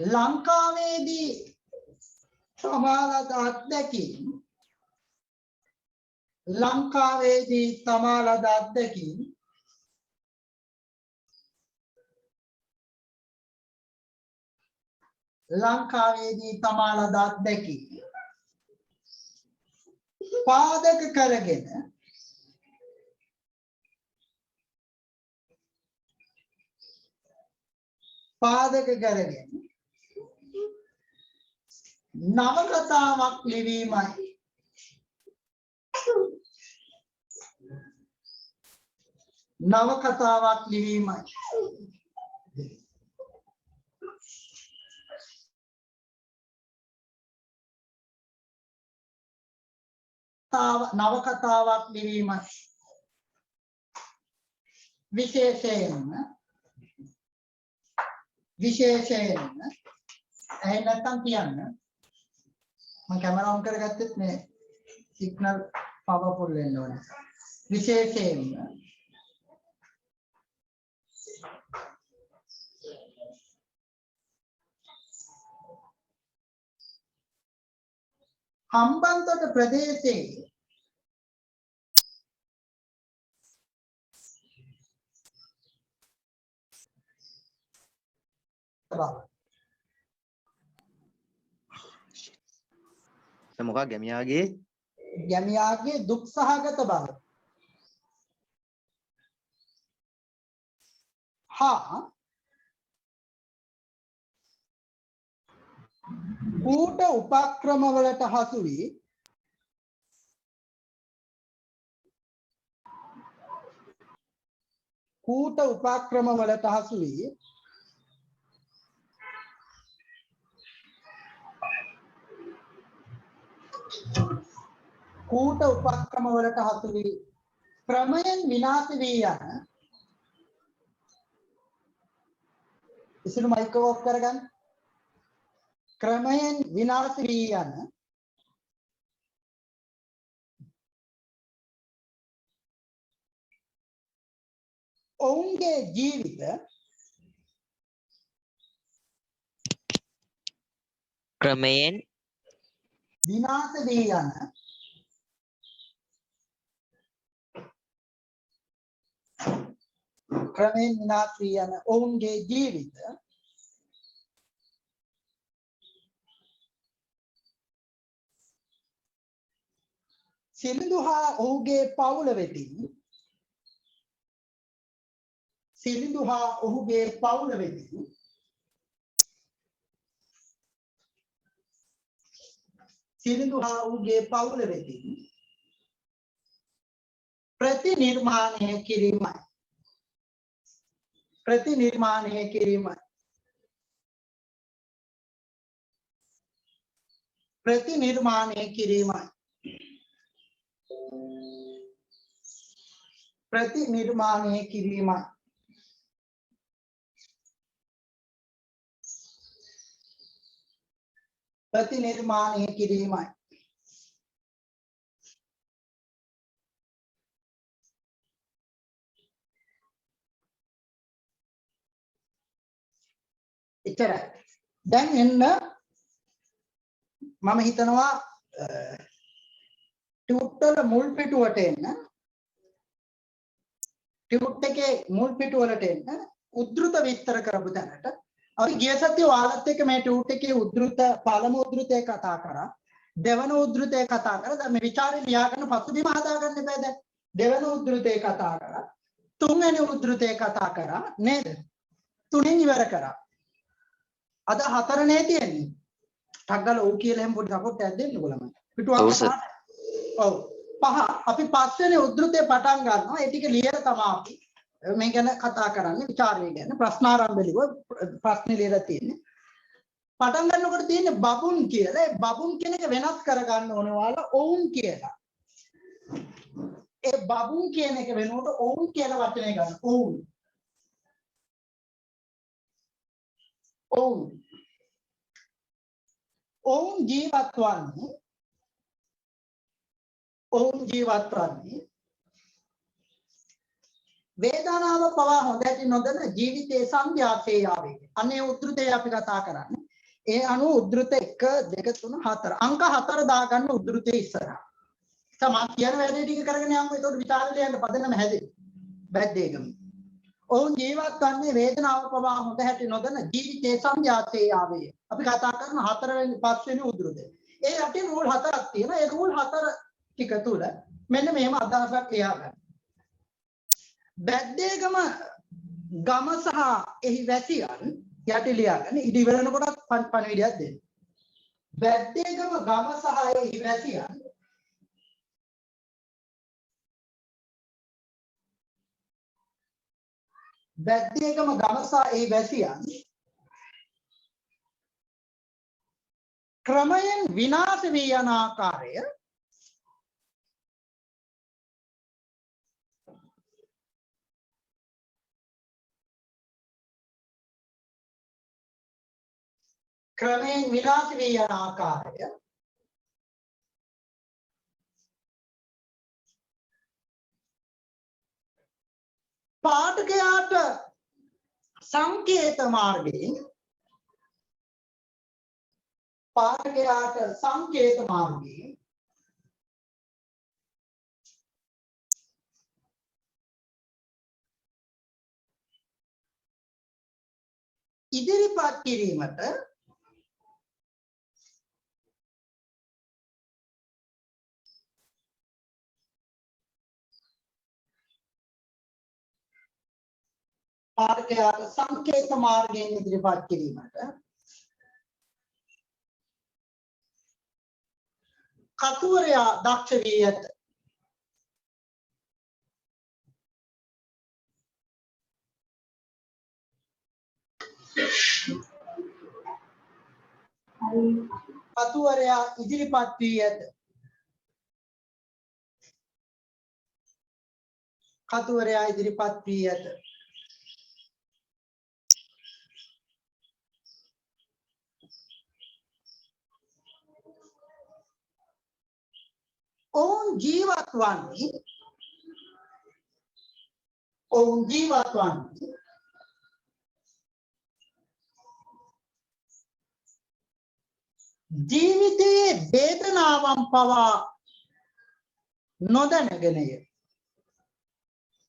ලංකාවේදී තමාලද අත්දැකීම් පාදක කරගෙන නවකතාවක් ලිවීමයි. නවකතාවක් ලිවීමයි. විශේෂයෙන්ම ඇයි නැත්තම් කියන්න මම කැමරා ඔන් කරගත්තෙත් මේ සිග්නල් පවර්ෆුල් වෙන්න ඕනේ. විශේෂයෙන්ම හම්බන්තොට ප්‍රදේශයේ මොකක් ගැමියාගේ දුක් සහගත බව හා කූට උපක්‍රමවලට හසු වී ක්‍රමයෙන් විනාශ වී යන ඉස්සර මයික් එක ඔෆ් කරගන්න. ක්‍රමයෙන් විනාශ වී යන ඔවුන්ගේ ජීවිත ක්‍රමයෙන් විනාශ වී යන ඔවුන්ගේ ජීවිත සිලිඳු හා ඔහුගේ පවුල වෙතින් සිරිඳු හා ඌගේ පවුල වෙතින් ප්‍රතිනිර්මාණය කිරීමයි. ප්‍රතිනිර්මාණය කිරීමයි. ප්‍රතිනිර්මාණය කිරීමයි. ප්‍රතිනිර්මාණය කිරීමයි. ප්‍රතිනිර්මාණය කිරීමයි. එච්චරයි. දැන් එන්න මම හිතනවා ටියුට් වල මුල් පිටුවට එන්න. ටියුට් එකේ මුල් පිටුව වලට එන්න උද්දෘත විස්තර කරපු තැනට අපි ගිය සතියේ ඔයාලත් එක්ක මේ ටියුට් එකේ උද්දෘත පළමු උද්දෘතය කතා කරා. දෙවන උද්දෘතය කතා කරා. දැන් මේ ਵਿਚාරේ ලියාගන්න පසුබිම හදාගන්න එපා දැන්. දෙවන උද්දෘතය කතා කරා. තුන්වෙනි උද්දෘතය කතා කරා නේද? තුනෙන් ඉවර කරා. අද හතරනේ තියෙන්නේ. ටග්ගල ඕ කියලා එහෙම පොඩි සපෝට් එකක් දෙන්න ඕගොල්ලෝ. පිටුවක් පහ. ඔව්. පහ අපි පස්වෙනි උද්දෘතේ පටන් ගන්නවා. ඒ ටික ලියලා තමයි අපි මේ ගැන කතා කරන්නේ. ਵਿਚාරය ගැන ප්‍රශ්නාරම්භ ලියුව ප්‍රශ්න ලියලා තියෙන්නේ. පටන් ගන්නකොට තියෙන්නේ බබුන් කියලා. ඒ බබුන් කියන එක වෙනස් කරගන්න ඕනේ ඔයාලා ඔවුන් කියලා. ඒ බබුන් කියන එක වෙනකොට ඔවුන් කියලා වචනේ ගන්න. ඔවුන්. ඔවුන්. ඔවුන් ජීවත් වන්නේ වේදනාව පවා හොඳට නොදැන ජීවිතයේ සංඝාතේ යාවේ. අනේ උද්දෘතය අපි කතා කරන්නේ. ඒ අනුව උද්දෘත 1 2 3 4 අංක 4 දාගන්න උද්දෘතේ ඉස්සරහා. තමා කියන වැඩේ ටික කරගෙන යන්න. ඒකට විචාරයට යන්න පදනම හැදෙන්නේ. බැද්දේගම. ඔවුන් ජීවත් වන්නේ වේදනාව පවා හොඳට නොදැන ජීවිතයේ සංඝාතේ යාවේ. අපි කතා කරන 4 වෙනි 5 වෙනි උද්දෘතය. ඒ යටින් රූල් 4ක් තියෙනවා. ඒ රූල් 4 ටික තුල මෙන්න මෙහෙම අදහසක් ලියා ගන්න. බැද්දේගම ගම සහ එහි වැසියන් යටි ලියා ගන්න. ඉදි ඉවරනකොටත් පණිවිඩයක් දෙන්න. බැද්දේගම ගම සහ එහි වැසියන් බැද්දේගම ගම සහ එහි වැසියන් ක්‍රමයෙන් විනාශ වී යන ආකාරය ක්‍රමයෙන් විනාශ වී යන ආකාරය පාඨකයාට සංකේත මාර්ගයෙන් ඉදිරිපත් කිරීමට පාඨකයාට සංකේත මාර්ගයෙන් ඉදිරිපත් කිරීමට කතුවරයා දක්ෂ වී ඇත. කතුවරයා ඉදිරිපත් වී ඇත. කතුවරයා ඉදිරිපත් වී ඇත. ඔවුන් ජීවත් වන්නේ ජීවිතයේ වේදනාවන් පවා නොදැනගෙනය.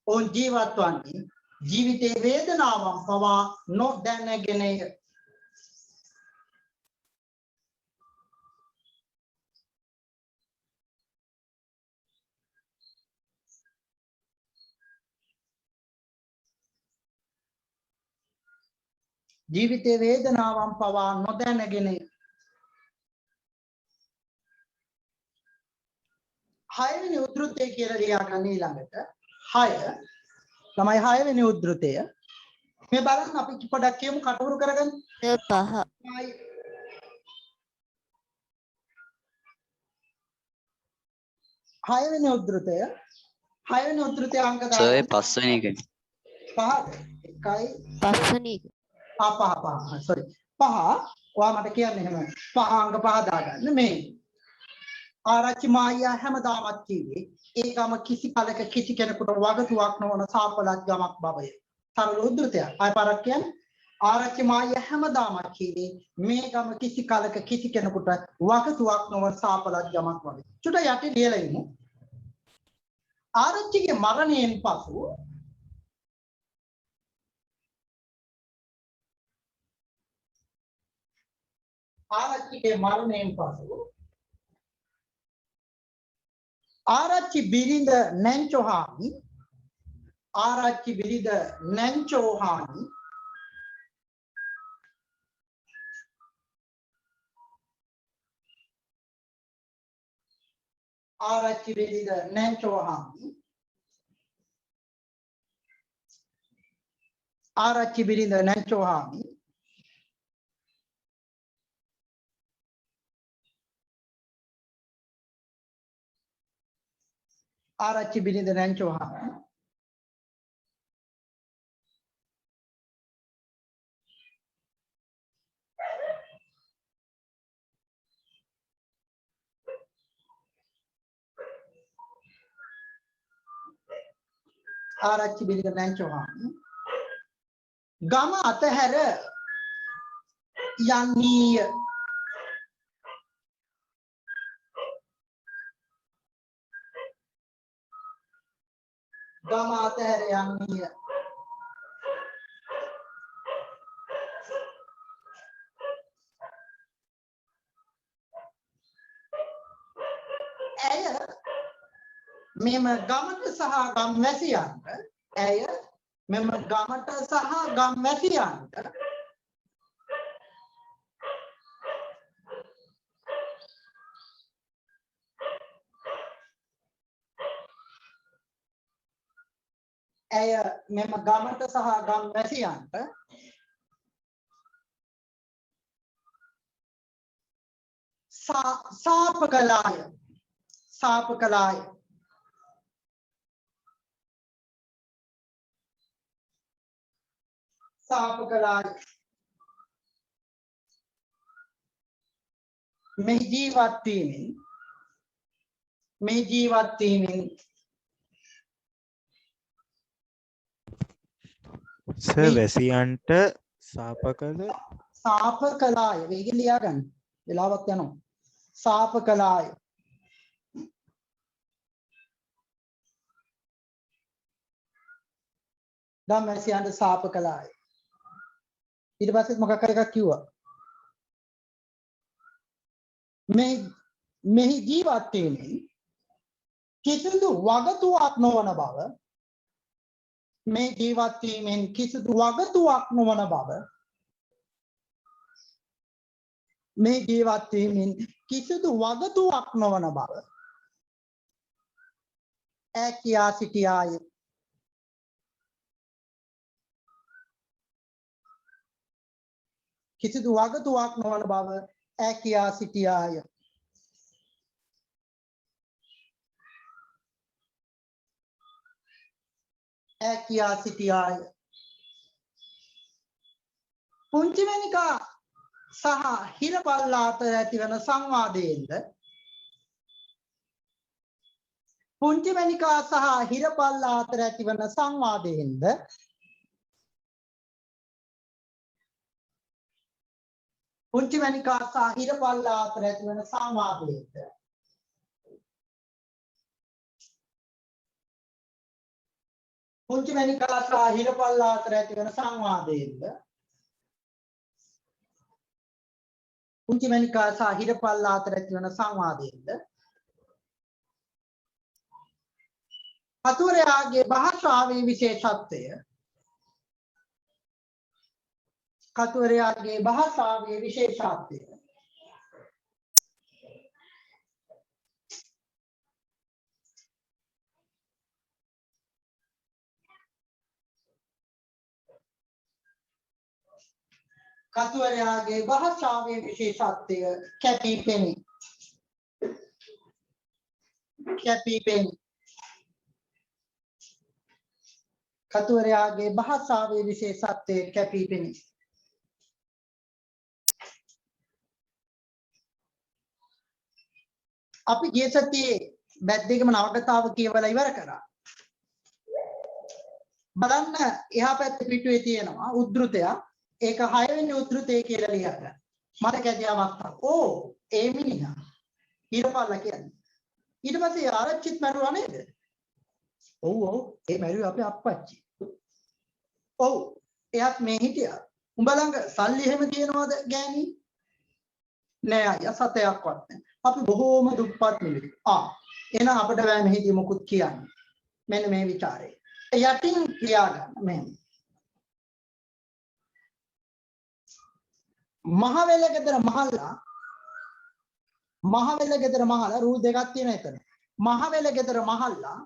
ඔවුන් ජීවත් වන්නේ ජීවිතයේ වේදනාවන් පවා නොදැනගෙනය. ජීවිතයේ වේදනාවන් පවා නොදැනගෙනය. හයවෙනි උද්ෘතය කියලා ලියා ගන්න ඊළඟට 6 තමයි හයවෙනි උද්ෘතය මේ බලන්න අපි පොඩක් කියමු කටවුරු කරගන්න පහ හයවෙනි උද්ෘතය අංක සර් දාගන්න පස්වෙනි එක. පහ එකයි පස්වෙනි එක පහ sorry පහ ඔයා මට කියන්නේ එහෙම පහ අංක පහ දාගන්න මේ ආරච්චි මායියා හැමදාමත් කිව්වේ ඒ ගම කිසි කලක කිසි කෙනෙකුට වගතුවක් නොවන සාපලත් ගමක් බවය. සරල උද්ෘතයක්. ආය පාරක් කියන්නේ ආරච්චි මායියා හැමදාමත් කිව්වේ මේ ගම කිසි කලක කිසි කෙනෙකුට වගතුවක් නොවන සාපලත් ගමක් බවය. චුට යටි ලියලා ඉමු. ආරච්චිගේ මරණයෙන් පසු ආරච්චි බිරිඳ නැන්චෝහාමි ගම අතහැර යන්නීය. ඇය මෙම ගමට සහ ගම්වැසියන්ට සාප කළාය. මෙහි ජීවත් වීමෙන් සර් වැසියන්ට සාප කළාය. වේගෙන් ලියා ගන්න. වෙලාවක් යනවා. සාප කළාය. ගම්වැසියන්ට සාප කළාය. ඊට පස්සේ මොකක් හරි එකක් කිව්වා. මෙහි ජීවත් වීමෙන් කිසිදු වගතුවක් නොවන බව ඈ කියා සිටියාය. පුංචිමැණිකා සහ හිරපල්ලා අතර ඇතිවන සංවාදයෙන්ද කතුවරයාගේ භාෂාවේ විශේෂත්වය කතුවරයාගේ භාෂාවේ විශේෂත්වය කැපී පෙනේ. කතුවරයාගේ භාෂාවේ විශේෂත්වය කැපී පෙනේ. අපි ගිය සතියේ බැද්දේගම නවකතාව කියවලා ඉවර කරා. බලන්න එහා පැත්තේ පිටුවේ තියෙනවා උද්ෘතයක්. ඒක 6 වෙනි උද්ෘතය කියලා ලියන්න. මට කැදී අවස්ථාව. ඕ ඒ මිනිහා ඊරපල්ලා කියන්නේ. ඊට පස්සේ ආරච්චිත් මරුවා නේද? ඔව් ඒ මරුවේ අපේ අප්පච්චි. ඔව් එයාත් මේ හිටියා. උඹ ළඟ සල්ලි එහෙම තියනවද ගෑණි? නෑ අයියා සතයක්වත් නෑ. අපි බොහෝම දුප්පත් මිනිස්සු. එහෙනම් අපිට බෑ මෙහිදී මොකුත් කියන්න. මෙන්න මේ ਵਿਚාරය. යටින් ලියාගන්න මෙහෙම. මහවැලගෙදර මහල්ලා රූල් දෙකක් තියෙන එතන. මහවැලගෙදර මහල්ලා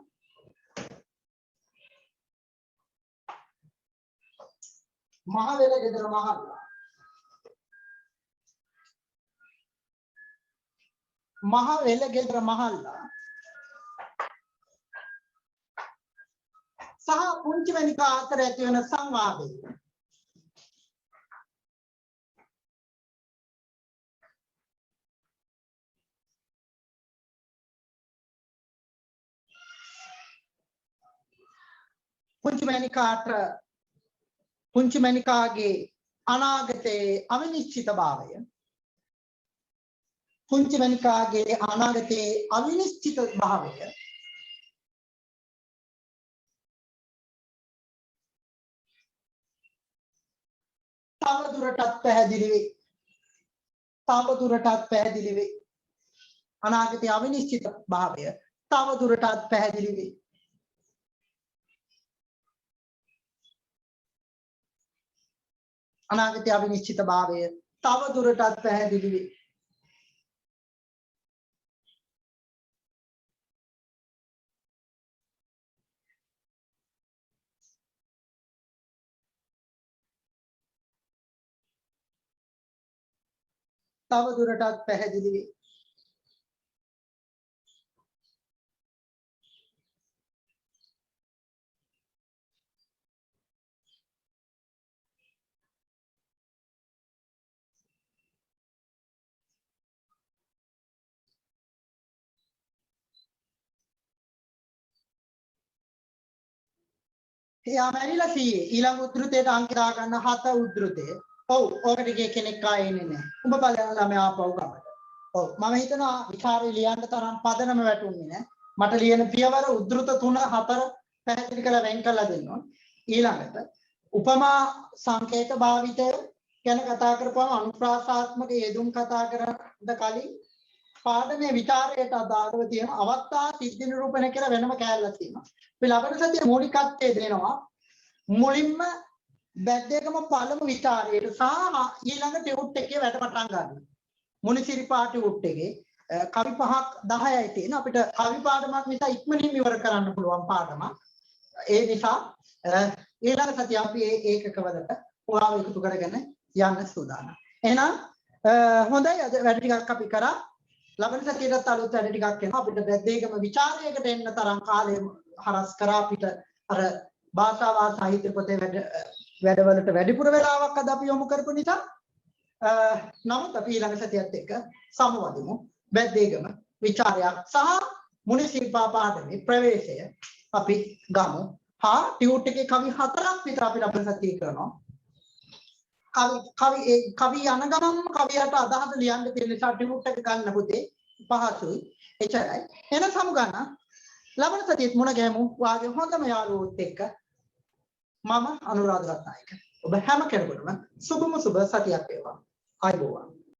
සහ පුංචි වෙනිකා අතර ඇති වෙන සංවාදය. පුංචි මණිකාගේ අනාගතයේ අවිනිශ්චිත භාවය තවදුරටත් පැහැදිලි වේ. අනාගතයේ අවිනිශ්චිත භාවය තවදුරටත් පැහැදිලි වේ. අනාගතයේ අවිනිශ්චිත භාවය තවදුරටත් පැහැදිලි වේ. තවදුරටත් පැහැදිලි වේ. එයා මැරිලා සීයේ ඊළඟ උද්ෘතයට අංක දා ගන්න 7 උද්ෘතය. ඔව් ඔකට ගිය කෙනෙක් ආයේ නැහැ. උඹ බලන්න ළමයා ආපහු ගමට. ඔව් මම හිතනවා විචාරේ ලියන්න තරම් පදනම වැටුන්නේ නැහැ. මට ලියන පියවර උද්ෘත 3 4 පැහැදිලි කරලා වෙන් කරලා දෙන්න ඕන. ඊළඟට උපමා සංකේත භාවිතය ගැන කතා කරපුවම අනුප්‍රාසාත්මක යෙදුම් කතා කරන්න කලින් පාඩමේ විචාරයට අදාළව තියෙන අවස්ථා සිද්ධි නිරූපණය කියලා වෙනම කෑල්ලක් තියෙනවා. අපි ලබන සතියේ මූලිකත්වයේ දෙනවා මුලින්ම බැද්දේකම පළමු විචාරයට සහ ඊළඟ ටියුට් එකේ වැඩ පටන් ගන්න. මුනිසිරිපා ටියුට් එකේ කවි 5ක් 10යි තියෙන අපිට කවි පාඩමක් නිසා ඉක්මනින් ඉවර කරන්න පුළුවන් පාඩමක්. ඒ නිසා ඊළඟ සතිය අපි ඒකකවලට පුරාව එකතු කරගෙන යන්න සූදානම්. එහෙනම් හොඳයි අද වැඩ ටිකක් අපි කරා. ලබන සතියේත් අලුත් වැඩ ටිකක් එනවා. අපිට බැද්දේකම විචාරයකට එන්න තරම් කාලය හරස් කරා අපිට අර භාෂාවා සාහිත්‍ය පොතේ වැඩවලට වැඩිපුර වෙලාවක් අද අපි යොමු කරපු නිසා නමුත් අපි ඊළඟ සතියත් එක්ක සමවදිමු. බැද්දේකම විචාරයක් සහ මුනිසිපා පාඩමේ ප්‍රවේශය අපි ගමු. ටියුට් එකේ කවි 4ක් විතර අපිට අපේ සතියේ කරනවා. කවි යන ගමන් කවියට අදහස ලියන්න තියෙන නිසා ටියුට් එක ගන්න පුතේ පහසුයි. එච්චරයි. එන සමුගන්න ලබන සතියේත් මුණ ගැහමු. වාගේ හොඳම යාළුවොත් එක්ක මම අනුරාධ රත්නායක. ඔබ හැම කෙනෙකුටම සුබම සුබ සතියක් වේවා. ආයුබෝවන්.